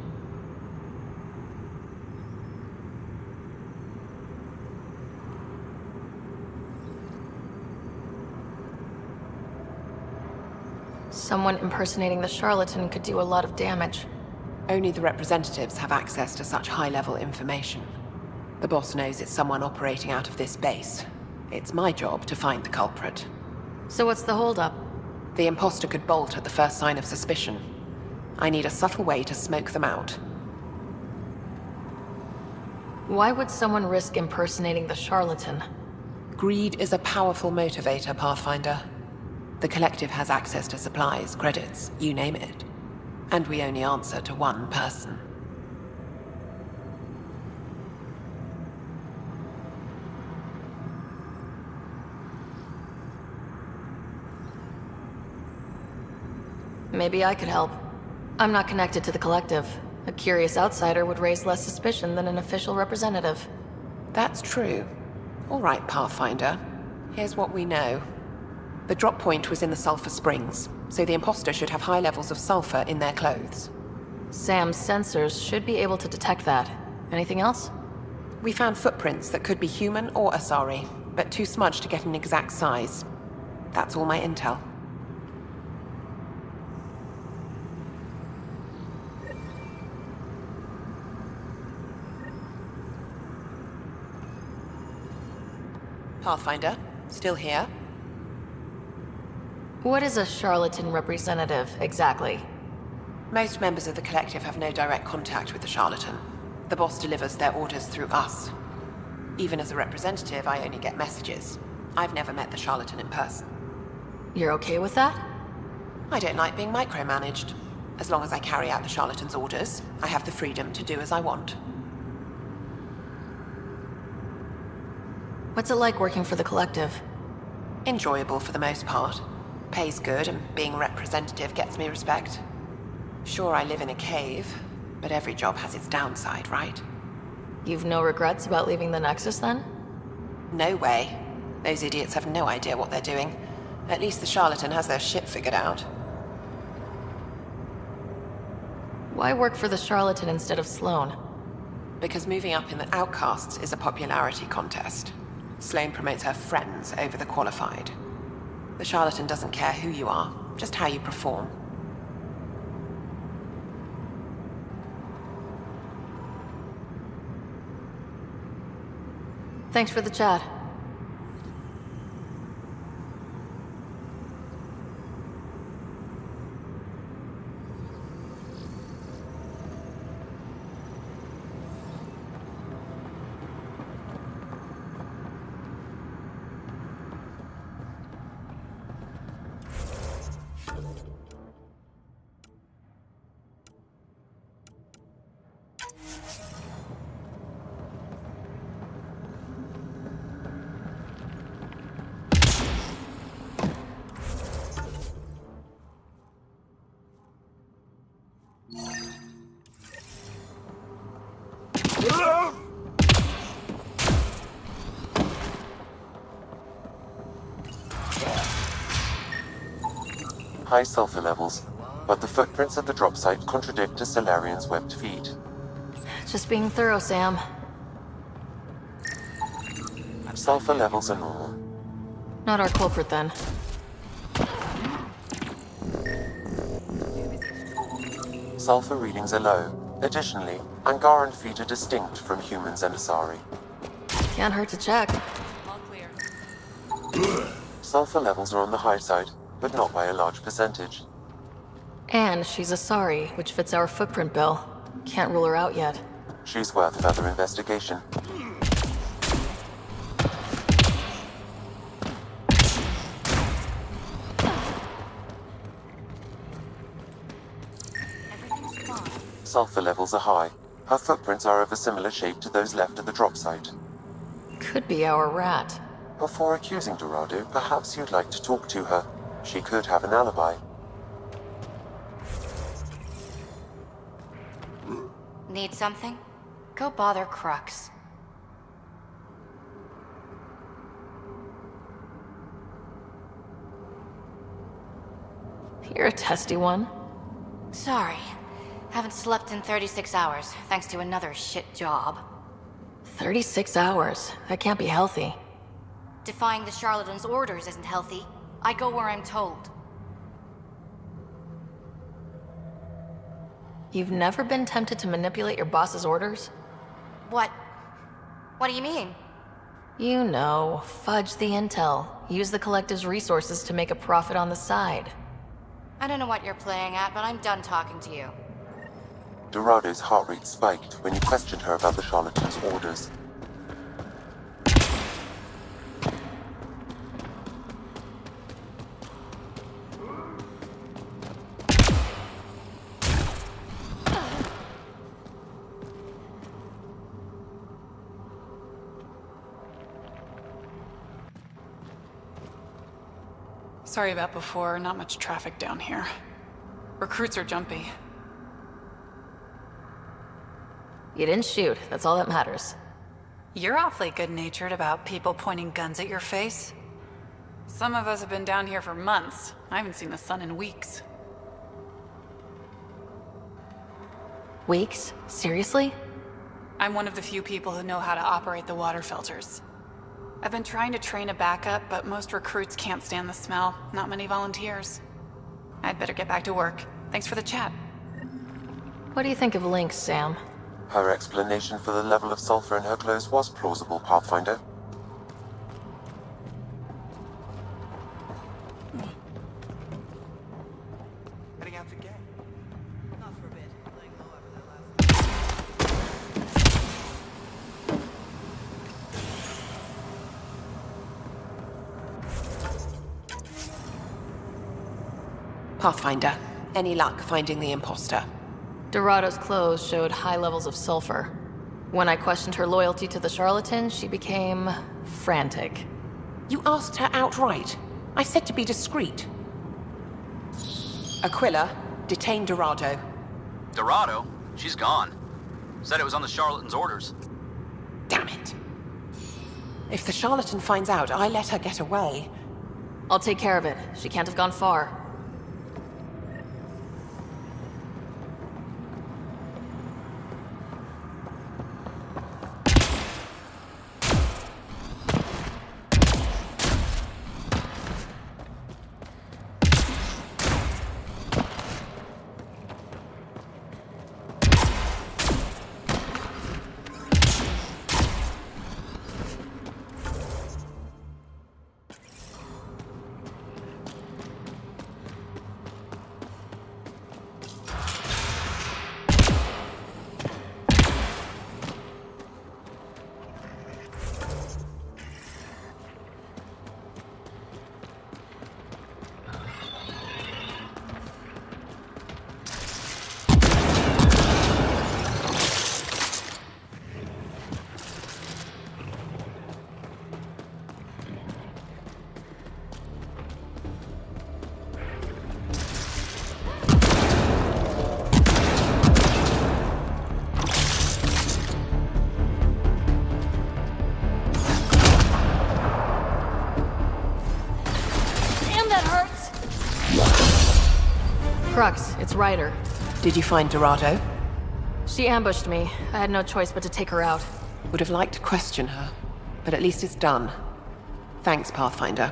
Someone impersonating the charlatan could do a lot of damage. Only the representatives have access to such high-level information. The boss knows it's someone operating out of this base. It's my job to find the culprit. So what's the holdup? The imposter could bolt at the first sign of suspicion. I need a subtle way to smoke them out. Why would someone risk impersonating the charlatan? Greed is a powerful motivator, Pathfinder. The Collective has access to supplies, credits, you name it. And we only answer to one person. Maybe I could help. I'm not connected to the Collective. A curious outsider would raise less suspicion than an official representative. That's true. All right, Pathfinder. Here's what we know. The drop point was in the sulfur springs, so the imposter should have high levels of sulfur in their clothes. Sam's sensors should be able to detect that. Anything else? We found footprints that could be human or Asari, but too smudged to get an exact size. That's all my intel. Pathfinder, still here? What is a charlatan representative, exactly? Most members of the Collective have no direct contact with the charlatan. The boss delivers their orders through us. Even as a representative, I only get messages. I've never met the charlatan in person. You're okay with that? I don't like being micromanaged. As long as I carry out the charlatan's orders, I have the freedom to do as I want. What's it like working for the Collective? Enjoyable for the most part. Pays good, and being representative gets me respect. Sure, I live in a cave, but every job has its downside, right? You've no regrets about leaving the Nexus, then? No way. Those idiots have no idea what they're doing. At least the charlatan has their shit figured out. Why work for the charlatan instead of Sloan? Because moving up in the outcasts is a popularity contest. Sloan promotes her friends over the qualified. The charlatan doesn't care who you are, just how you perform. Thanks for the chat. High sulfur levels, but the footprints at the drop site contradict a Solarian's webbed feet. Just being thorough, Sam. Sulfur levels are normal. Not our culprit, then. Sulfur readings are low. Additionally, Angaran feet are distinct from humans and Asari. Can't hurt to check. All clear. Sulfur levels are on the high side, but not by a large percentage. And she's Asari, which fits our footprint bill. Can't rule her out yet. She's worth further investigation. Sulfur levels are high. Her footprints are of a similar shape to those left at the drop site. Could be our rat. Before accusing Dorado, perhaps you'd like to talk to her. She could have an alibi. Need something? Go bother Crux. You're a testy one. Sorry. Haven't slept in 36 hours, thanks to another shit job. 36 hours. That can't be healthy. Defying the charlatan's orders isn't healthy. I go where I'm told. You've never been tempted to manipulate your boss's orders? What? What do you mean? You know, fudge the intel. Use the collective's resources to make a profit on the side. I don't know what you're playing at, but I'm done talking to you. Dorado's heart rate spiked when you questioned her about the charlatan's orders. Sorry about before, not much traffic down here. Recruits are jumpy. You didn't shoot, that's all that matters. You're awfully good-natured about people pointing guns at your face. Some of us have been down here for months. I haven't seen the sun in weeks. Weeks? Seriously? I'm one of the few people who know how to operate the water filters. I've been trying to train a backup, but most recruits can't stand the smell. Not many volunteers. I'd better get back to work. Thanks for the chat. What do you think of Lynx, Sam? Her explanation for the level of sulfur in her clothes was plausible, Pathfinder. Heading out to get. Not for a bit. Laying low after that Pathfinder, any luck finding the imposter? Dorado's clothes showed high levels of sulfur. When I questioned her loyalty to the charlatan, she became frantic. You asked her outright. I said to be discreet. Aquila, detain Dorado. Dorado? She's gone. Said it was on the charlatan's orders. Damn it. If the charlatan finds out I let her get away... I'll take care of it. She can't have gone far. Crux, it's Ryder. Did you find Dorado? She ambushed me. I had no choice but to take her out. Would have liked to question her, but at least it's done. Thanks, Pathfinder.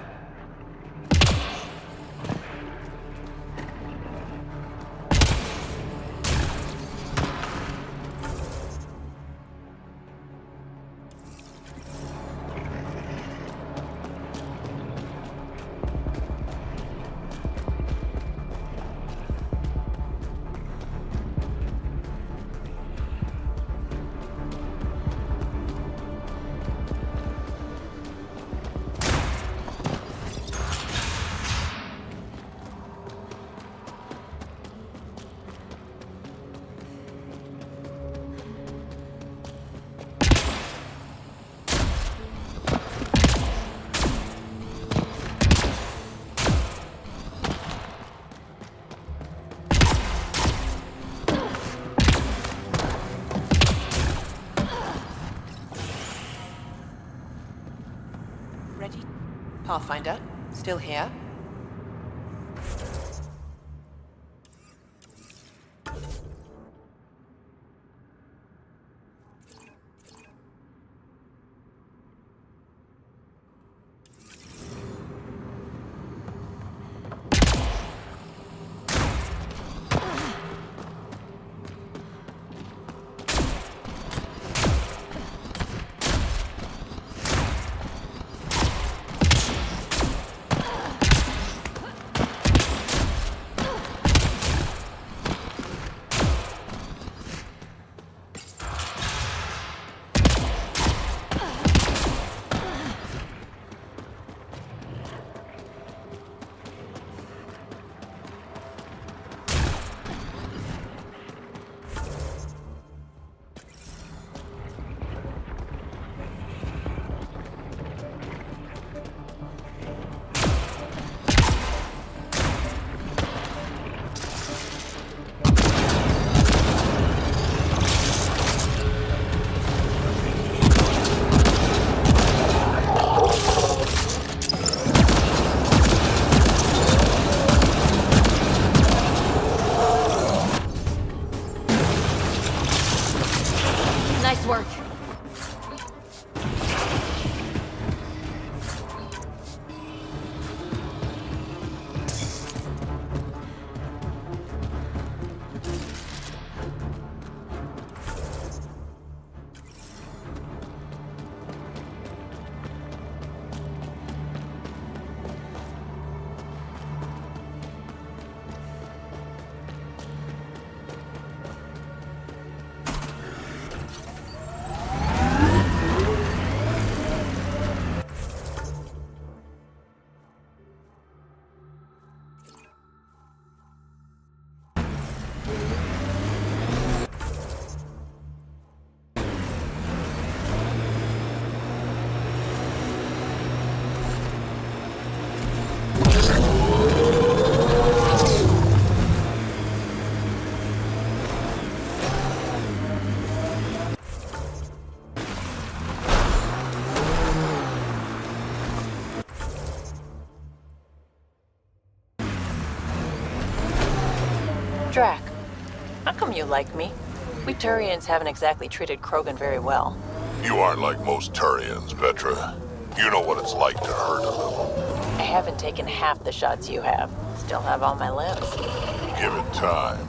Ready? Pathfinder, still here? Nice work. Drac, how come you like me? We Turians haven't exactly treated Krogan very well. You aren't like most Turians, Vetra. You know what it's like to hurt a little. I haven't taken half the shots you have. Still have all my limbs. Give it time.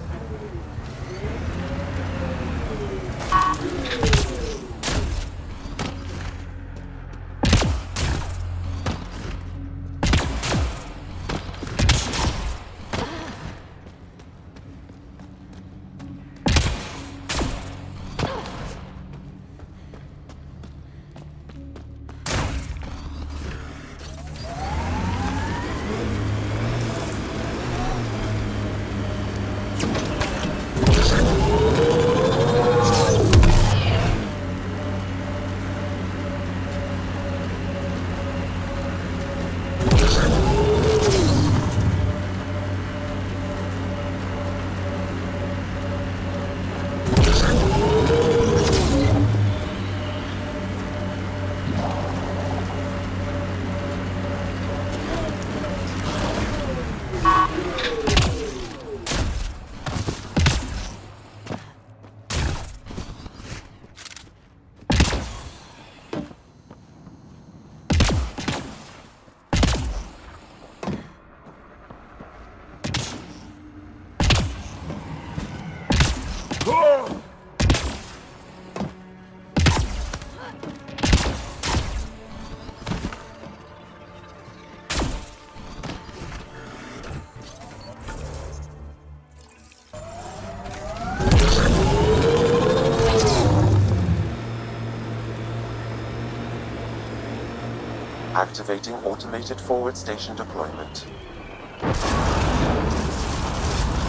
Activating automated forward station deployment.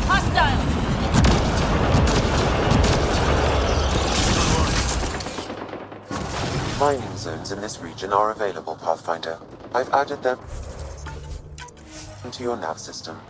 Hostile! Mining zones in this region are available, Pathfinder. I've added them to your nav system.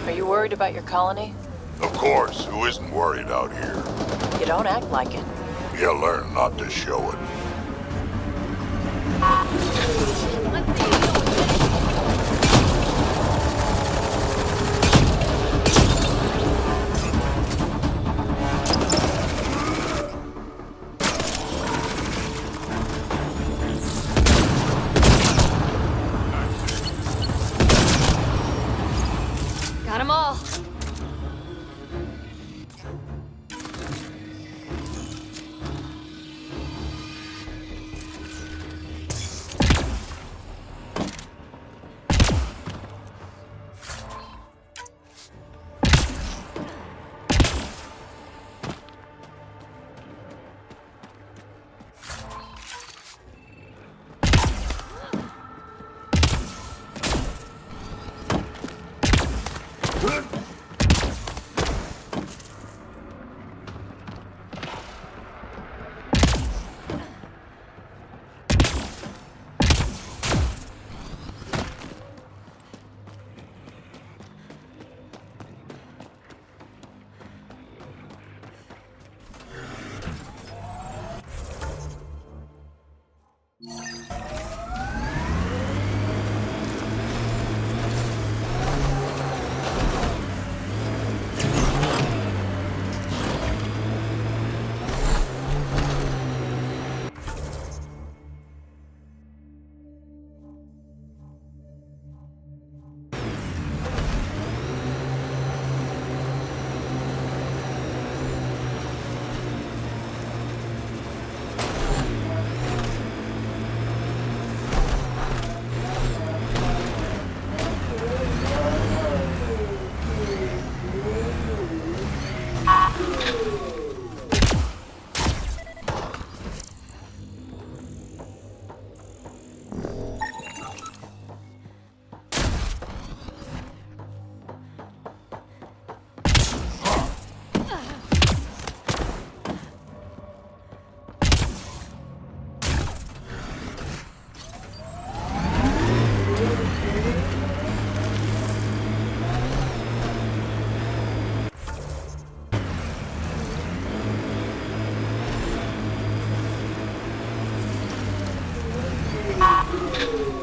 Are you worried about your colony? Of course, who isn't worried out here? You don't act like it. You learn not to show it. Got 'em all.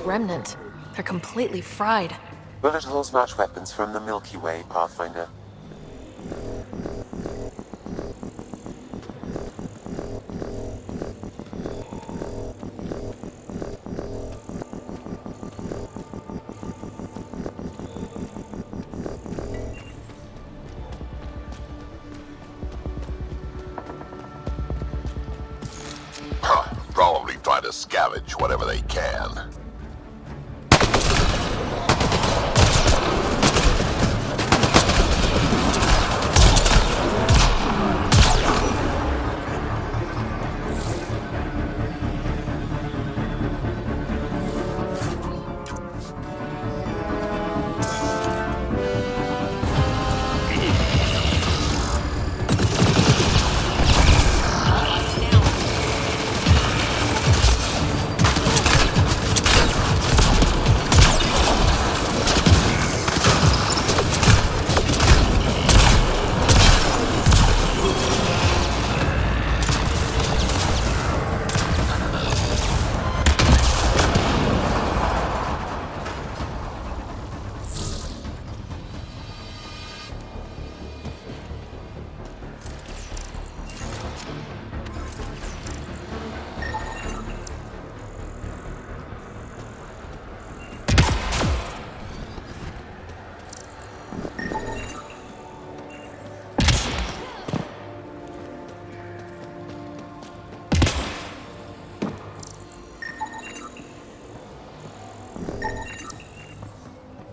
Remnant. They're completely fried. Bullet holes match weapons from the Milky Way, Pathfinder. Probably try to scavenge whatever they can.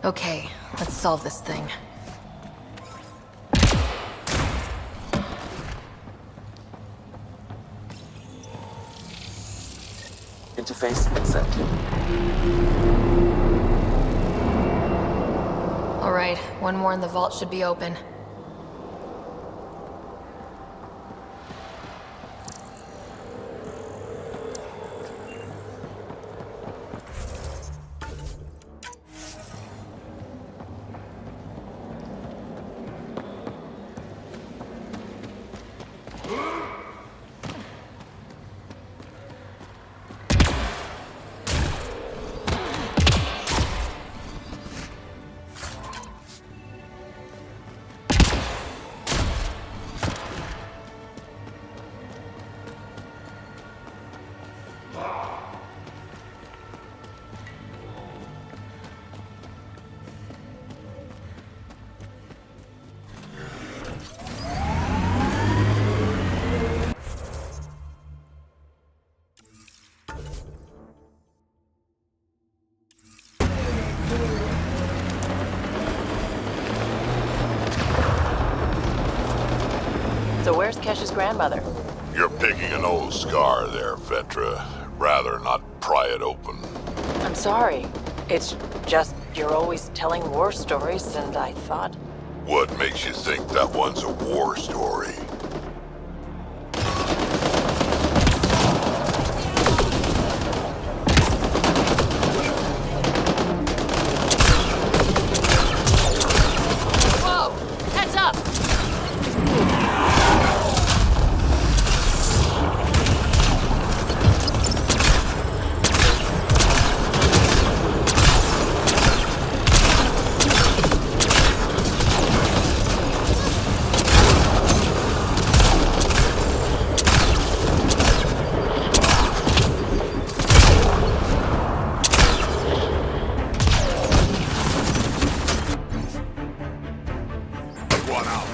Okay, let's solve this thing. Interface accepted. All right, one more and the vault should be open. So where's Kesh's grandmother? You're picking an old scar there, Vetra. Rather not pry it open. I'm sorry. It's just you're always telling war stories, and I thought... What makes you think that one's a war story? Whoa! Heads up! One out.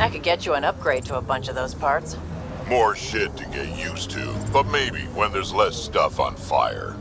I could get you an upgrade to a bunch of those parts. More shit to get used to, but maybe when there's less stuff on fire.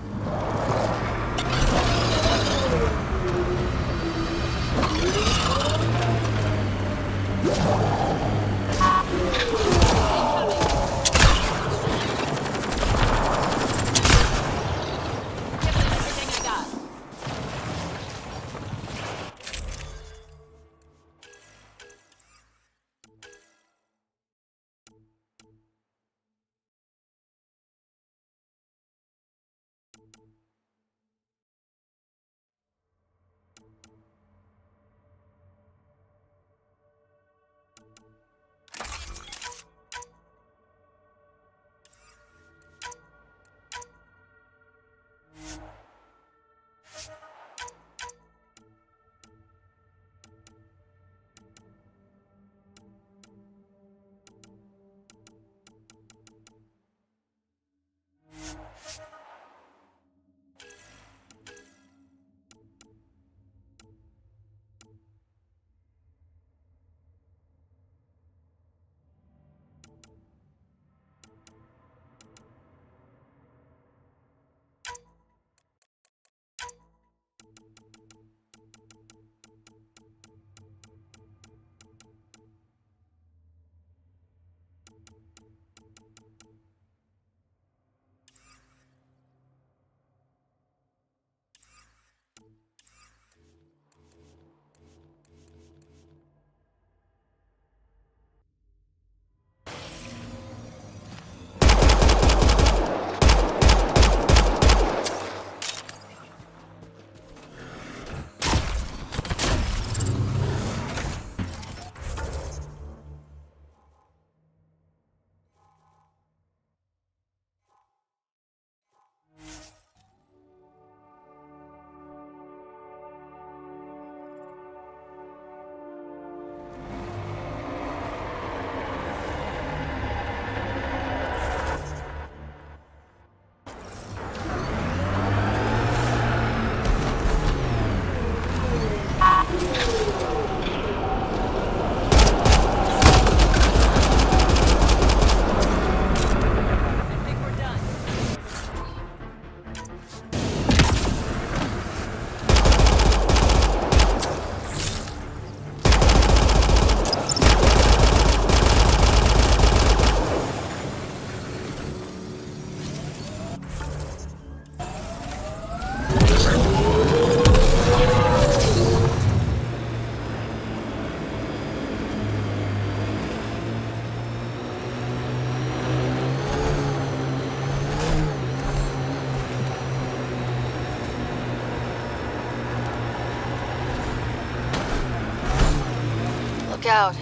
out.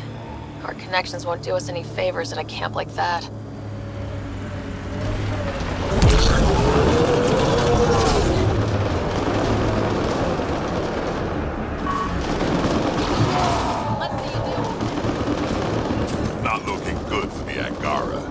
Our connections won't do us any favors at a camp like that. Not looking good for the Angara.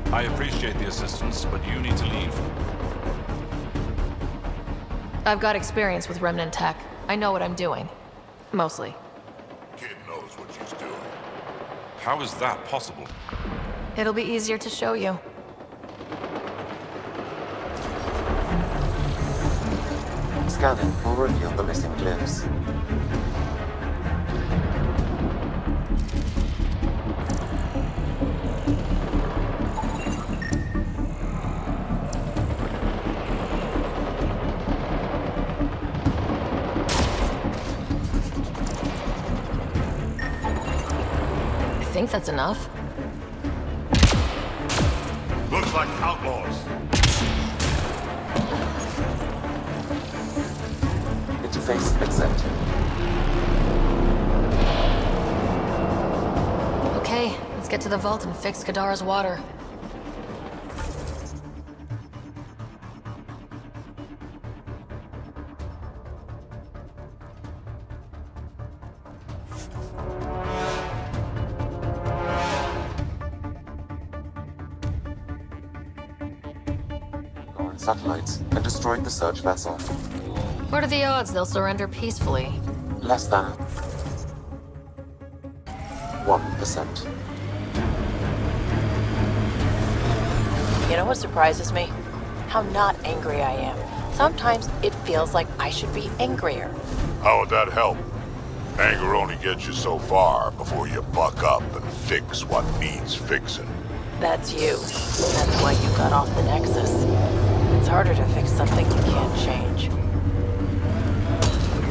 I appreciate the assistance, but you need to leave. I've got experience with remnant tech. I know what I'm doing. Mostly. Kid knows what she's doing. How is that possible? It'll be easier to show you. Scanning will reveal the missing glyphs. I think that's enough. Looks like outlaws. Interface accepted. Okay, let's get to the vault and fix Kadara's water. Satellites and destroyed the search vessel. What are the odds they'll surrender peacefully? Less than 1%. You know what surprises me? How not angry I am. Sometimes it feels like I should be angrier. How would that help? Anger only gets you so far before you buck up and fix what needs fixing. That's you. That's why you got off the Nexus. It's harder to fix something you can't change.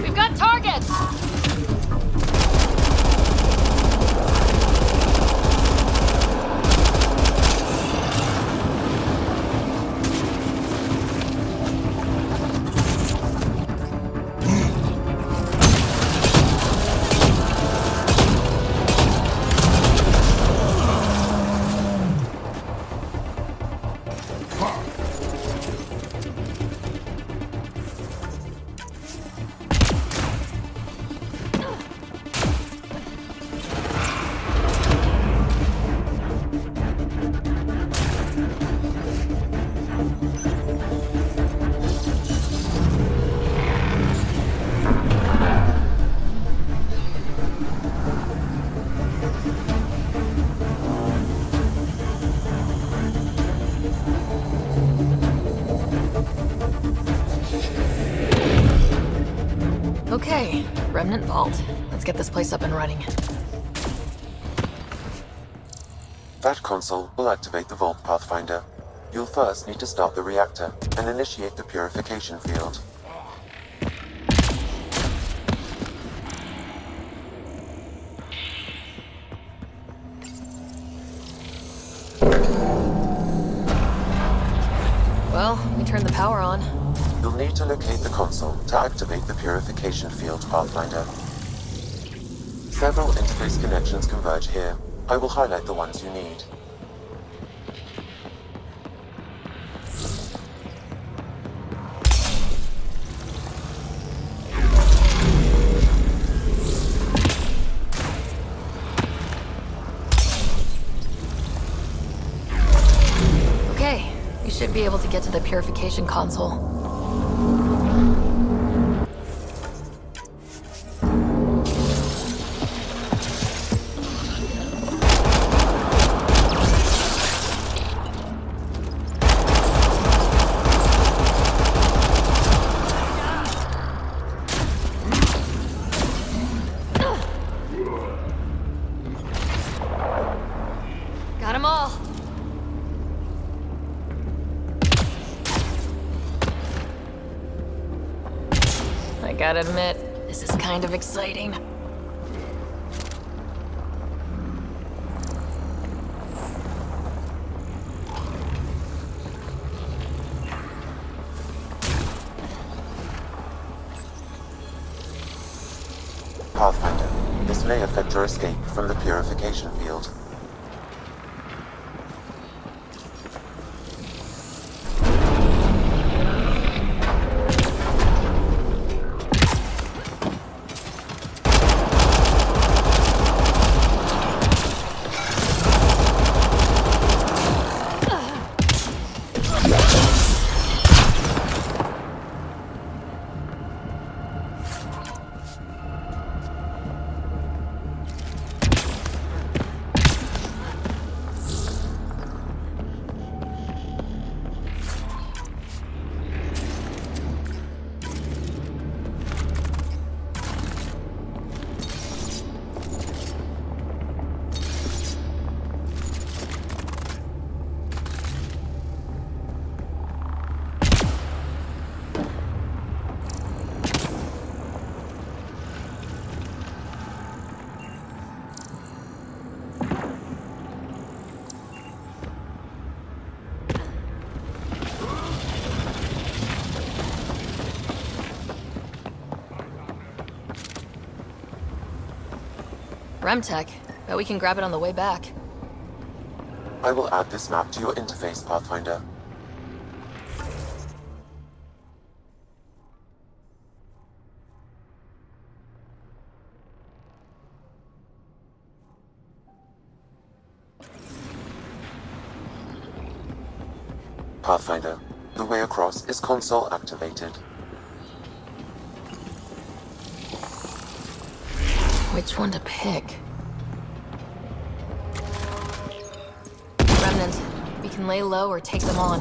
We've got targets! Okay, Remnant Vault. Let's get this place up and running. That console will activate the Vault Pathfinder. You'll first need to start the reactor and initiate the purification field. Well, we turned the power on. You'll need to locate the console to activate the purification field, Pathfinder. Several interface connections converge here. I will highlight the ones you need. Okay, you should be able to get to the purification console. gotta admit, this is kind of exciting. Pathfinder, this may affect your escape from the purification field. Remtech. Bet we can grab it on the way back. I will add this map to your interface, Pathfinder. Pathfinder, the way across is console activated. Which one to pick? Remnant. We can lay low or take them on.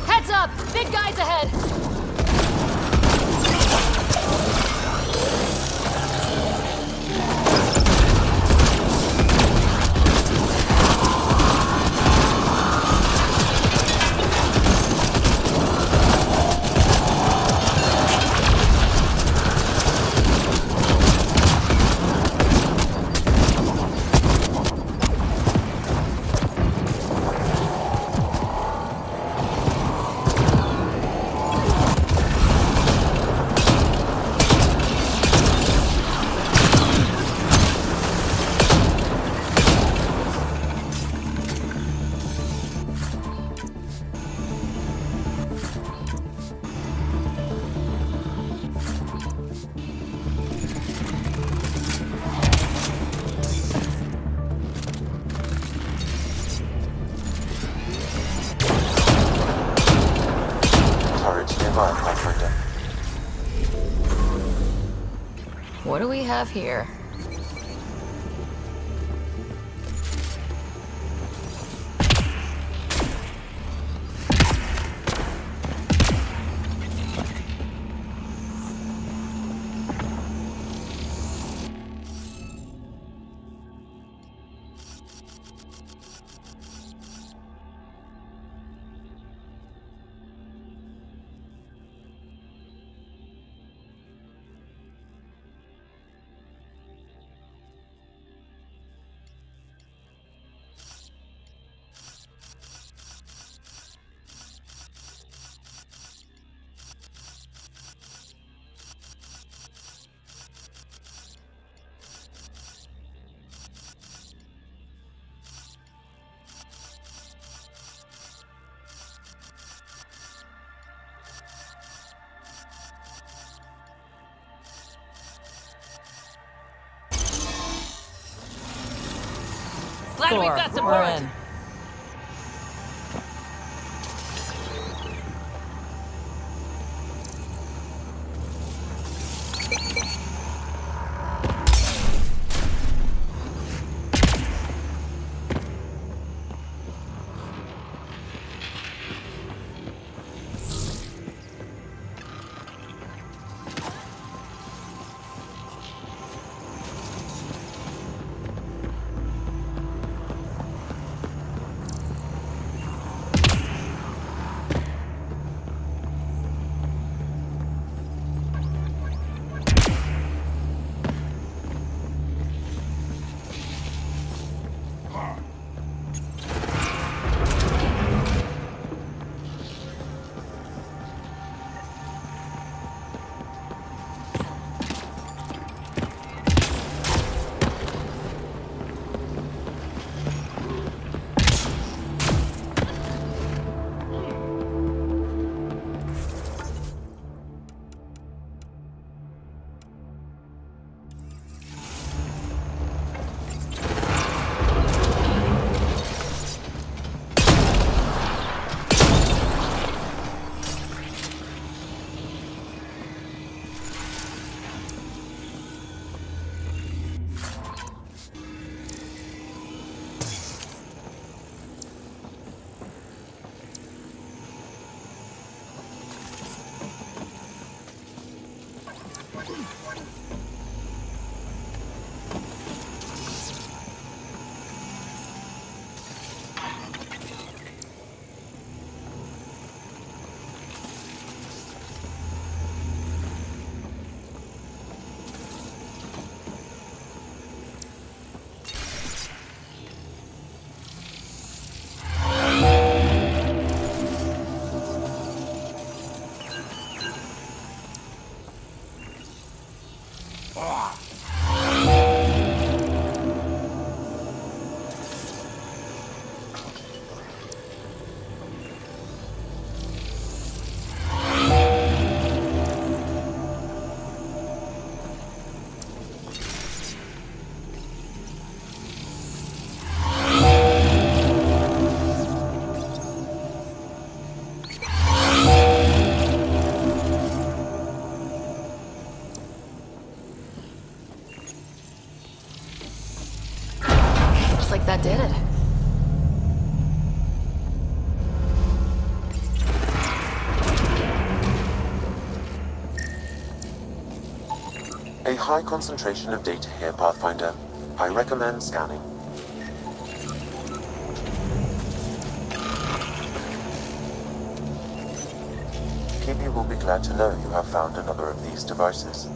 Heads up! Big guys ahead! What do we have here? score. We're in. Looks like that did it. A high concentration of data here, Pathfinder. I recommend scanning. Kibi will be glad to know you have found another of these devices.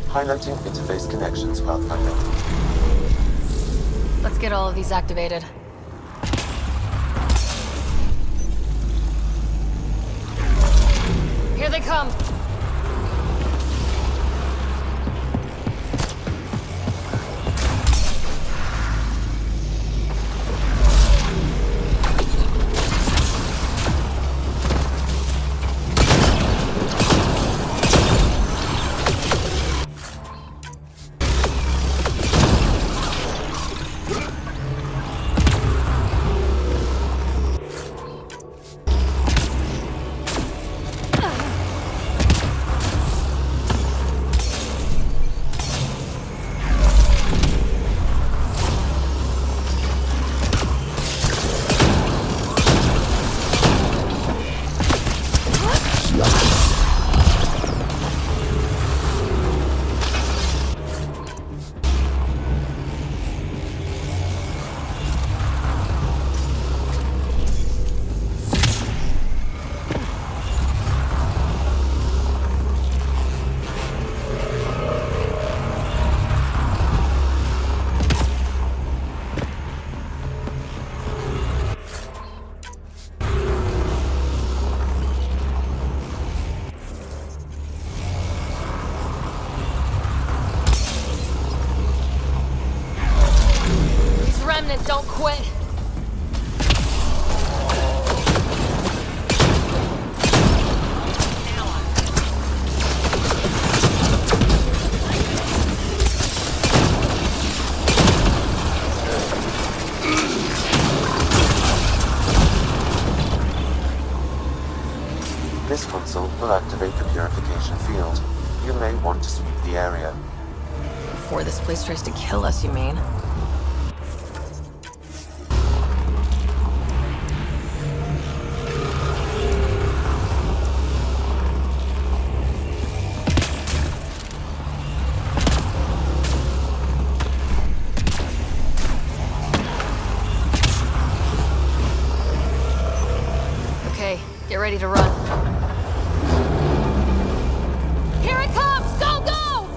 Highlighting interface connections, Pathfinder. Let's get all of these activated. Here they come! Don't quit! This console will activate the purification field. You may want to sweep the area. Before this place tries to kill us, you mean? Get ready to run. Here it comes! Go, go!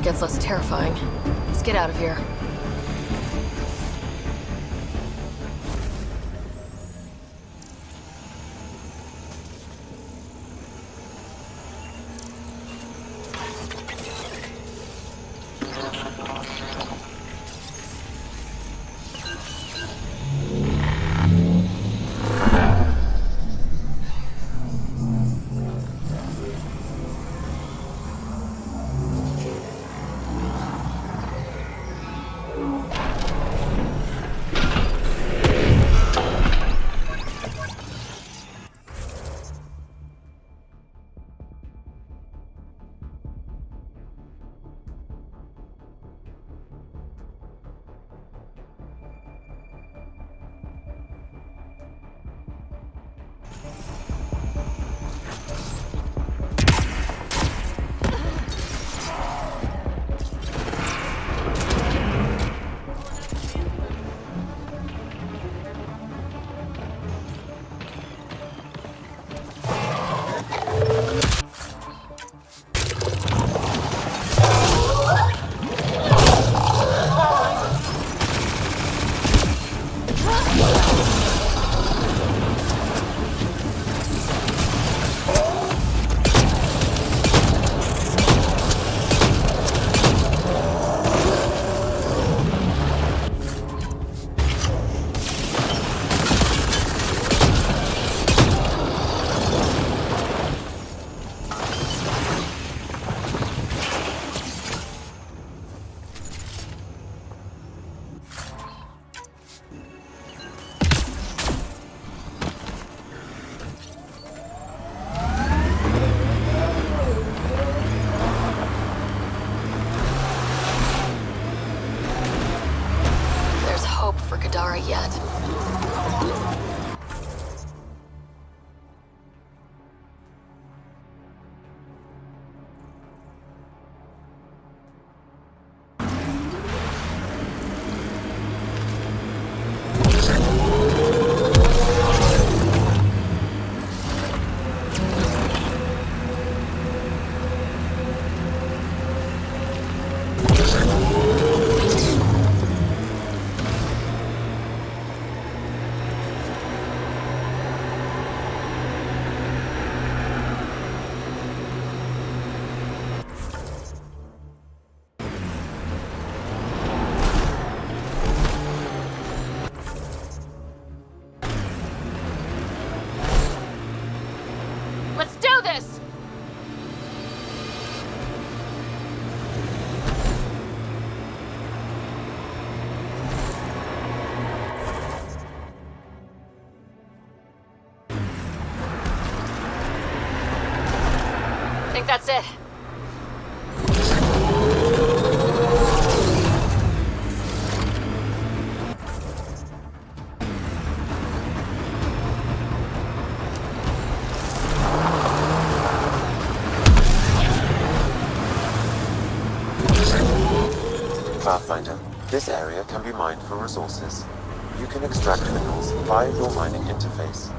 Gets less terrifying. Let's get out of here. think that's it. Pathfinder, this area can be mined for resources. You can extract minerals via your mining interface.